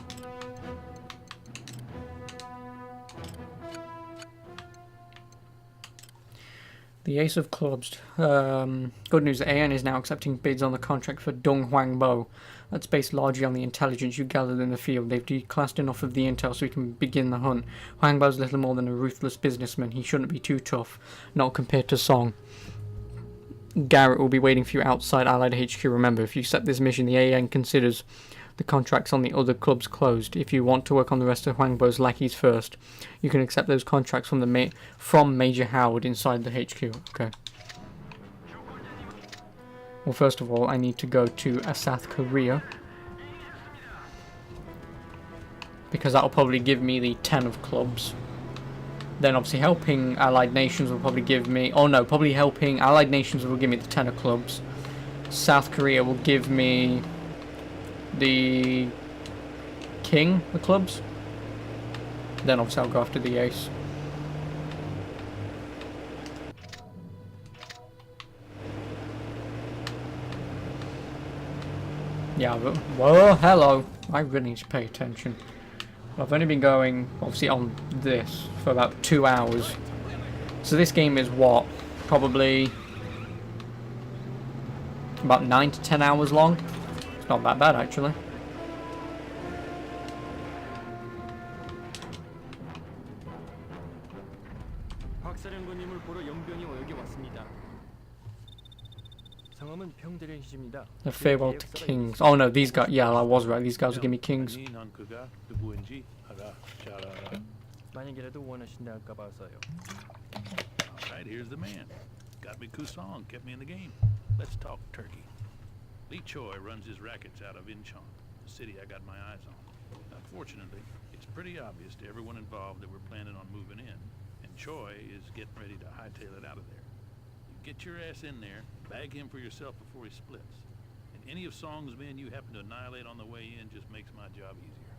The ace of clubs. Good news, AN is now accepting bids on the contract for Dong Huang Bo. That's based largely on the intelligence you gathered in the field. They've declassed enough of the intel so we can begin the hunt. Huang Bo's little more than a ruthless businessman. He shouldn't be too tough, not compared to Song. Garrett will be waiting for you outside Allied HQ. Remember, if you accept this mission, the AN considers the contracts on the other clubs closed. If you want to work on the rest of Huang Bo's lackeys first, you can accept those contracts from the from Major Howard inside the HQ. Okay. Well, first of all, I need to go to South Korea, because that'll probably give me the 10 of clubs. Then obviously helping Allied Nations will probably give me... Oh no, probably helping Allied Nations will give me the 10 of clubs. South Korea will give me the King of clubs. Then obviously I'll go after the ace. Yeah, but... Whoa, hello. I really need to pay attention. I've only been going, obviously, on this for about 2 hours. So this game is what? Probably about 9 to 10 hours long. It's not that bad, actually. The farewell to kings. Oh no, these guys. Yeah, I was right. These guys will give me kings. Alright, here's the man. Got me Kusong, kept me in the game. Let's talk turkey. Lee Choi runs his rackets out of Incheon, the city I got my eyes on. Unfortunately, it's pretty obvious to everyone involved that we're planning on moving in, and Choi is getting ready to hightail it out of there. You get your ass in there, bag him for yourself before he splits. And any of Song's men you happen to annihilate on the way in just makes my job easier.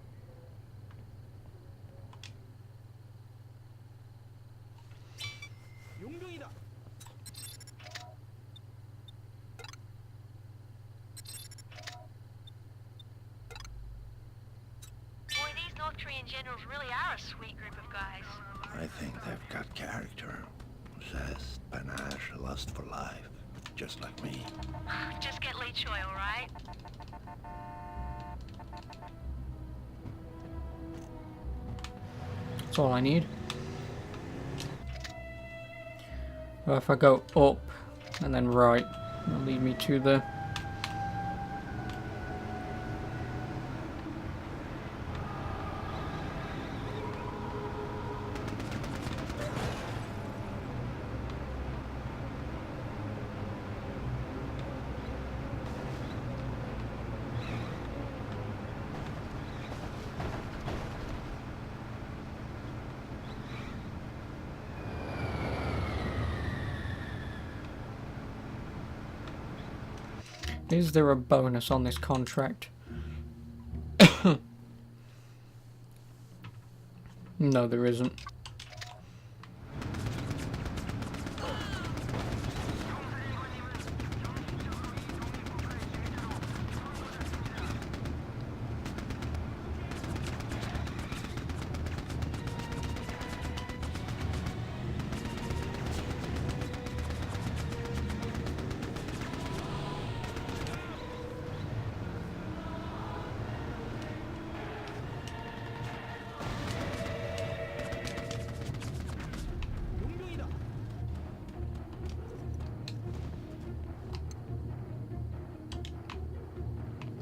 Boy, these North Korean generals really are a sweet group of guys. I think they've got character. Zest, panache, lust for life. Just like me. Just get Lee Choi, all right? That's all I need. Well, if I go up and then right, that'll lead me to the... Is there a bonus on this contract? No, there isn't.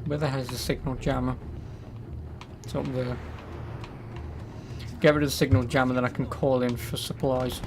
Where the hell is the signal jammer? It's up there. Get rid of the signal jammer, then I can call in for supplies.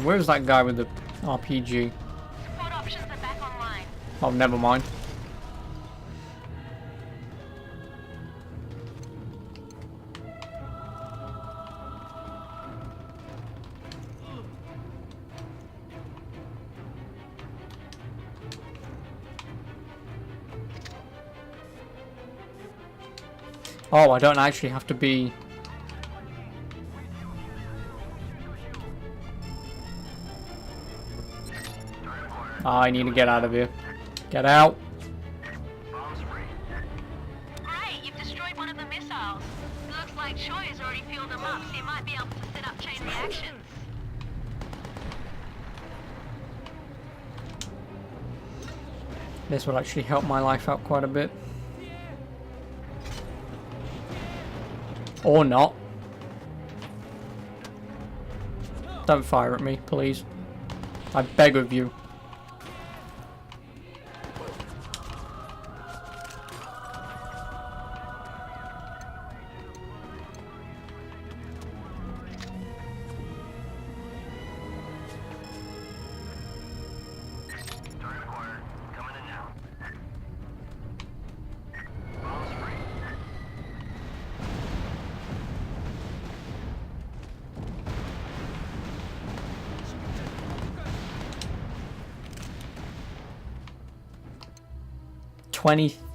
Where's that guy with the RPG? Support options are back online. Oh, never mind. Oh, I don't actually have to be... I need to get out of here. Get out. Great, you've destroyed one of the missiles. It looks like Choi has already fueled them up, so you might be able to set up chain reactions. This will actually help my life out quite a bit. Or not. Don't fire at me, please. I beg of you.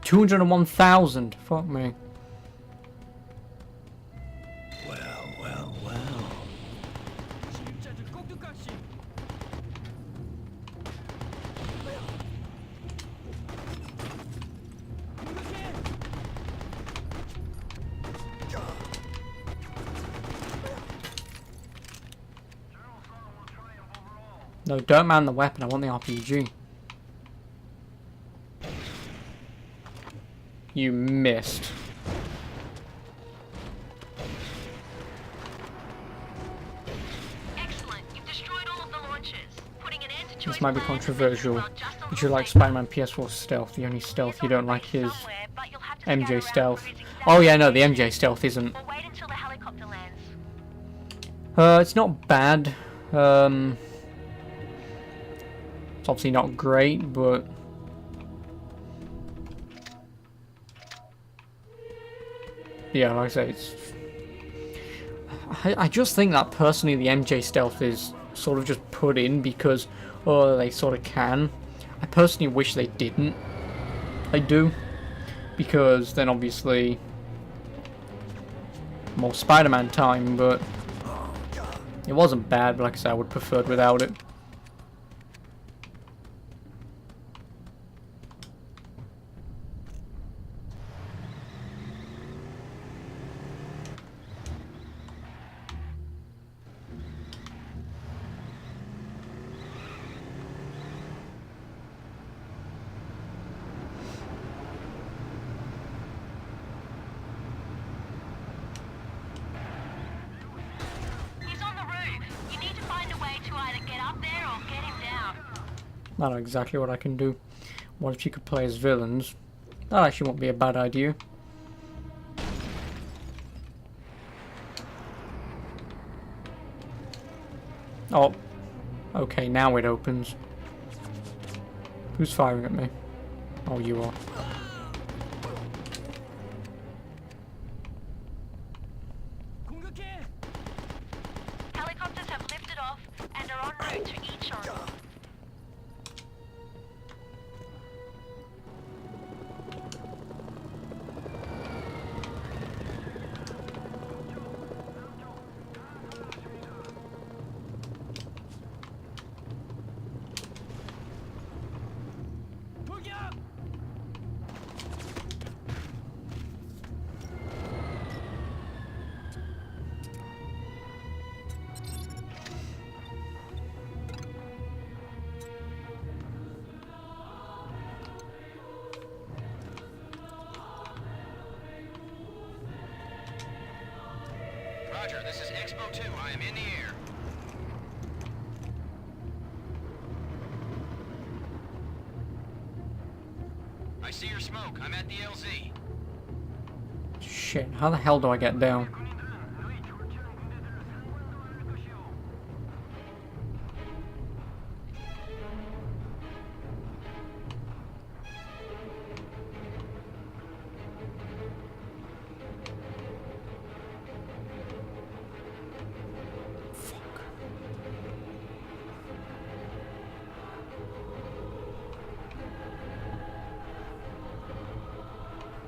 $201,000. Fuck me. Well. No, don't man the weapon. I want the RPG. You missed. Excellent. You've destroyed all of the launches. Putting an end to This might be controversial, but you like Spider-Man PS4 stealth. The only stealth you don't like is MJ stealth. Oh yeah, no, the MJ stealth isn't. Wait until the helicopter lands. It's not bad. It's obviously not great, but yeah, like I say, it's... I just think that personally the MJ stealth is sort of just put in because, oh, they sort of can. I personally wish they didn't. I do. Because then obviously more Spider-Man time, but it wasn't bad, but like I said, I would prefer it without it. I don't know exactly what I can do. What if you could play as villains? That actually won't be a bad idea. Oh. Okay, now it opens. Who's firing at me? Oh, you are. Helicopters have lifted off and are en route to Ichon. Roger, this is Expo 2. I am in the air. I see your smoke. I'm at the LZ. Shit, how the hell do I get down?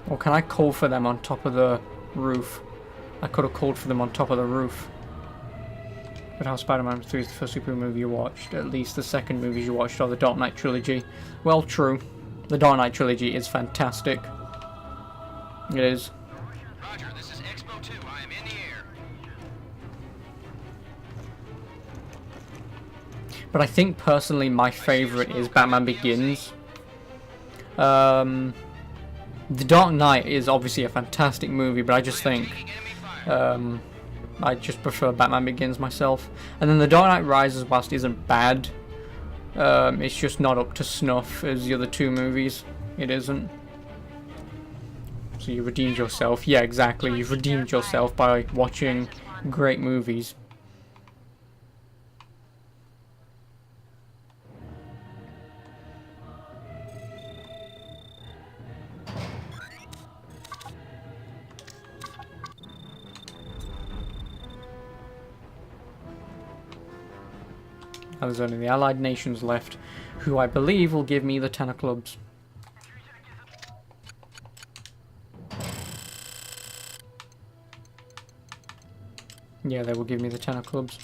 Or can I call for them on top of the roof? I could have called for them on top of the roof. But how Spider-Man 3 is the first superhero movie you watched? At least the second movies you watched are the Dark Knight trilogy. Well, true. The Dark Knight trilogy is fantastic. It is. Roger, this is Expo 2. I am in the air. But I think personally my favourite is Batman Begins. The Dark Knight is obviously a fantastic movie, but I just think I just prefer Batman Begins myself. And then The Dark Knight Rises, whilst isn't bad, it's just not up to snuff as the other two movies. It isn't. So you redeemed yourself. Yeah, exactly. You've redeemed yourself by watching great movies. And there's only the Allied nations left, who I believe will give me the 10 of clubs. Yeah, they will give me the 10 of clubs.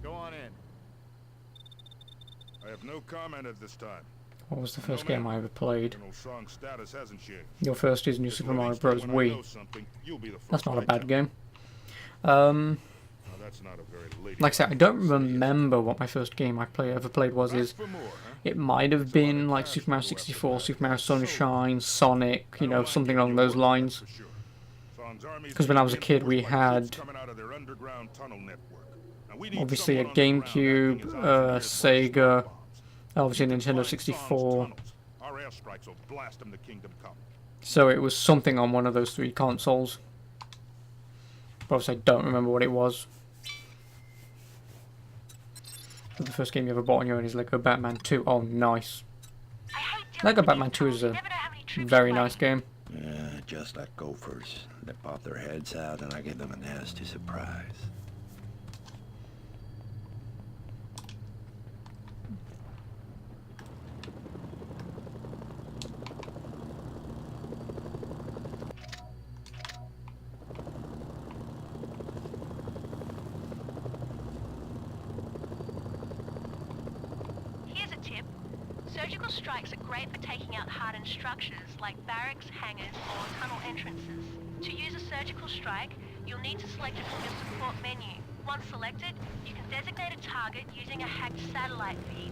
Go on in. I have no comment at this time. What was the first game I ever played? General Song's status hasn't changed. Your first is New This Super way, Mario each time Bros. when I know Wii. something, you'll be the first That's not a I bad tell. game. Now, that's not a very ladylike Like I said, I don't thing to say, is it? remember what my first game I ever played was. Ask for more, huh? It might have been like Super Mario 64, Super Mario Sunshine, Sonic, you know, something along those lines. Because when I was a kid, we had obviously a GameCube, Sega, obviously Nintendo 64. Our airstrikes will blast them to kingdom come. So it was something on one of those three consoles. But obviously I don't remember what it was. But the first game you ever bought on your own is Lego Batman 2. Oh, nice. Lego Batman 2 is a very nice game. Yeah, just like gophers. They pop their heads out and I give them a nasty surprise. Here's a tip. Surgical strikes are great for taking out hardened structures like barracks, hangars, or tunnel entrances. To use a surgical strike, you'll need to select it from your support menu. Once selected, you can designate a target using a hacked satellite feed.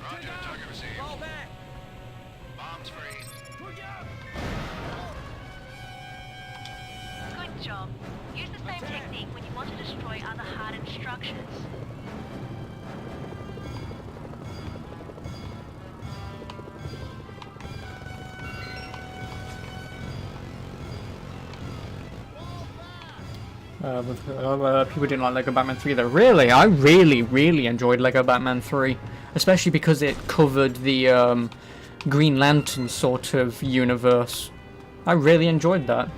Roger, target received. Fall back. Bombs free. Good job. Use the same technique when you want to destroy other hardened structures. People didn't like Lego Batman 3 though. Really? I really enjoyed Lego Batman 3. Especially because it covered the Green Lantern sort of universe. I really enjoyed that.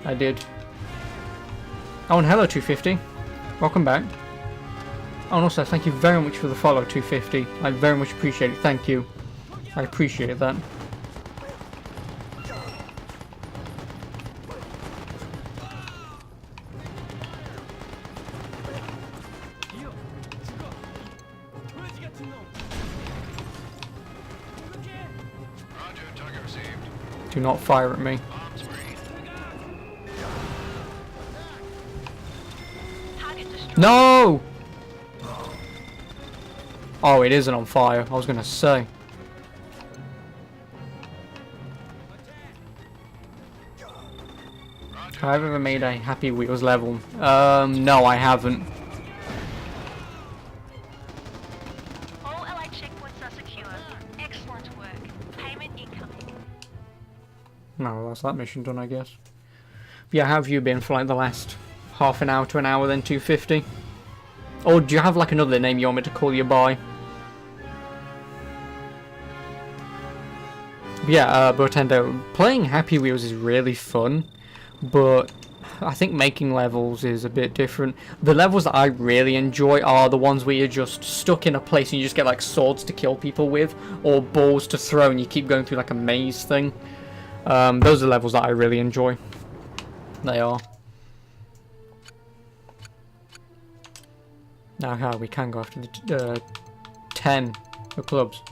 I did. Oh, and hello 250. Welcome back. Oh, and also thank you very much for the follow 250. I very much appreciate it. Thank you. I appreciate that. Roger, target received. Do not fire at me. Bombs free. Target destroyed. No! Oh, it isn't on fire. I was gonna say. Have I ever made a Happy Wheels level? No, I haven't. All allied checkpoints are secure. Excellent work. Payment incoming. No, that's that mission done, I guess. But yeah, how have you been for like the last half an hour to an hour then, 250? Or do you have like another name you want me to call you by? But yeah, Botendo, playing Happy Wheels is really fun, but I think making levels is a bit different. The levels that I really enjoy are the ones where you're just stuck in a place and you just get like swords to kill people with, or balls to throw and you keep going through like a maze thing. Those are the levels that I really enjoy. They are. Now we can go after the 10 the clubs.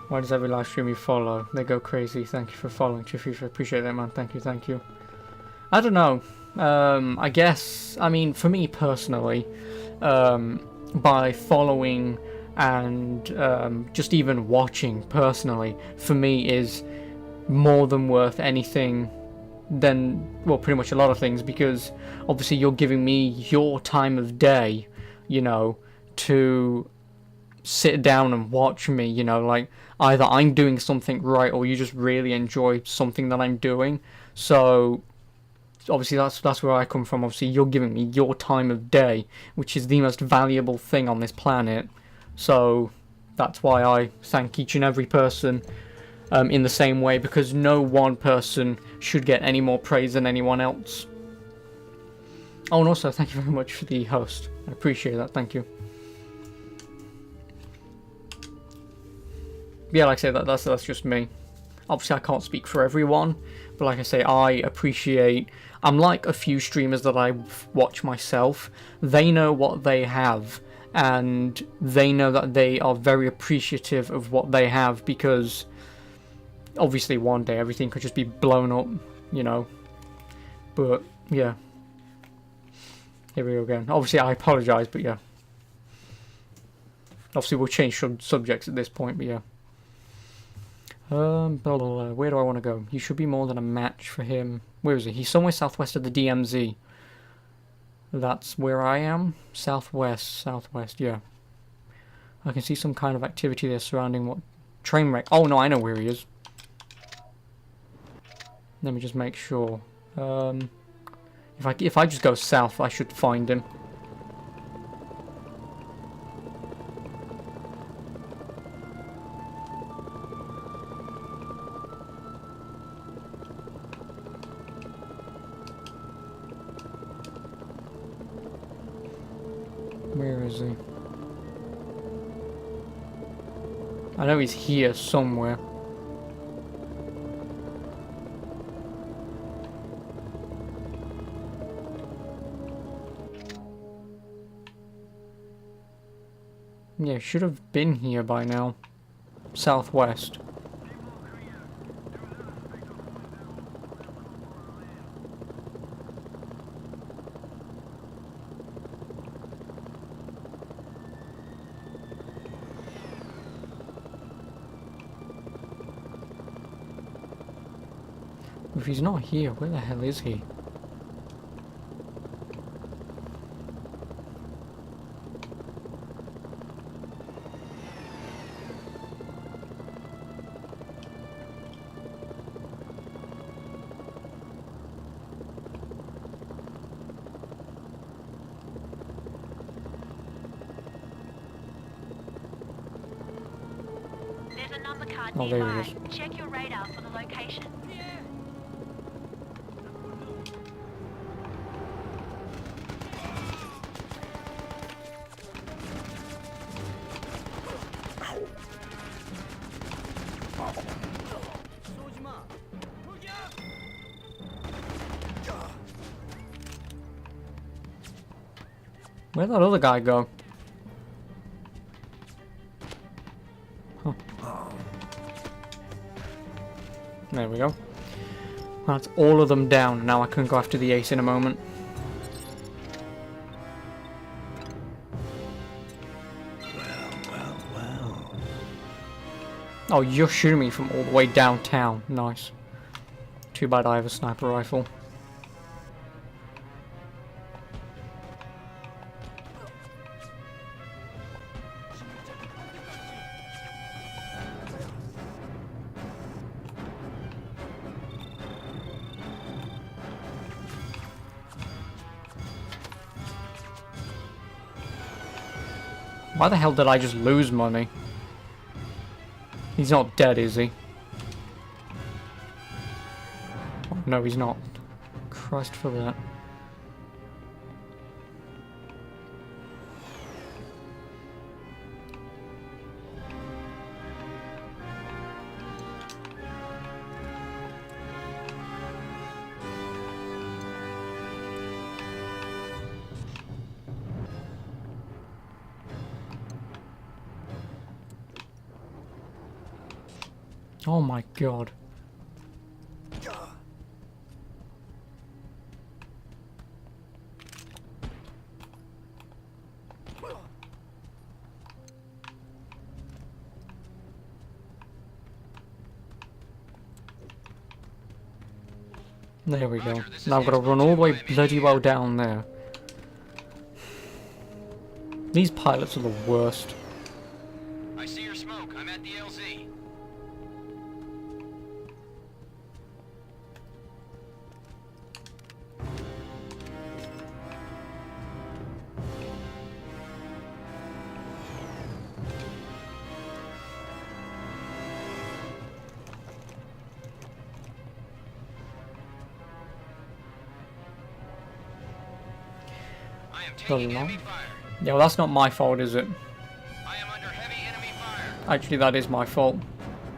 Why does every live stream you follow? They go crazy. Thank you for following. Chief, appreciate that, man. Thank you. I don't know. I guess, I mean, for me personally, by following and just even watching personally, for me is more than worth anything than, well, pretty much a lot of things, because obviously you're giving me your time of day, you know, to sit down and watch me, you know, like either I'm doing something right or you just really enjoy something that I'm doing. So obviously that's where I come from. Obviously you're giving me your time of day, which is the most valuable thing on this planet. So that's why I thank each and every person in the same way, because no one person should get any more praise than anyone else. Oh, and also thank you very much for the host. I appreciate that. Thank you. Yeah, like I say, that's just me. Obviously I can't speak for everyone, but like I say, I appreciate, I'm like a few streamers that I watch myself. They know what they have, and they know that they are very appreciative of what they have, because obviously one day everything could just be blown up, you know. But yeah, here we go again. Obviously I apologise, but yeah. Obviously we'll change some subjects at this point, but yeah. Blah, blah, blah. Where do I want to go? He should be more than a match for him. Where is he? He's somewhere southwest of the DMZ. That's where I am? Southwest, yeah. I can see some kind of activity there surrounding what? Train wreck. Oh no, I know where he is. Let me just make sure. If I just go south, I should find him. is he? I know he's here somewhere. Yeah, should have been here by now. Southwest. If he's not here, where the hell is he? There's a number card Oh, there nearby. he is. Check your radar for the location. Where'd that other guy go? Huh. There we go. That's all of them down. Now I can go after the ace in a moment. Well. Oh, you're shooting me from all the way downtown. Nice. Too bad I have a sniper rifle. Why the hell did I just lose money? He's not dead, is he? Oh, no, he's not. Christ for that. Oh my god. There we go. Now I've got to run all the way bloody well down there. These pilots are the worst. I see your smoke. I'm at the LZ. I am taking enemy fire. Yeah, well that's not my fault, is it? I am under heavy enemy fire. Actually, that is my fault.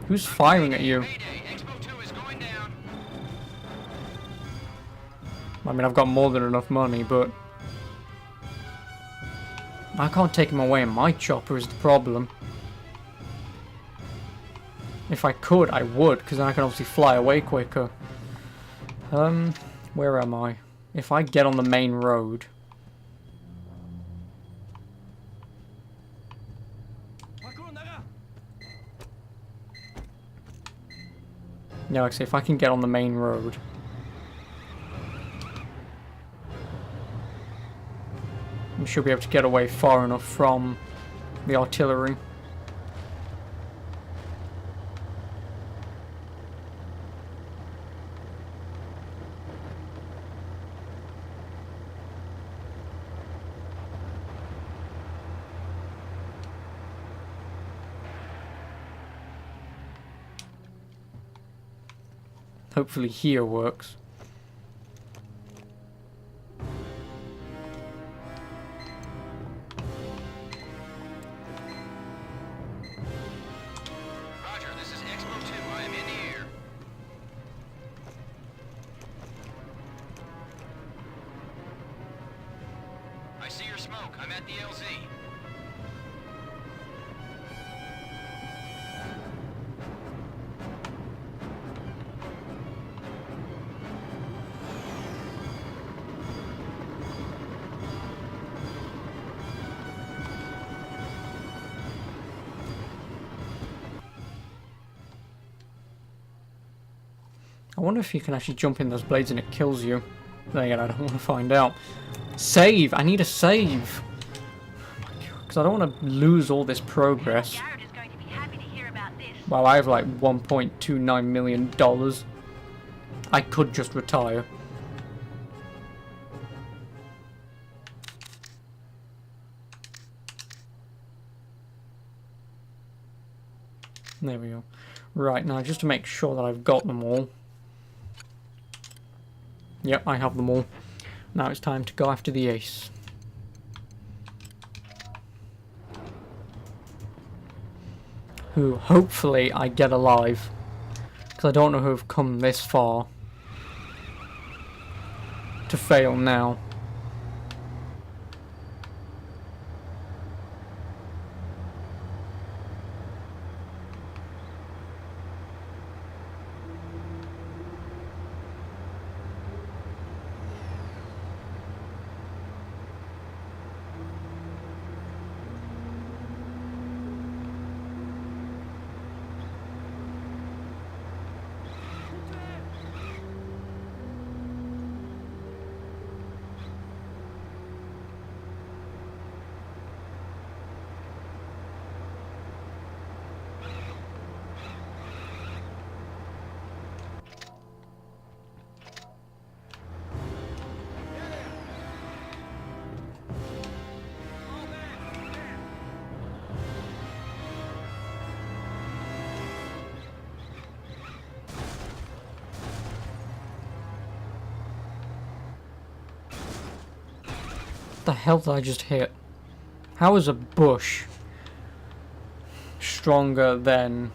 Who's firing at you? Expo 2 is going down. I mean, I've got more than enough money, but I can't take him away in my chopper is the problem. If I could, I would, because then I can obviously fly away quicker. Where am I? If I get on the main road... Yeah, like I say, if I can get on the main road... we should be able to get away far enough from the artillery. Hopefully here works. I'm at the LZ. I wonder if you can actually jump in those blades and it kills you. Then again, I don't want to find out. Save! I need a save! Because I don't want to lose all this progress. Garrett is going to be happy to hear about this. Wow, I have like $1.29 million. I could just retire. There we go. Right, now just to make sure that I've got them all. Yep, I have them all. Now it's time to go after the ace. Who, hopefully, I get alive. Because I don't know who have come this far to fail now. What the hell did I just hit? How is a bush stronger than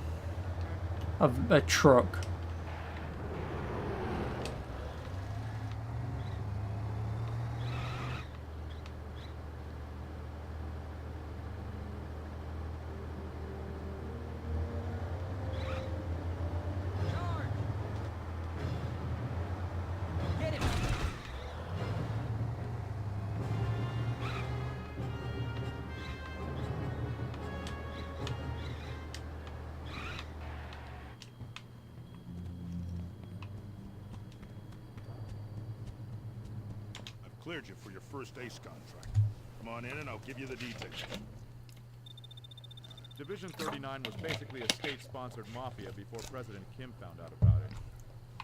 a truck? Cleared you for your first ace contract. Come on in and I'll give you the details. Division 39 was basically a state-sponsored mafia before President Kim found out about it.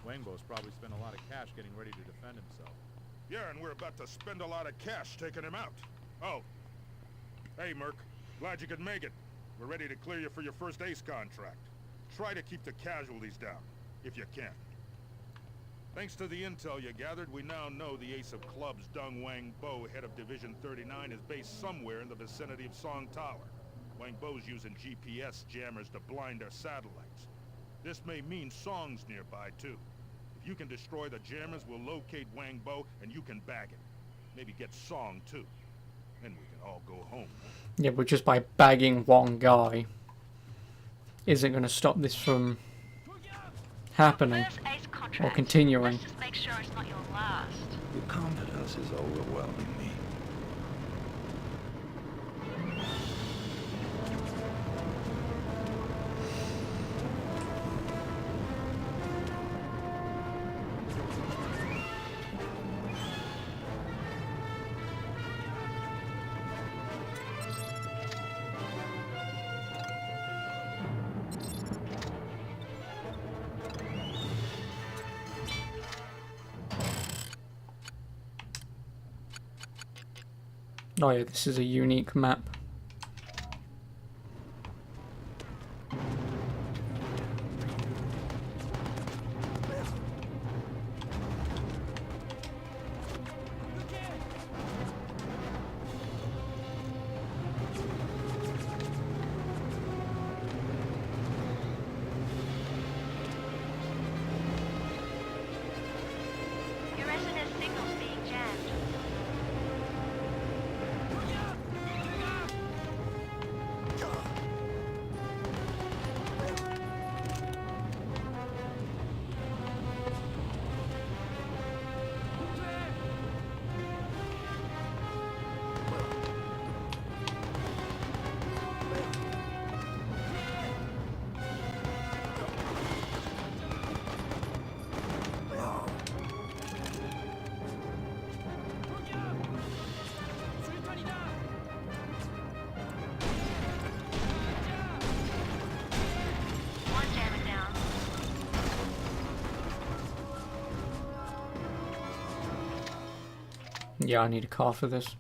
Wangbo's probably spent a lot of cash getting ready to defend himself. Yeah, and we're about to spend a lot of cash taking him out. Oh. Hey, Merc. Glad you could make it. We're ready to clear you for your first ace contract. Try to keep the casualties down, if you can. Thanks to the intel you gathered, we now know the ace of clubs, Deng Wang Bo, head of Division 39, is based somewhere in the vicinity of Song Tower. Wang Bo's using GPS jammers to blind our satellites. This may mean Song's nearby, too. If you can destroy the jammers, we'll locate Wang Bo, and you can bag him. Maybe get Song, too. Then we can all go home. Yeah, but just by bagging one guy isn't going to stop this from happening or continuing. Let's just make sure it's not your last. Your confidence is overwhelming me. Oh yeah, this is a unique map. Your SNS signal's being jammed. Yeah, I need a car for this.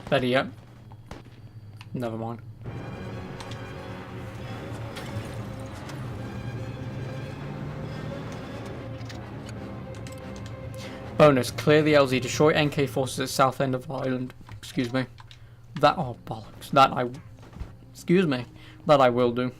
Better yet. Never mind. Bonus, clear the LZ, destroy NK forces at south end of island. Excuse me. That, oh bollocks. That I will do.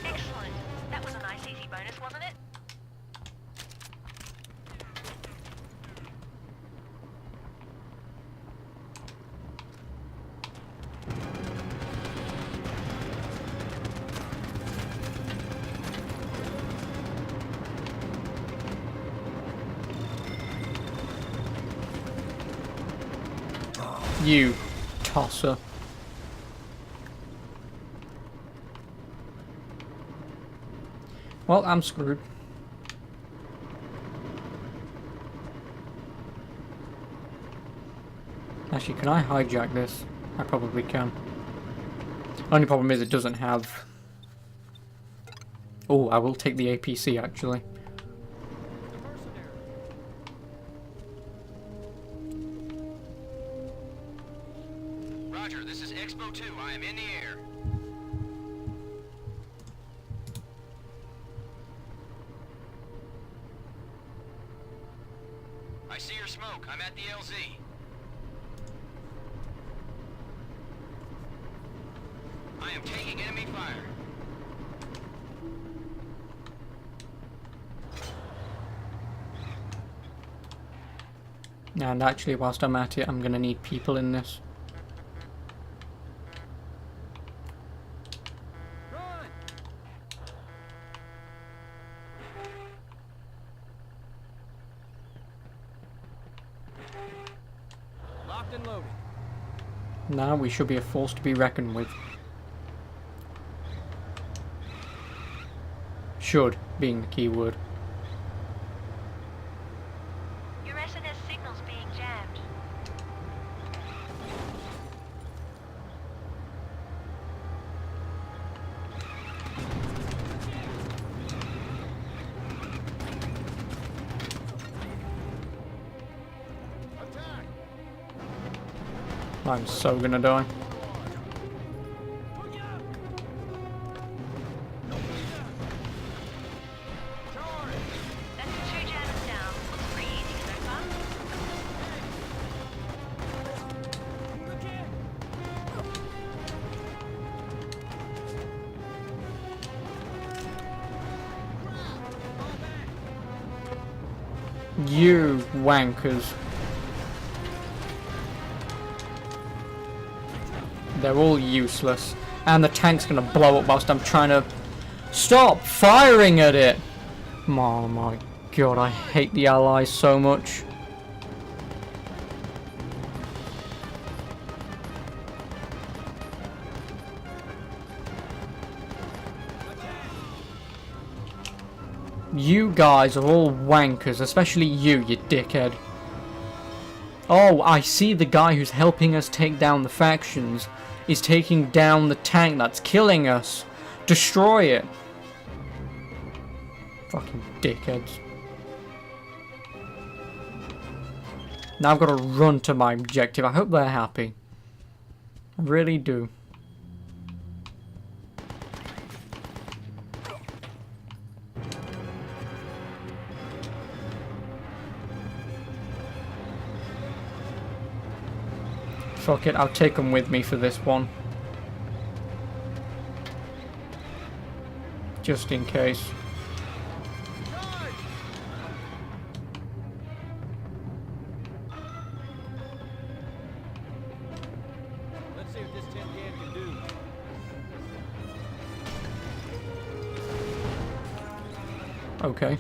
Excellent. That was a nice easy bonus, wasn't it? You tosser. Well, I'm screwed. Actually, can I hijack this? I probably can. Only problem is it doesn't have... Oh, I will take the APC actually. Roger, this is Expo 2. I am in the air. I see your smoke. I'm at the LZ. I am taking enemy fire. And actually, whilst I'm at it, I'm gonna need people in this. Locked and loaded. Now we should be a force to be reckoned with. Should being the key word. Your SNS signal's being jammed. I'm so gonna die. That's two jammers down. Looks pretty easy so far. You wankers. They're all useless. And the tank's gonna blow up whilst I'm trying to stop firing at it. Oh my god, I hate the Allies so much. You guys are all wankers, especially you dickhead. Oh, I see the guy who's helping us take down the factions is taking down the tank that's killing us. Destroy it. Fucking dickheads. Now I've got to run to my objective. I hope they're happy. I really do. Fuck it, I'll take them with me for this one. Just in case. Let's see what this tin can do. Okay.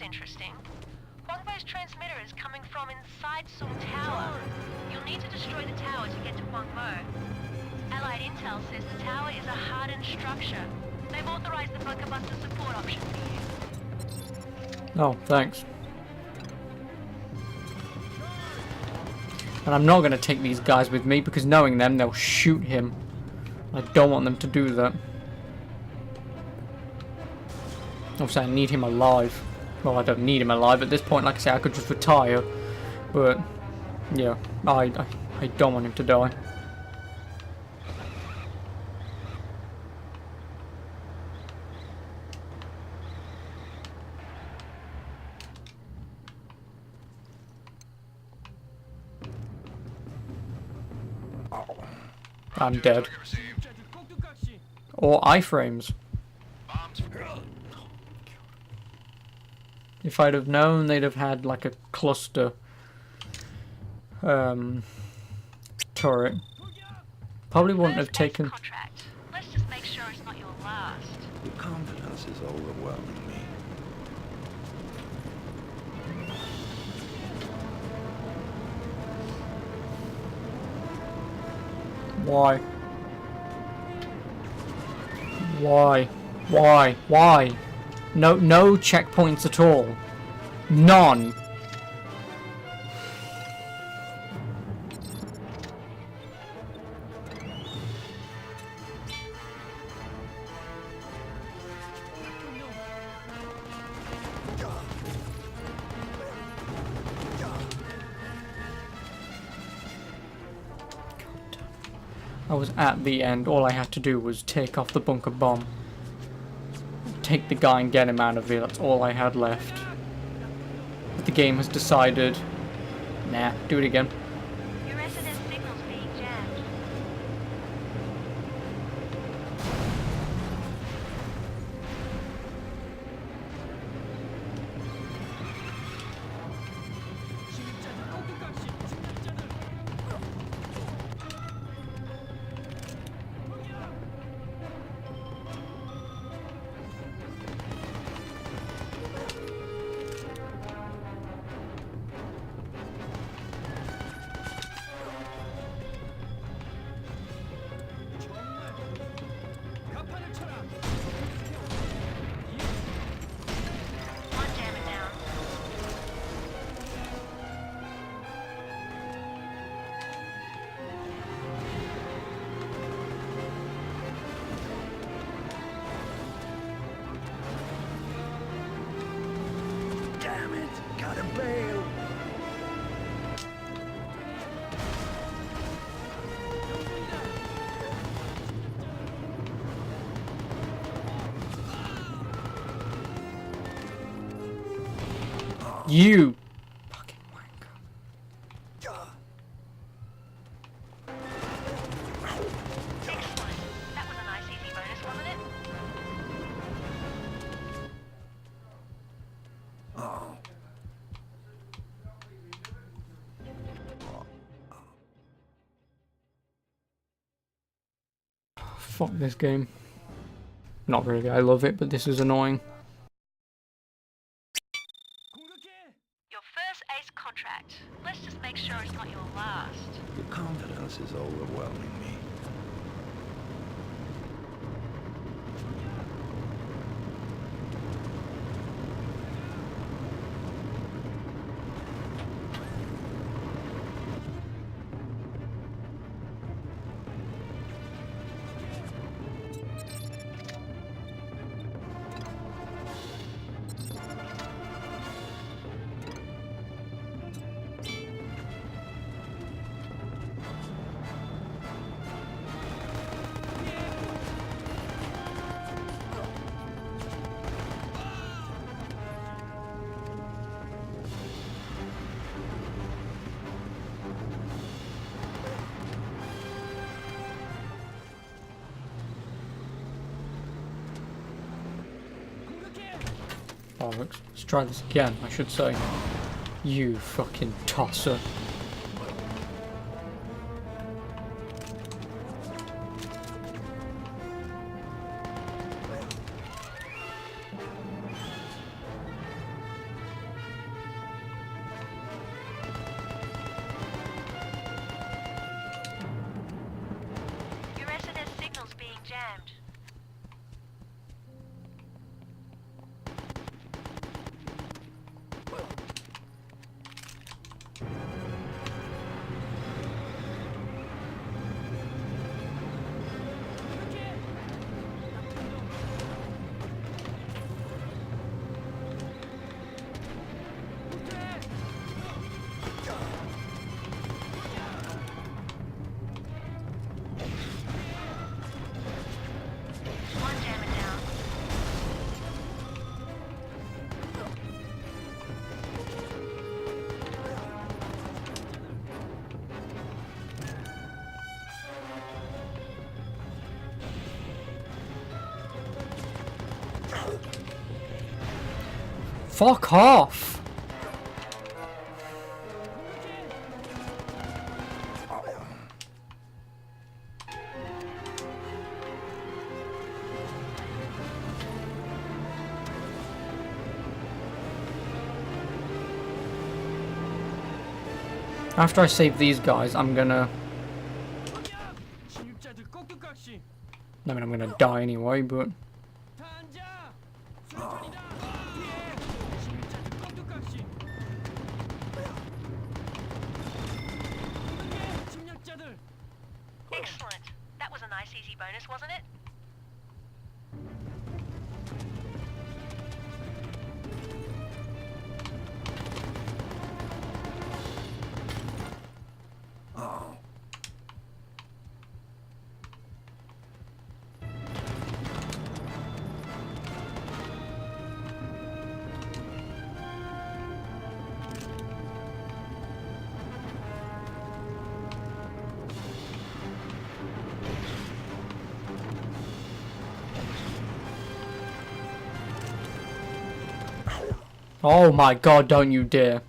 interesting. Guangbo's transmitter is coming from inside Sung Tower. You'll need to destroy the tower to get to Guangbo. Allied intel says the tower is a hardened structure. They've authorized the bunker buster support option for you. Oh, thanks. And I'm not going to take these guys with me because knowing them, they'll shoot him. I don't want them to do that. Obviously, I need him alive. Well, I don't need him alive at this point. Like I say, I could just retire. But, yeah, I don't want him to die. I'm dead. Or iframes. If I'd have known they'd have had like a cluster turret, probably wouldn't have taken. Let's just make sure it's not your last. Your confidence is overwhelming me. Why? Why? Why? Why? No checkpoints at all. None. I was at the end. All I had to do was take off the bunker bomb. Take the guy and get him out of here. That's all I had left. But the game has decided, nah, do it again. Your resident signal's being jammed. Damn it! Gotta bail! You fucking wanker. Excellent. That was a nice easy bonus, wasn't it? Oh. Fuck this game. Not really, I love it, but this is annoying. Your first ace contract. Let's just make sure it's not your last. Your confidence is overwhelming me. Bollocks. Let's try this again, I should say. You fucking tosser. Fuck off! After I save these guys, I'm gonna... I mean, I'm gonna die anyway, but... Excellent. That was a nice easy bonus, wasn't it? Oh my god, don't you dare.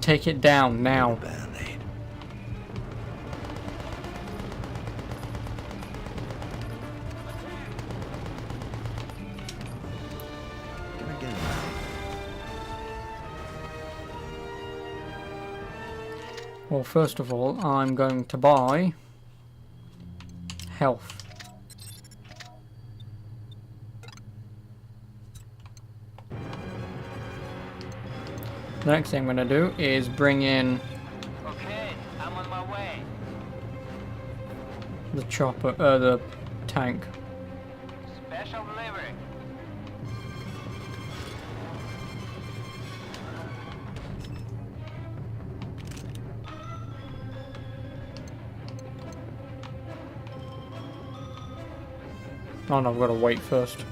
Take it down now. Well, first of all, I'm going to buy health. The next thing I'm going to do is bring in Okay, I'm on my way. the chopper, the tank. Special delivery. Oh no, I've got to wait first.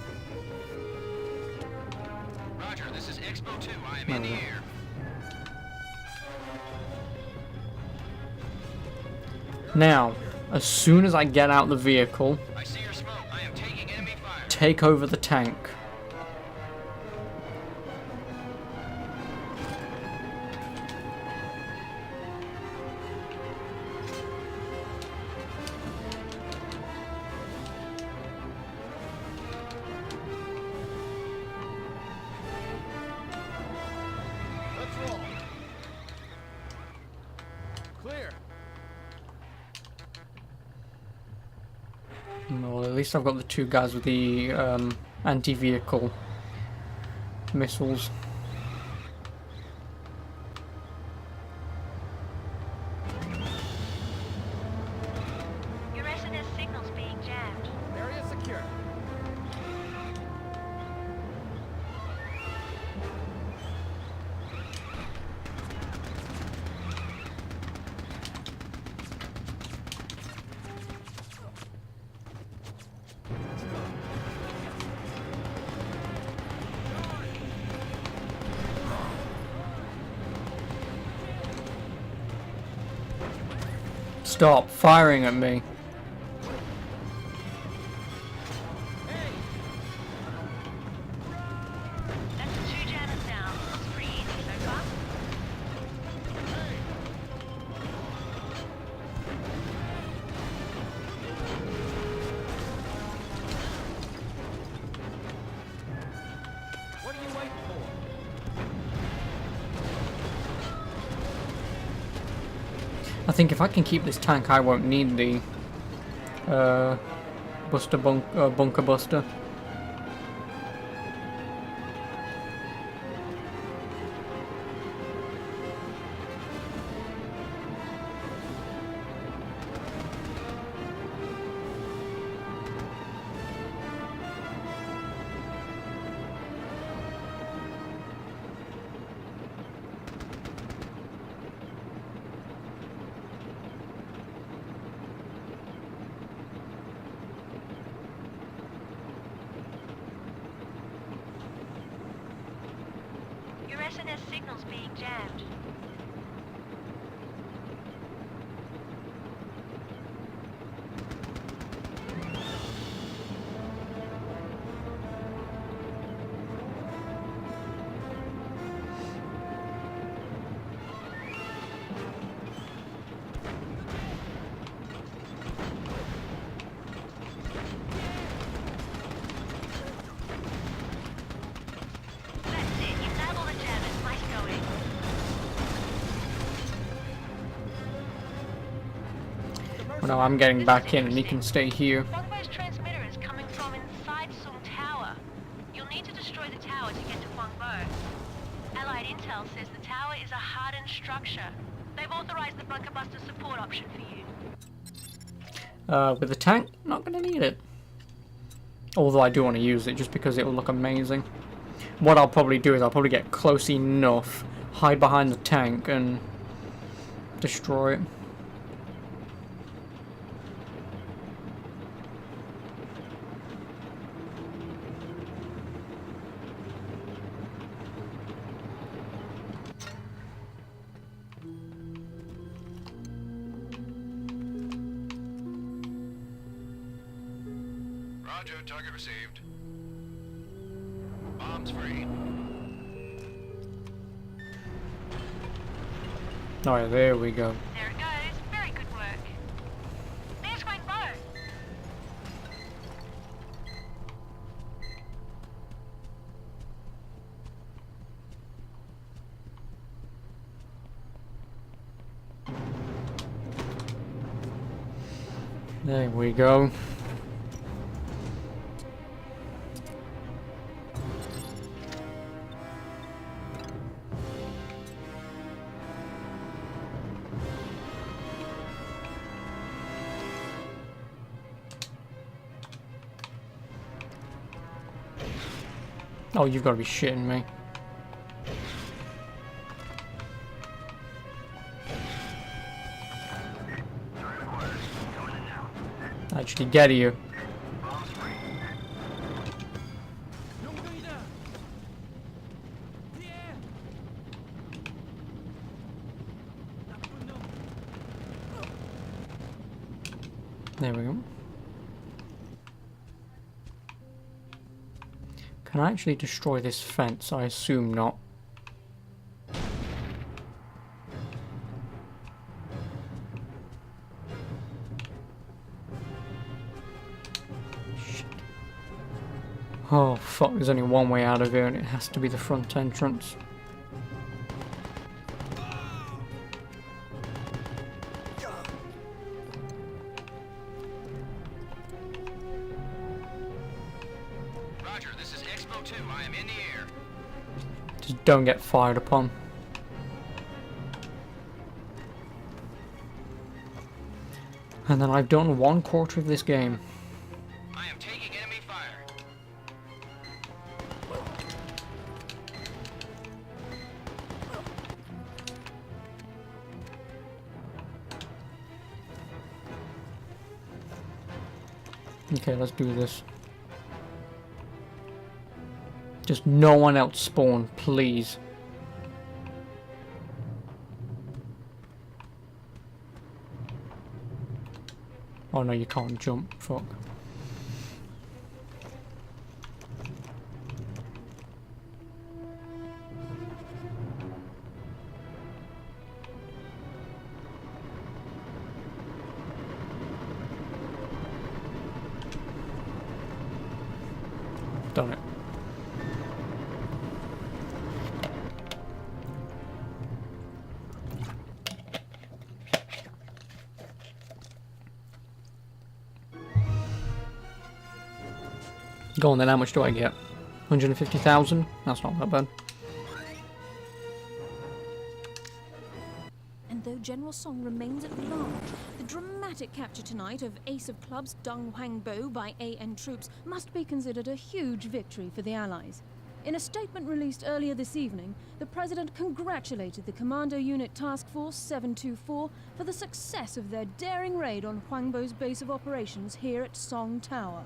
Roger, this is Expo 2. I am in the air. Now, as soon as I get out the vehicle, I see your smoke. I am taking enemy fire. take over the tank. Let's roll. Clear. Well, at least I've got the two guys with the anti-vehicle missiles. Your SNS signal's being jammed. Area secure. Stop firing at me. That's two jammers down. It's pretty easy so far. What are you waiting for? I think if I can keep this tank, I won't need the bunker buster. tunnels being jammed. Well, no, I'm getting back in and he can stay here. Longbow's transmitter is coming from inside Sung Tower. You'll need to destroy the tower to get to Huangbo. Allied intel says the tower is a hardened structure. They've authorized the bunker buster support option for you. With the tank, not gonna need it. Although I do want to use it just because it will look amazing. What I'll probably do is I'll probably get close enough, hide behind the tank and destroy it. Roger, target received. Bombs free. Oh yeah, there we go. There it goes. Very good work. There's Huangbo. There we go. Oh, you've got to be shitting me. Actually get you. There we go. Can I actually destroy this fence? I assume not. Shit. Oh fuck, there's only one way out of here and it has to be the front entrance. Roger, this is Expo 2. I am in the air. Just don't get fired upon. And then I've done 1/4 of this game. I am taking enemy fire. Okay, let's do this. Just no one else spawn, please. Oh no, you can't jump. Fuck. Done it. Go on then, how much do I get? 150,000? That's not that bad. And though General Song remains at large, the dramatic capture tonight of Ace of Clubs Deng Huangbo by AN troops must be considered a huge victory for the Allies. In a statement released earlier this evening, the President congratulated the Commando Unit Task Force 724 for the success of their daring raid on Huangbo's base of operations here at Song Tower.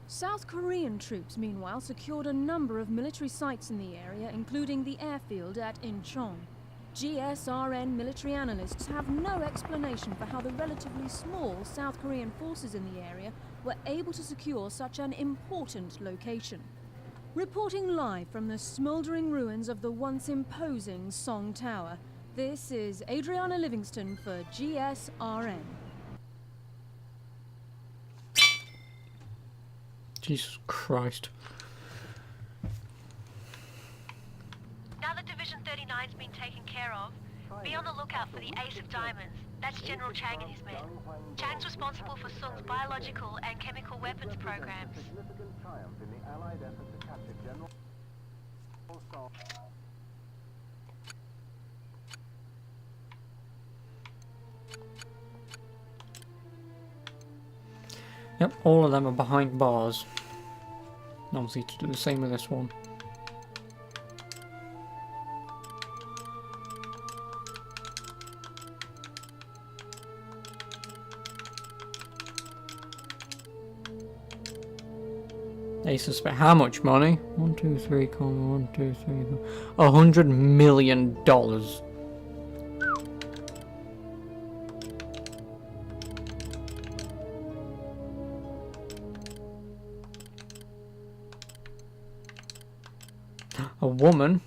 South Korean troops, meanwhile, secured a number of military sites in the area, including the airfield at Incheon. GSRN military analysts have no explanation for how the relatively small South Korean forces in the area were able to secure such an important location. Reporting live from the smouldering ruins of the once imposing Song Tower, this is Adriana Livingston for GSRN. Jesus Christ. Now that Division 39's been taken care of, be on the lookout for the Ace of Diamonds. That's General Chang and his men. Chang's responsible for Sung's biological and chemical weapons programs. Significant triumph in the Allied effort to capture General Song. Yep, all of them are behind bars. Obviously to do the same with this one. They suspect how much money? 1, 2, 3, 1, 2, 3, $100 million. A woman,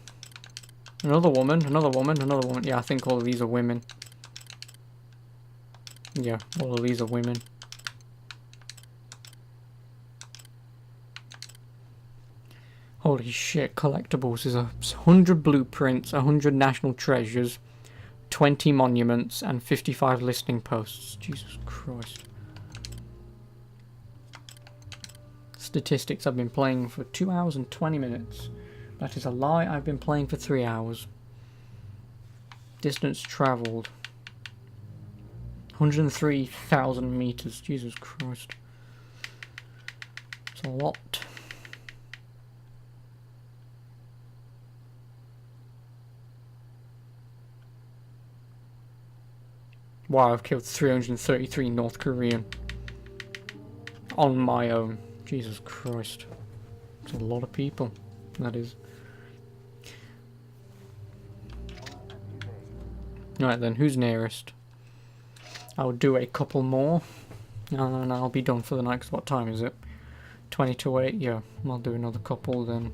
another woman, another woman, another woman. Yeah, I think all of these are women. Yeah, all of these are women. Holy shit, collectibles is 100 blueprints, 100 national treasures, 20 monuments, and 55 listening posts. Jesus Christ. Statistics, I've been playing for 2 hours and 20 minutes. That is a lie, I've been playing for 3 hours. Distance travelled. 103,000 meters. Jesus Christ. It's a lot. Wow, I've killed 333 North Korean. On my own. Jesus Christ. It's a lot of people. That is. Right then, who's nearest? I'll do a couple more. And I'll be done for the night. 'Cause what time is it? 20 to 8? Yeah, I'll do another couple then.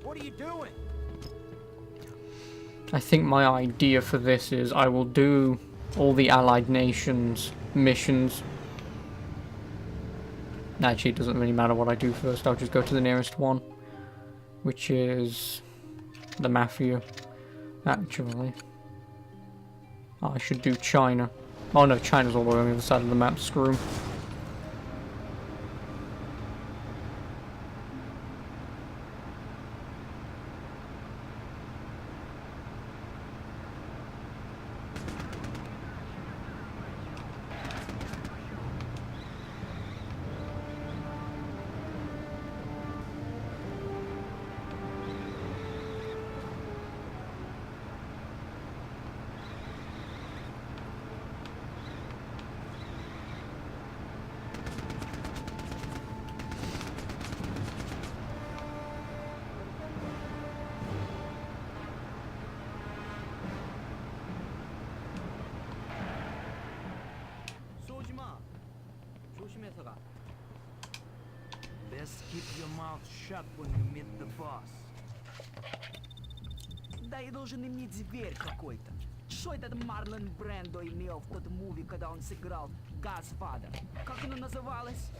What are you doing? I think my idea for this is I will do all the Allied nations missions. Actually, it doesn't really matter what I do first. I'll just go to the nearest one, which is the Mafia. Actually, I should do China. Oh no, China's all the way on the other side of the map. Screw 'em. Best keep your mouth shut when you meet the boss. Да, и должен иметь зверь какой-то. Что этот Марлон Брандо имел в тот муви, когда он сыграл Godfather? Как оно называлось?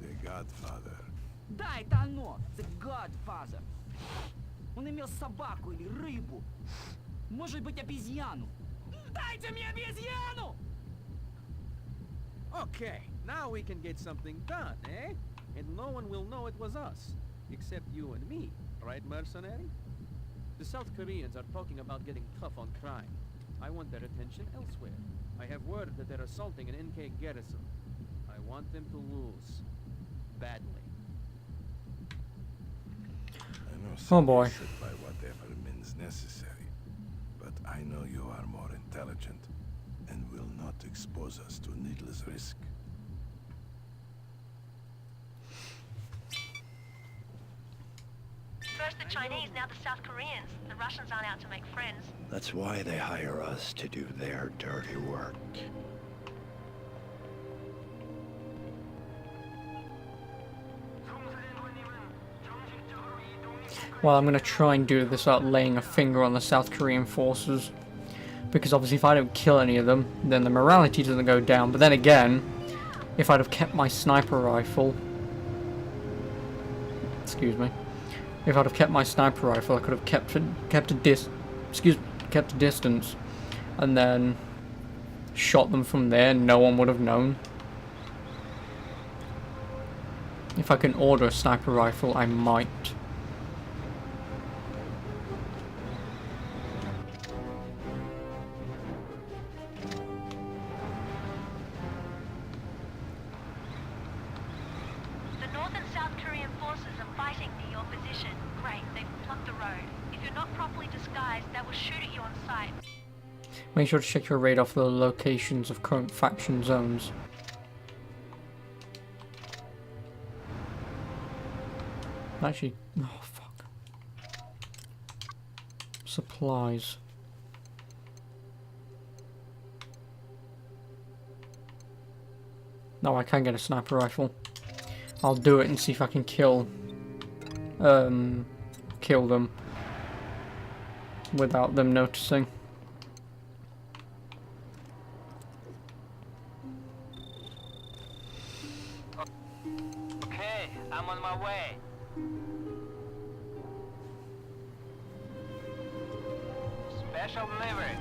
The Godfather. Да, это оно. The Godfather. Он имел собаку или рыбу. Может быть, обезьяну. Дайте мне обезьяну! Okay, now we can get something done, eh? And no one will know it was us, except you and me, right, mercenary? The South Koreans are talking about getting tough on crime. I want their attention elsewhere. I have word that they're assaulting an NK garrison. I want them to lose. Badly. I know Oh boy. should buy whatever means necessary, but I know you are more intelligent and will not expose us to needless risk. First the Chinese, now the South Koreans. The Russians aren't out to make friends. That's why they hire us to do their dirty work. Well, I'm going to try and do this without laying a finger on the South Korean forces. Because obviously if I don't kill any of them, then the morality doesn't go down. But then again, if I'd have kept my sniper rifle... Excuse me. If I'd have kept my sniper rifle, I could have kept a distance. And then shot them from there, no one would have known. If I can order a sniper rifle, I might. The North and South Korean forces are fighting near your position. Great, they've blocked the road. If you're not properly disguised, they will shoot at you on sight. Make sure to check your radar for the locations of current faction zones. Actually, oh fuck. Supplies. No, I can't get a sniper rifle. I'll do it and see if I can kill them without them noticing. Okay, I'm on my way. Special delivery.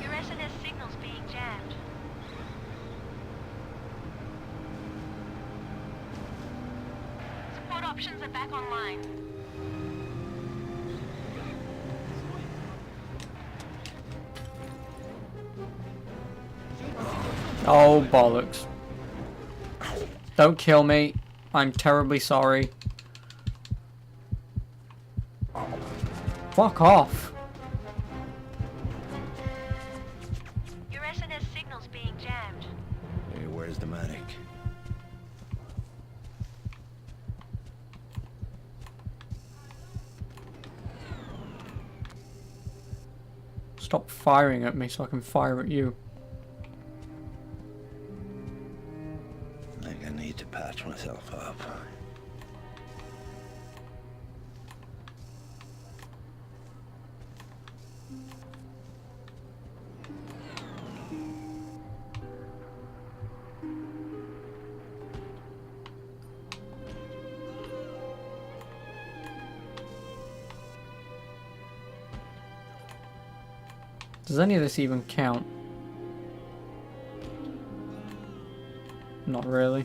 Your SNS signal's being jammed. Support options are back online. Oh, bollocks. Don't kill me. I'm terribly sorry. Fuck off. Your SNS signal's being jammed. Hey, where's the medic? Stop firing at me so I can fire at you. I think I need to patch myself up. Does any of this even count? Not really.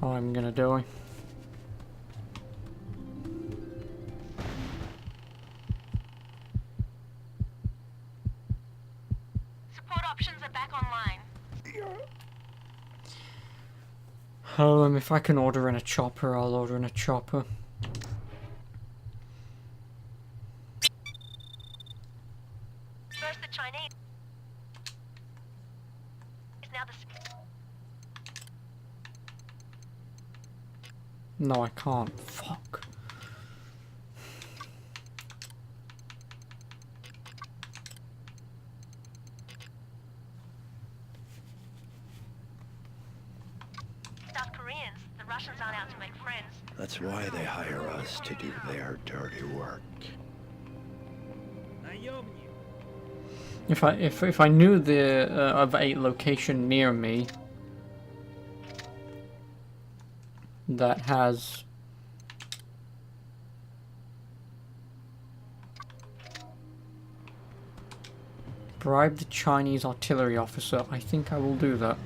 Oh, I'm gonna do it. Support options are back online. If I can order in a chopper, I'll order in a chopper. First the Chinese. Now the... No, I can't. Fuck. South Koreans. The Russians aren't out to make friends. That's why they hire us to do their dirty work. If I knew the of a location near me that has bribe the Chinese artillery officer, I think I will do that.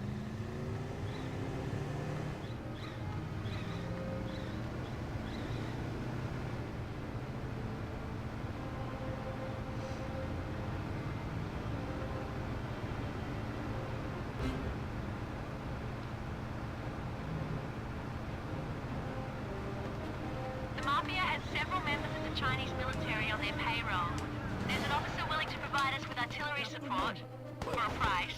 The Mafia has several members of the Chinese military on their payroll. There's an officer willing to provide us with artillery support for a price.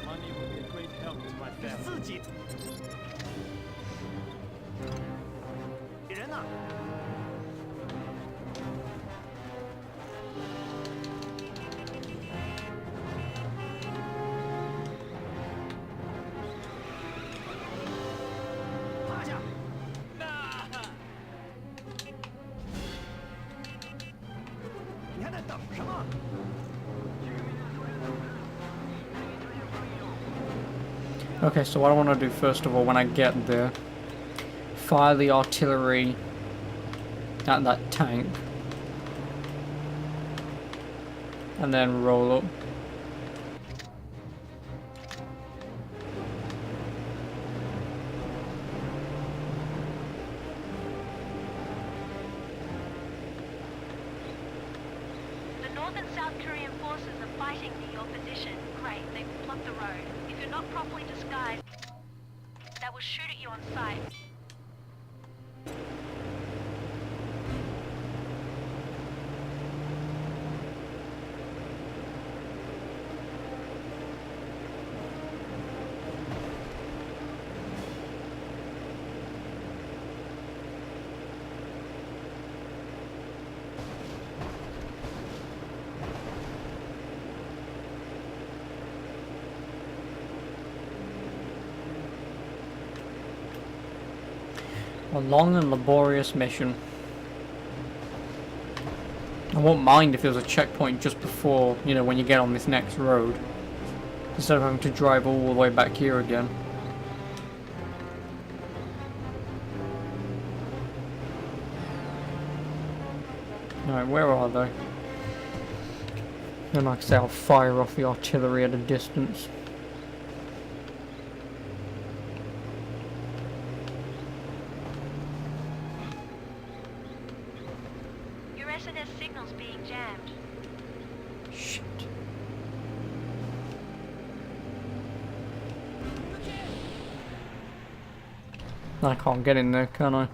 Money will be a great help to my family. 人呢？ 你还在等什么？ Okay, so what I want to do first of all when I get there, fire the artillery at that tank and then roll up. The North and South Korean forces are fighting near your position. Great, they've blocked the road. If you're not properly disguised, that will shoot at you on sight. A long and laborious mission. I won't mind if there's a checkpoint just before, you know, when you get on this next road, instead of having to drive all the way back here again. Alright, where are they? And like I say, I'll fire off the artillery at a distance. Your SNS signal's being jammed. Shit. I can't get in there, can I?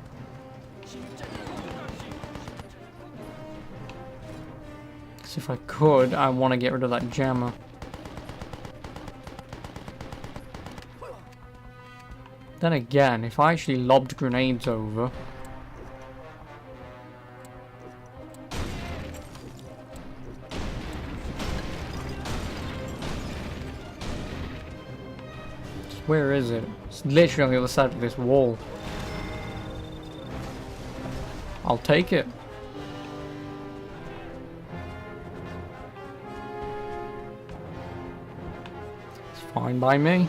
So if I could, I want to get rid of that jammer. Then again, if I actually lobbed grenades over... Where is it? It's literally on the other side of this wall. I'll take it. It's fine by me.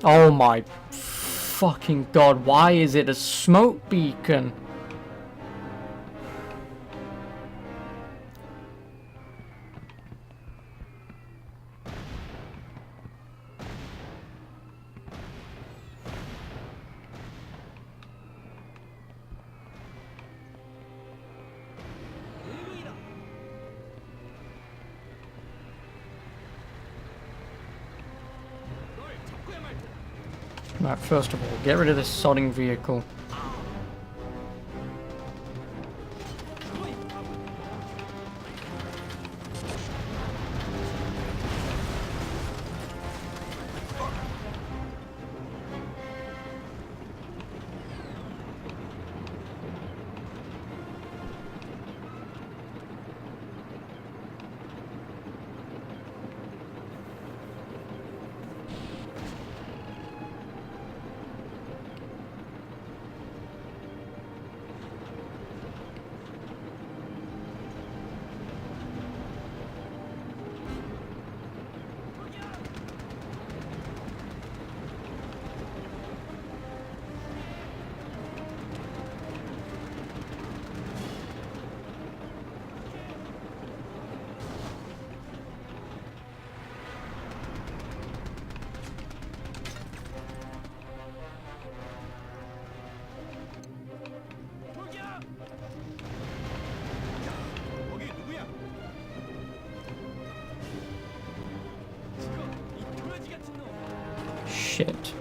Oh my fucking god, why is it a smoke beacon? Right, first of all, get rid of this sodding vehicle. Shit.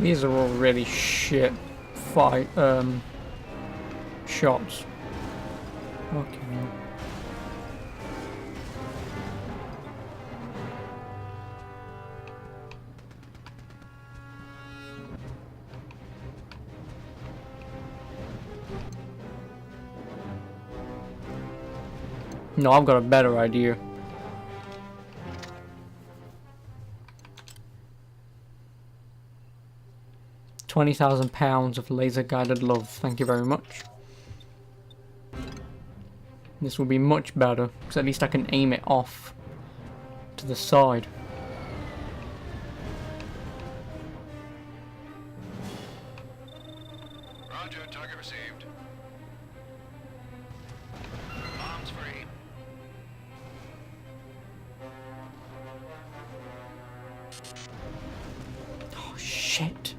These are all really shit shots. Okay. No, I've got a better idea. £20,000 of laser-guided love, thank you very much. This will be much better, because at least I can aim it off to the side. Roger, target received. Bombs free. Oh, shit.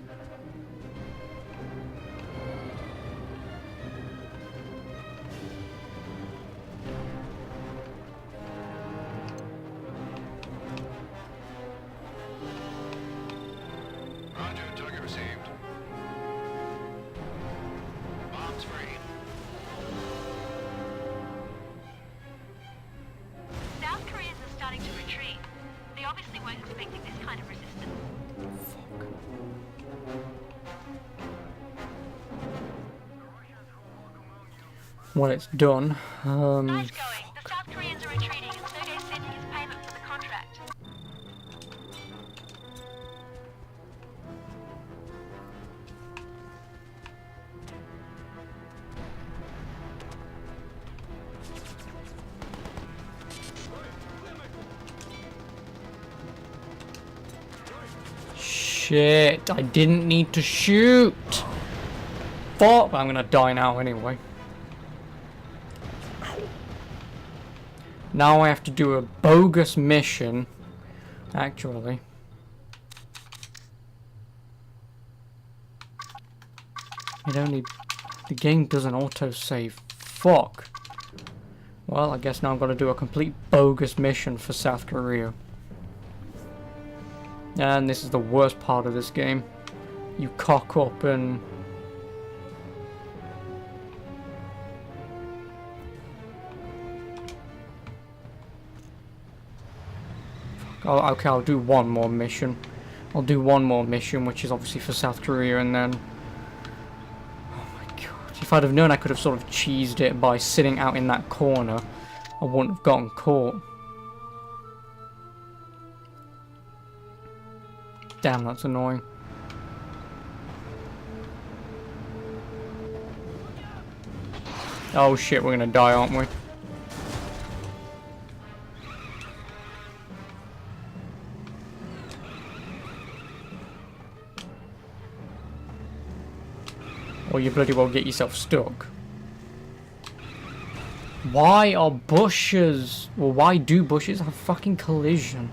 Roger, target received. Bombs free. South Koreans are starting to retreat. They obviously weren't expecting this kind of resistance. When it's done, Nice going. The South Koreans are retreating and Sergei sent his payment for the contract. shit, I didn't need to shoot. Fuck, I'm gonna die now anyway. Now I have to do a bogus mission, actually. The game doesn't autosave. Fuck. Well, I guess now I'm gonna do a complete bogus mission for South Korea. And this is the worst part of this game. You cock up and... Oh, okay, I'll do one more mission. I'll do one more mission, which is obviously for South Korea, and then... Oh my god. If I'd have known I could have sort of cheesed it by sitting out in that corner, I wouldn't have gotten caught. Damn, that's annoying. Oh shit, we're gonna die, aren't we? Or you bloody well get yourself stuck. Why are bushes... Well, why do bushes have fucking collision?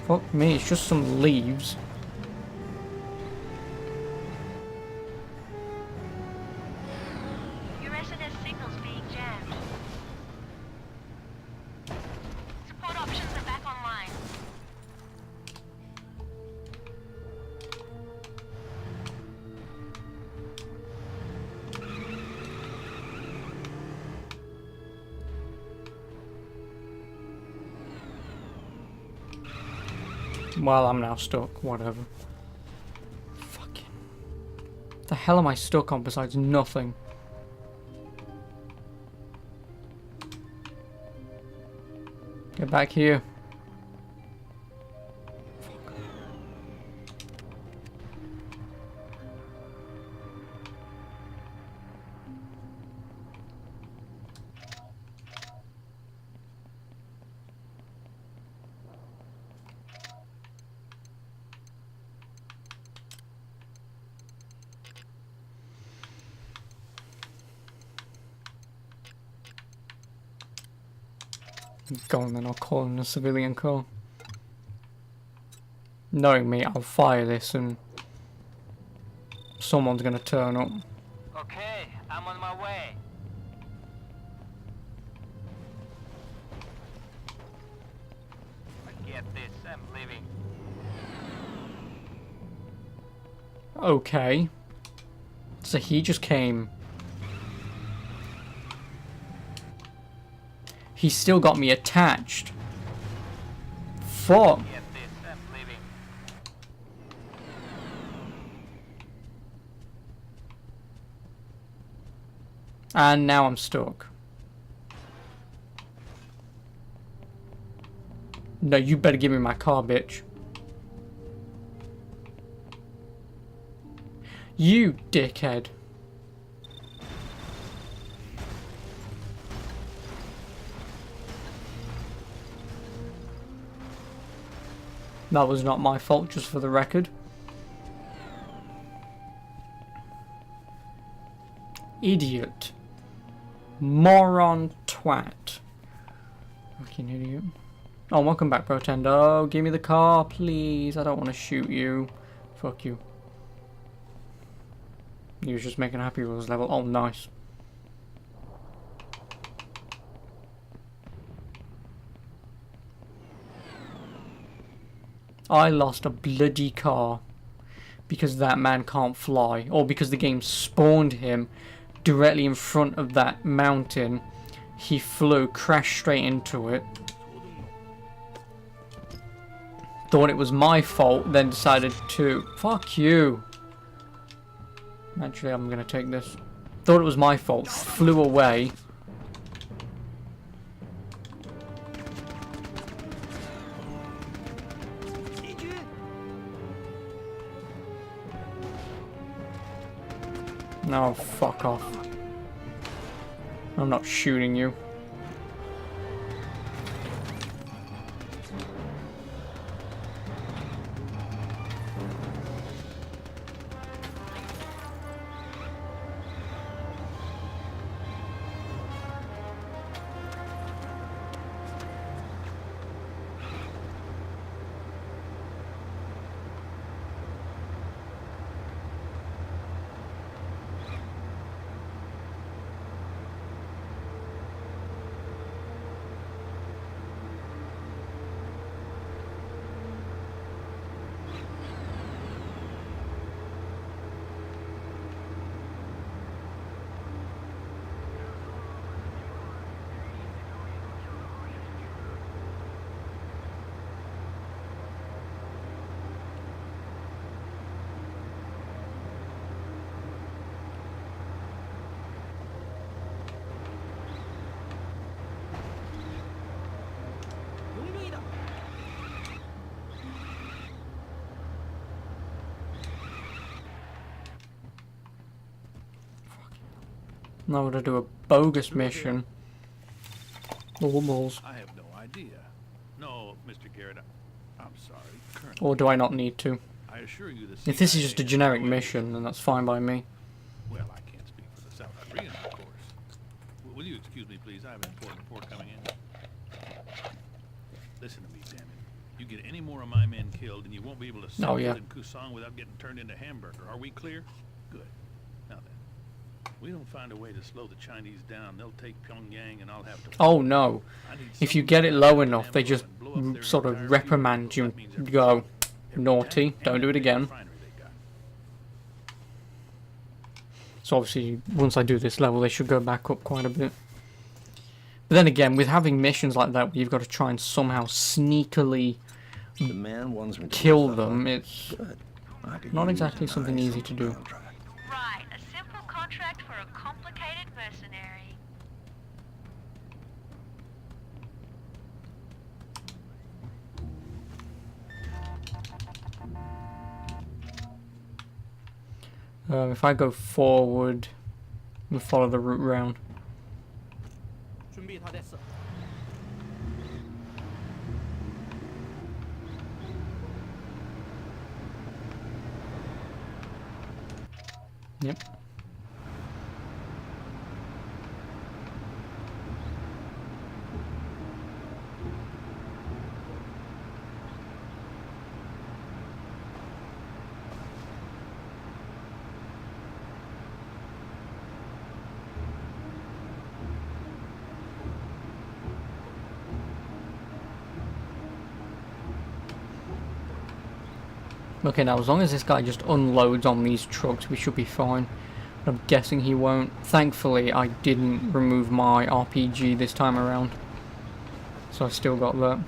Fuck me, it's just some leaves. Your SNS signal's being jammed. Support options are back online. Well, I'm now stuck. Whatever. Fucking... The hell am I stuck on besides nothing? Get back here. Go on then, I'll call in a civilian car. Knowing me, I'll fire this and someone's gonna turn up. Okay, I'm on my way. Forget this, I'm leaving. Okay. So he just came. He still got me attached. Fuck. Forget this, I'm leaving. And now I'm stuck. No, you better give me my car, bitch. You dickhead. That was not my fault, just for the record. Idiot. Moron twat. Fucking idiot. Oh, welcome back, Pretender. Oh, give me the car, please. I don't want to shoot you. Fuck you. He was just making a Happy Wheels level. Oh, nice. I lost a bloody car because that man can't fly, or because the game spawned him directly in front of that mountain. He flew, crashed straight into it, thought it was my fault, then decided to... Fuck you. Actually, I'm gonna take this. Thought it was my fault, flew away. No, fuck off. I'm not shooting you. Now to do a bogus mission. Balls. I have no idea. No, Mr. Garrett, I'm sorry. Colonel. Or do I not need to? I assure you this. If this is just a generic mission, then that's fine by me. Well, I can't speak for the South Koreans, of course. Will you excuse me, please? I have an important report coming in. Listen to me, damn it. You get any more of my men killed, and you won't be able to settle in Kusong without getting turned into hamburger. Are we clear? Good. Now then, we don't find a way to slow the Chinese down. They'll take Pyongyang, and I'll have to. Oh no! If you get it low enough, they just sort of reprimand you and go, naughty, don't do it again. So obviously, once I do this level, they should go back up quite a bit. But then again, with having missions like that, where you've got to try and somehow sneakily kill them, it's not exactly something easy to do. Right, a simple contract for a complicated mercenary. If I go forward, we'll follow the route round. Yep. Okay, now as long as this guy just unloads on these trucks, we should be fine. But I'm guessing he won't. Thankfully, I didn't remove my RPG this time around. So I've still got that.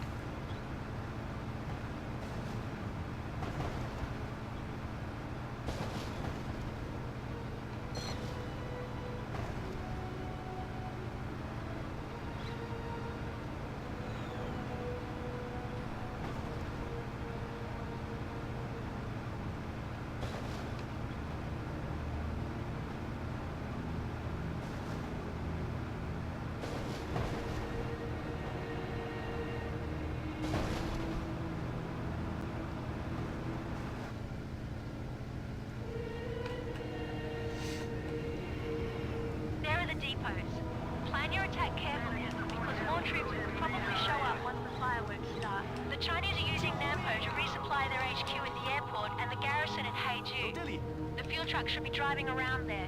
Plan your attack carefully, because more troops will probably show up once the fireworks start. The Chinese are using Nampo to resupply their HQ at the airport and the garrison at Haeju. The fuel truck should be driving around there.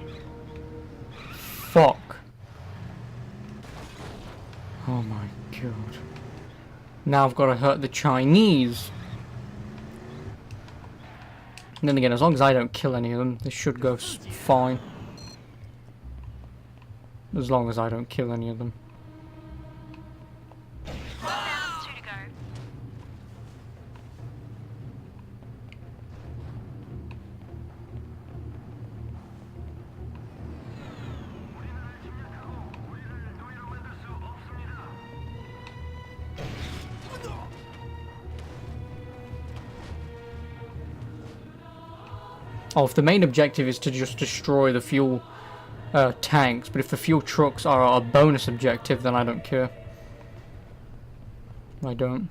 Fuck. Oh my god. Now I've got to hurt the Chinese. And then again, as long as I don't kill any of them, this should go fine. As long as I don't kill any of them. Oh, if the main objective is to just destroy the fuel tanks, but if the fuel trucks are a bonus objective, then I don't care. I don't.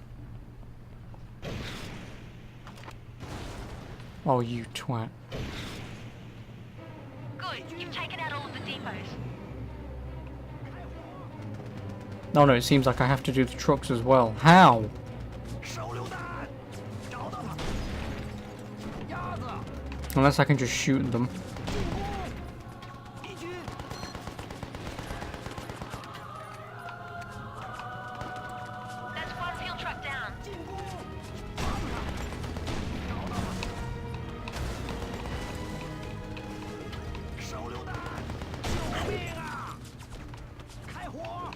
Oh, you twat. Good, you've taken out all of the depots. No, no, it seems like I have to do the trucks as well. How? Unless I can just shoot them. That's one fuel truck down.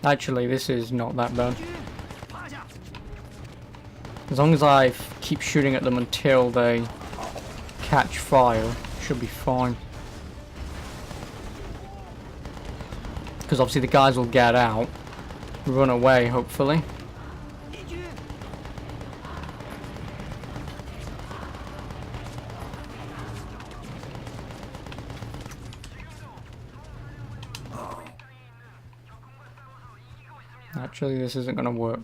Actually, this is not that bad. As long as I keep shooting at them until they catch fire, should be fine. Because obviously the guys will get out, run away hopefully. Actually, this isn't going to work.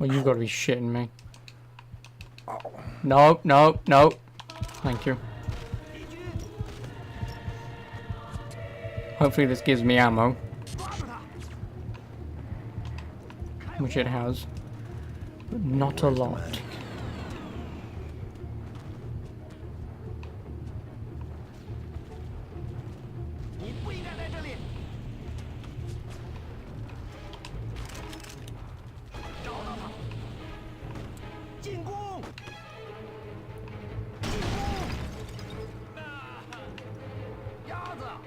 Well, you've got to be shitting me. No, no, no. Thank you. Hopefully this gives me ammo. Which it has. But not a lot.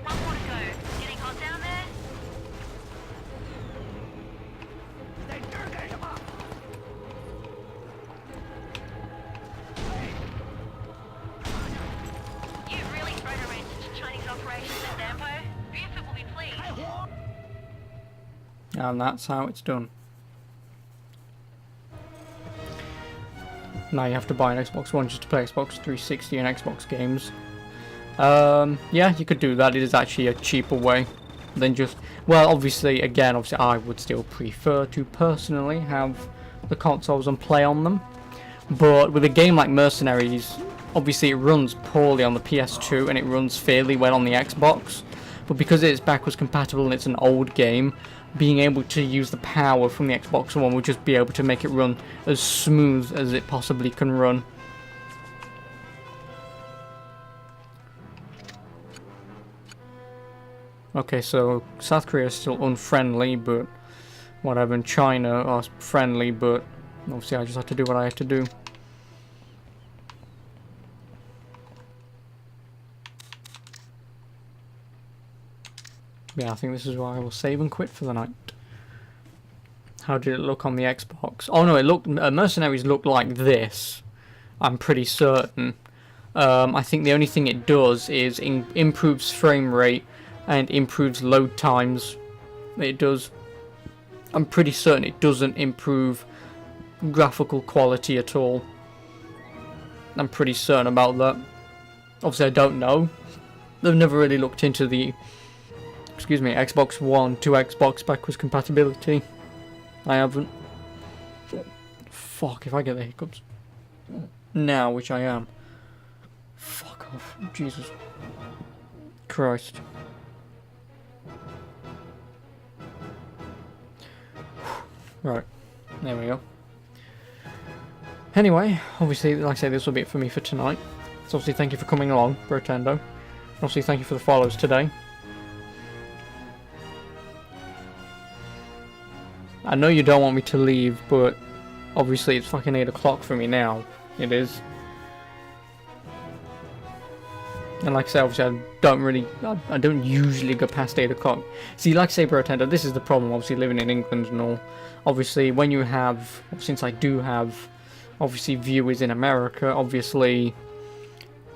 One more to go. Getting hot down there? You really thrown a wrench into Chinese operations at Dampo? Buford will be pleased. And that's how it's done. Now you have to buy an Xbox One just to play Xbox 360 and Xbox games. Yeah, you could do that. It is actually a cheaper way than just... Well, obviously, I would still prefer to personally have the consoles and play on them. But with a game like Mercenaries, obviously it runs poorly on the PS2 and it runs fairly well on the Xbox. But because it's backwards compatible and it's an old game, being able to use the power from the Xbox One will just be able to make it run as smooth as it possibly can run. Okay, so South Korea is still unfriendly, but whatever, and China are friendly, but obviously I just have to do what I have to do. Yeah, I think this is where I will save and quit for the night. How did it look on the Xbox? Oh no, it looked Mercenaries looked like this. I'm pretty certain. I think the only thing it does is improves frame rate and improves load times. It does. I'm pretty certain it doesn't improve graphical quality at all. I'm pretty certain about that. Obviously I don't know. I've never really looked into the Xbox One to Xbox backwards compatibility. I haven't. Fuck, if I get the hiccups now, which I am. Fuck off. Jesus Christ. Right, there we go. Anyway, obviously, like I say, this will be it for me for tonight. So obviously, thank you for coming along, Brotendo. Obviously, thank you for the follows today. I know you don't want me to leave, but obviously it's fucking 8 o'clock for me now. It is. And like I said, obviously I don't usually go past 8 o'clock. See, like I say, Brotendo, this is the problem, obviously living in England and all. Obviously, when you have, since I do have, obviously viewers in America, obviously,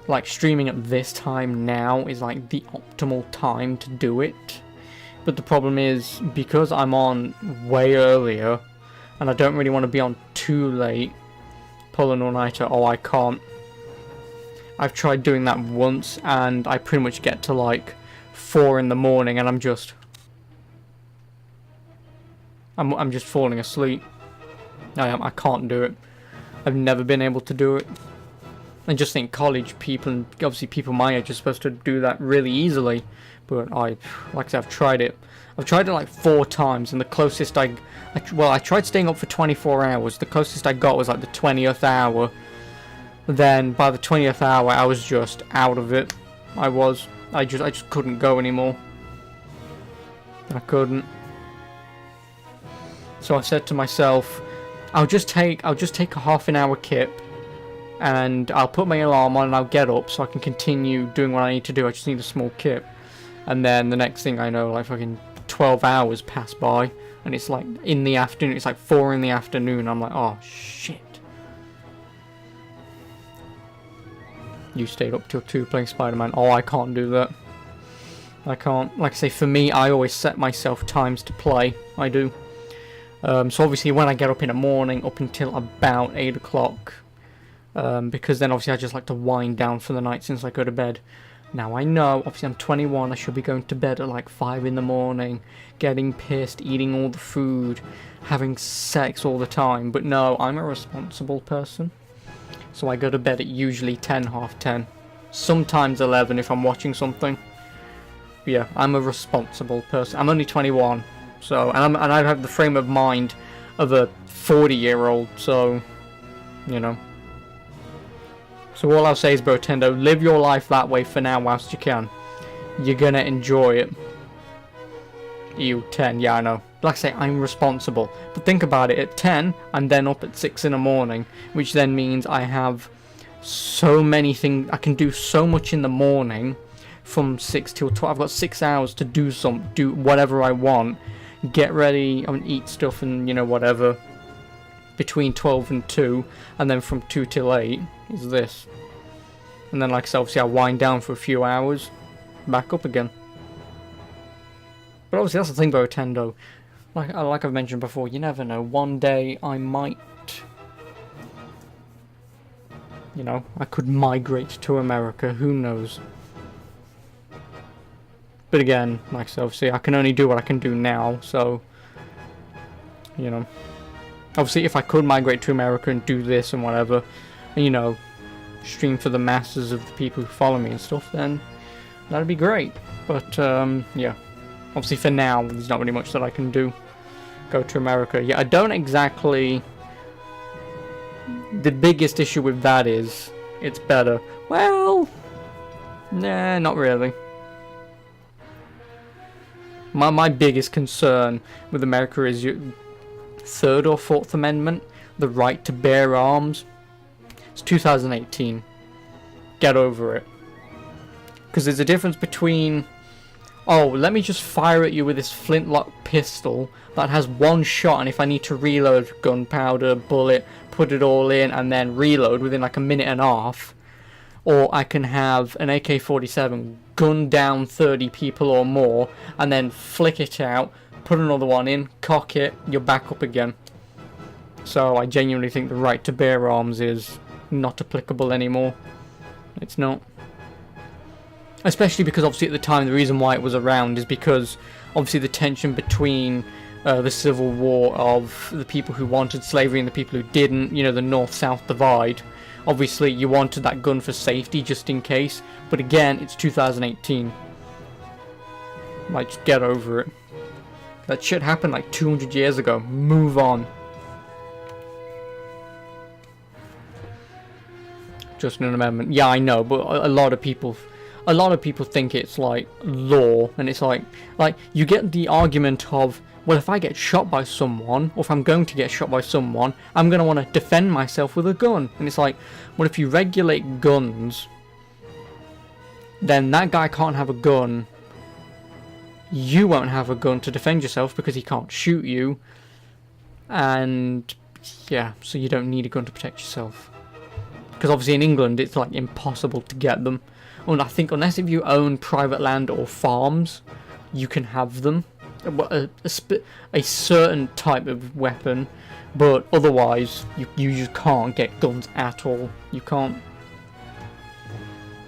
like streaming at this time now is like the optimal time to do it. But the problem is, because I'm on way earlier, and I don't really want to be on too late, pull an all-nighter, oh I can't. I've tried doing that once, and I pretty much get to like 4 in the morning, and I'm just falling asleep. I can't do it. I've never been able to do it. I just think college people, and obviously people my age, are supposed to do that really easily. But like I said, I've tried it. I've tried it like 4 times, and the closest I tried staying up for 24 hours. The closest I got was like the 20th hour. Then by the 20th hour, I was just out of it. I just couldn't go anymore. I couldn't. So I said to myself, I'll just take a half an hour kip, and I'll put my alarm on and I'll get up so I can continue doing what I need to do. I just need a small kip. And then the next thing I know, like fucking 12 hours pass by, and it's like in the afternoon, it's like 4 in the afternoon. I'm like, oh shit. You stayed up till 2 playing Spider-Man. Oh, I can't do that. I can't. Like I say, for me, I always set myself times to play. I do. So obviously when I get up in the morning, up until about 8 o'clock, because then obviously I just like to wind down for the night since I go to bed. Now I know, obviously I'm 21, I should be going to bed at like 5 in the morning, getting pissed, eating all the food, having sex all the time, but no, I'm a responsible person. So I go to bed at usually 10, half 10, sometimes 11 if I'm watching something. But yeah, I'm a responsible person. I'm only 21, so, and I have the frame of mind of a 40-year-old, so, you know. So all I'll say is, Brotendo, live your life that way for now whilst you can. You're gonna enjoy it. You, 10, yeah, I know. Like I say, I'm responsible. But think about it, at 10, I'm then up at 6 in the morning, which then means I have so many things, I can do so much in the morning, from 6 till 12. I've got 6 hours to do whatever I want, get ready, I mean, eat stuff and, you know, whatever, between 12 and 2, and then from 2 till 8 is this. And then, like I said, obviously I'll wind down for a few hours, back up again. But obviously that's the thing about Nintendo. Like I've mentioned before, you never know. One day I might, you know, I could migrate to America. Who knows? But again, like I said, obviously I can only do what I can do now. So, you know, obviously if I could migrate to America and do this and whatever, and, you know, stream for the masses of the people who follow me and stuff, then that'd be great. But yeah, obviously for now there's not really much that I can do. Go to America, yeah, I don't exactly, the biggest issue with that is it's better. Well, nah, not really. My biggest concern with America is your 3rd or 4th Amendment, the right to bear arms. It's 2018. Get over it. Because there's a difference between, oh, let me just fire at you with this flintlock pistol that has one shot, and if I need to reload gunpowder, bullet, put it all in, and then reload within like a minute and a half. Or I can have an AK-47, gun down 30 people or more, and then flick it out, put another one in, cock it, you're back up again. So I genuinely think the right to bear arms is not applicable anymore. It's not. Especially because obviously at the time the reason why it was around is because obviously the tension between the civil war of the people who wanted slavery and the people who didn't, you know, the north-south divide. Obviously you wanted that gun for safety just in case, but again, it's 2018. Like, just get over it. That shit happened like 200 years ago. Move on. Just an amendment. Yeah, I know, but a lot of people think it's like law, and it's like you get the argument of, well, if I get shot by someone, or if I'm going to get shot by someone, I'm going to want to defend myself with a gun. And it's like, well, if you regulate guns, then that guy can't have a gun. You won't have a gun to defend yourself because he can't shoot you. And yeah, so you don't need a gun to protect yourself. Because obviously in England, it's like impossible to get them. And I think unless if you own private land or farms, you can have them. A certain type of weapon, but otherwise you just can't get guns at all. You can't.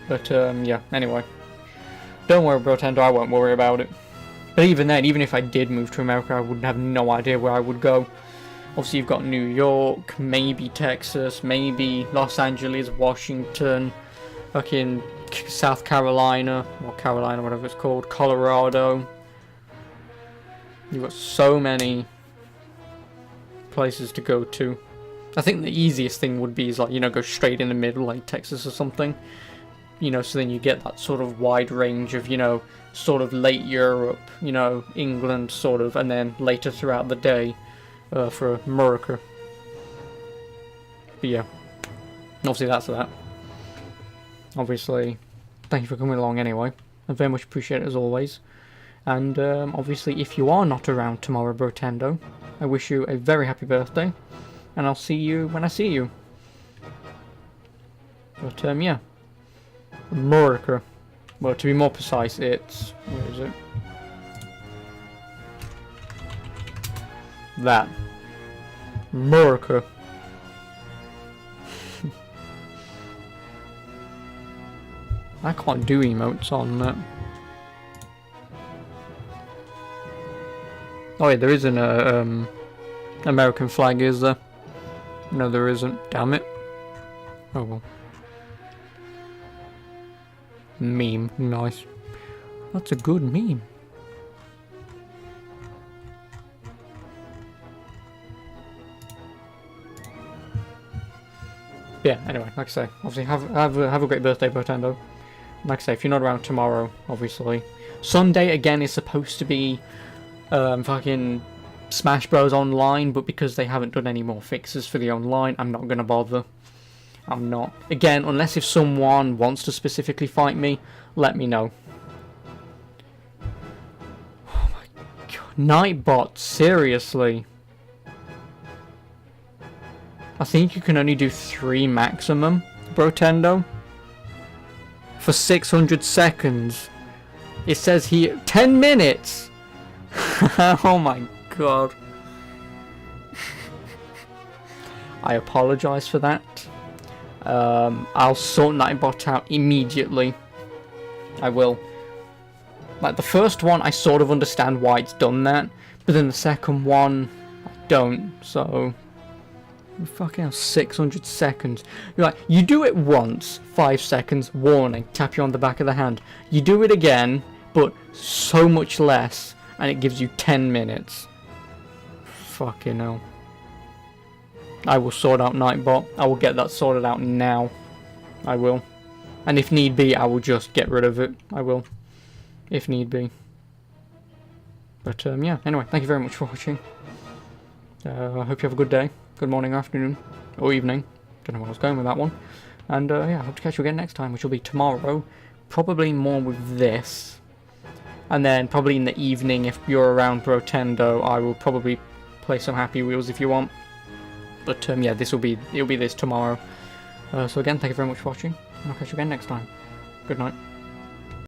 But yeah, anyway, don't worry, Brotendo, I won't worry about it. But even then, even if I did move to America, I would have no idea where I would go. Obviously you've got New York, maybe Texas, maybe Los Angeles, Washington, fucking South Carolina, or Carolina, whatever it's called, Colorado. You've got so many places to go to. I think the easiest thing would be is like, you know, go straight in the middle, like Texas or something. You know, so then you get that sort of wide range of, you know, sort of late Europe, you know, England sort of, and then later throughout the day for America. But yeah, obviously that's that. Obviously, thank you for coming along anyway. I very much appreciate it as always. And obviously, if you are not around tomorrow, Brotendo, I wish you a very happy birthday, and I'll see you when I see you. But yeah, America. Well, to be more precise, it's, where is it? That. America. I can't do emotes on that. Oh yeah, there isn't a American flag, is there? No, there isn't. Damn it. Oh well. Meme. Nice. That's a good meme. Yeah, anyway, like I say, obviously have a great birthday, Bertendo. Like I say, if you're not around tomorrow, obviously. Sunday, again, is supposed to be fucking Smash Bros. Online, but because they haven't done any more fixes for the online, I'm not going to bother. I'm not. Again, unless if someone wants to specifically fight me, let me know. Oh my god. Nightbot, seriously. I think you can only do 3 maximum, Brotendo. For 600 seconds. It says here 10 minutes! Oh my god. I apologise for that. I'll sort Nightbot out immediately. I will. Like, the first one, I sort of understand why it's done that. But then the second one, I don't, so... Fucking hell, 600 seconds. You're like, you do it once, 5 seconds, warning, tap you on the back of the hand. You do it again, but so much less, and it gives you 10 minutes. Fucking hell. I will sort out Nightbot. I will get that sorted out now. I will. And if need be, I will just get rid of it. I will. If need be. But, yeah, anyway, thank you very much for watching. I hope you have a good day. Good morning, afternoon, or evening. Don't know where I was going with that one. And yeah, I hope to catch you again next time, which will be tomorrow. Probably more with this. And then probably in the evening, if you're around Brotendo, I will probably play some Happy Wheels if you want. But yeah, it'll be this tomorrow. So again, thank you very much for watching, and I'll catch you again next time. Good night.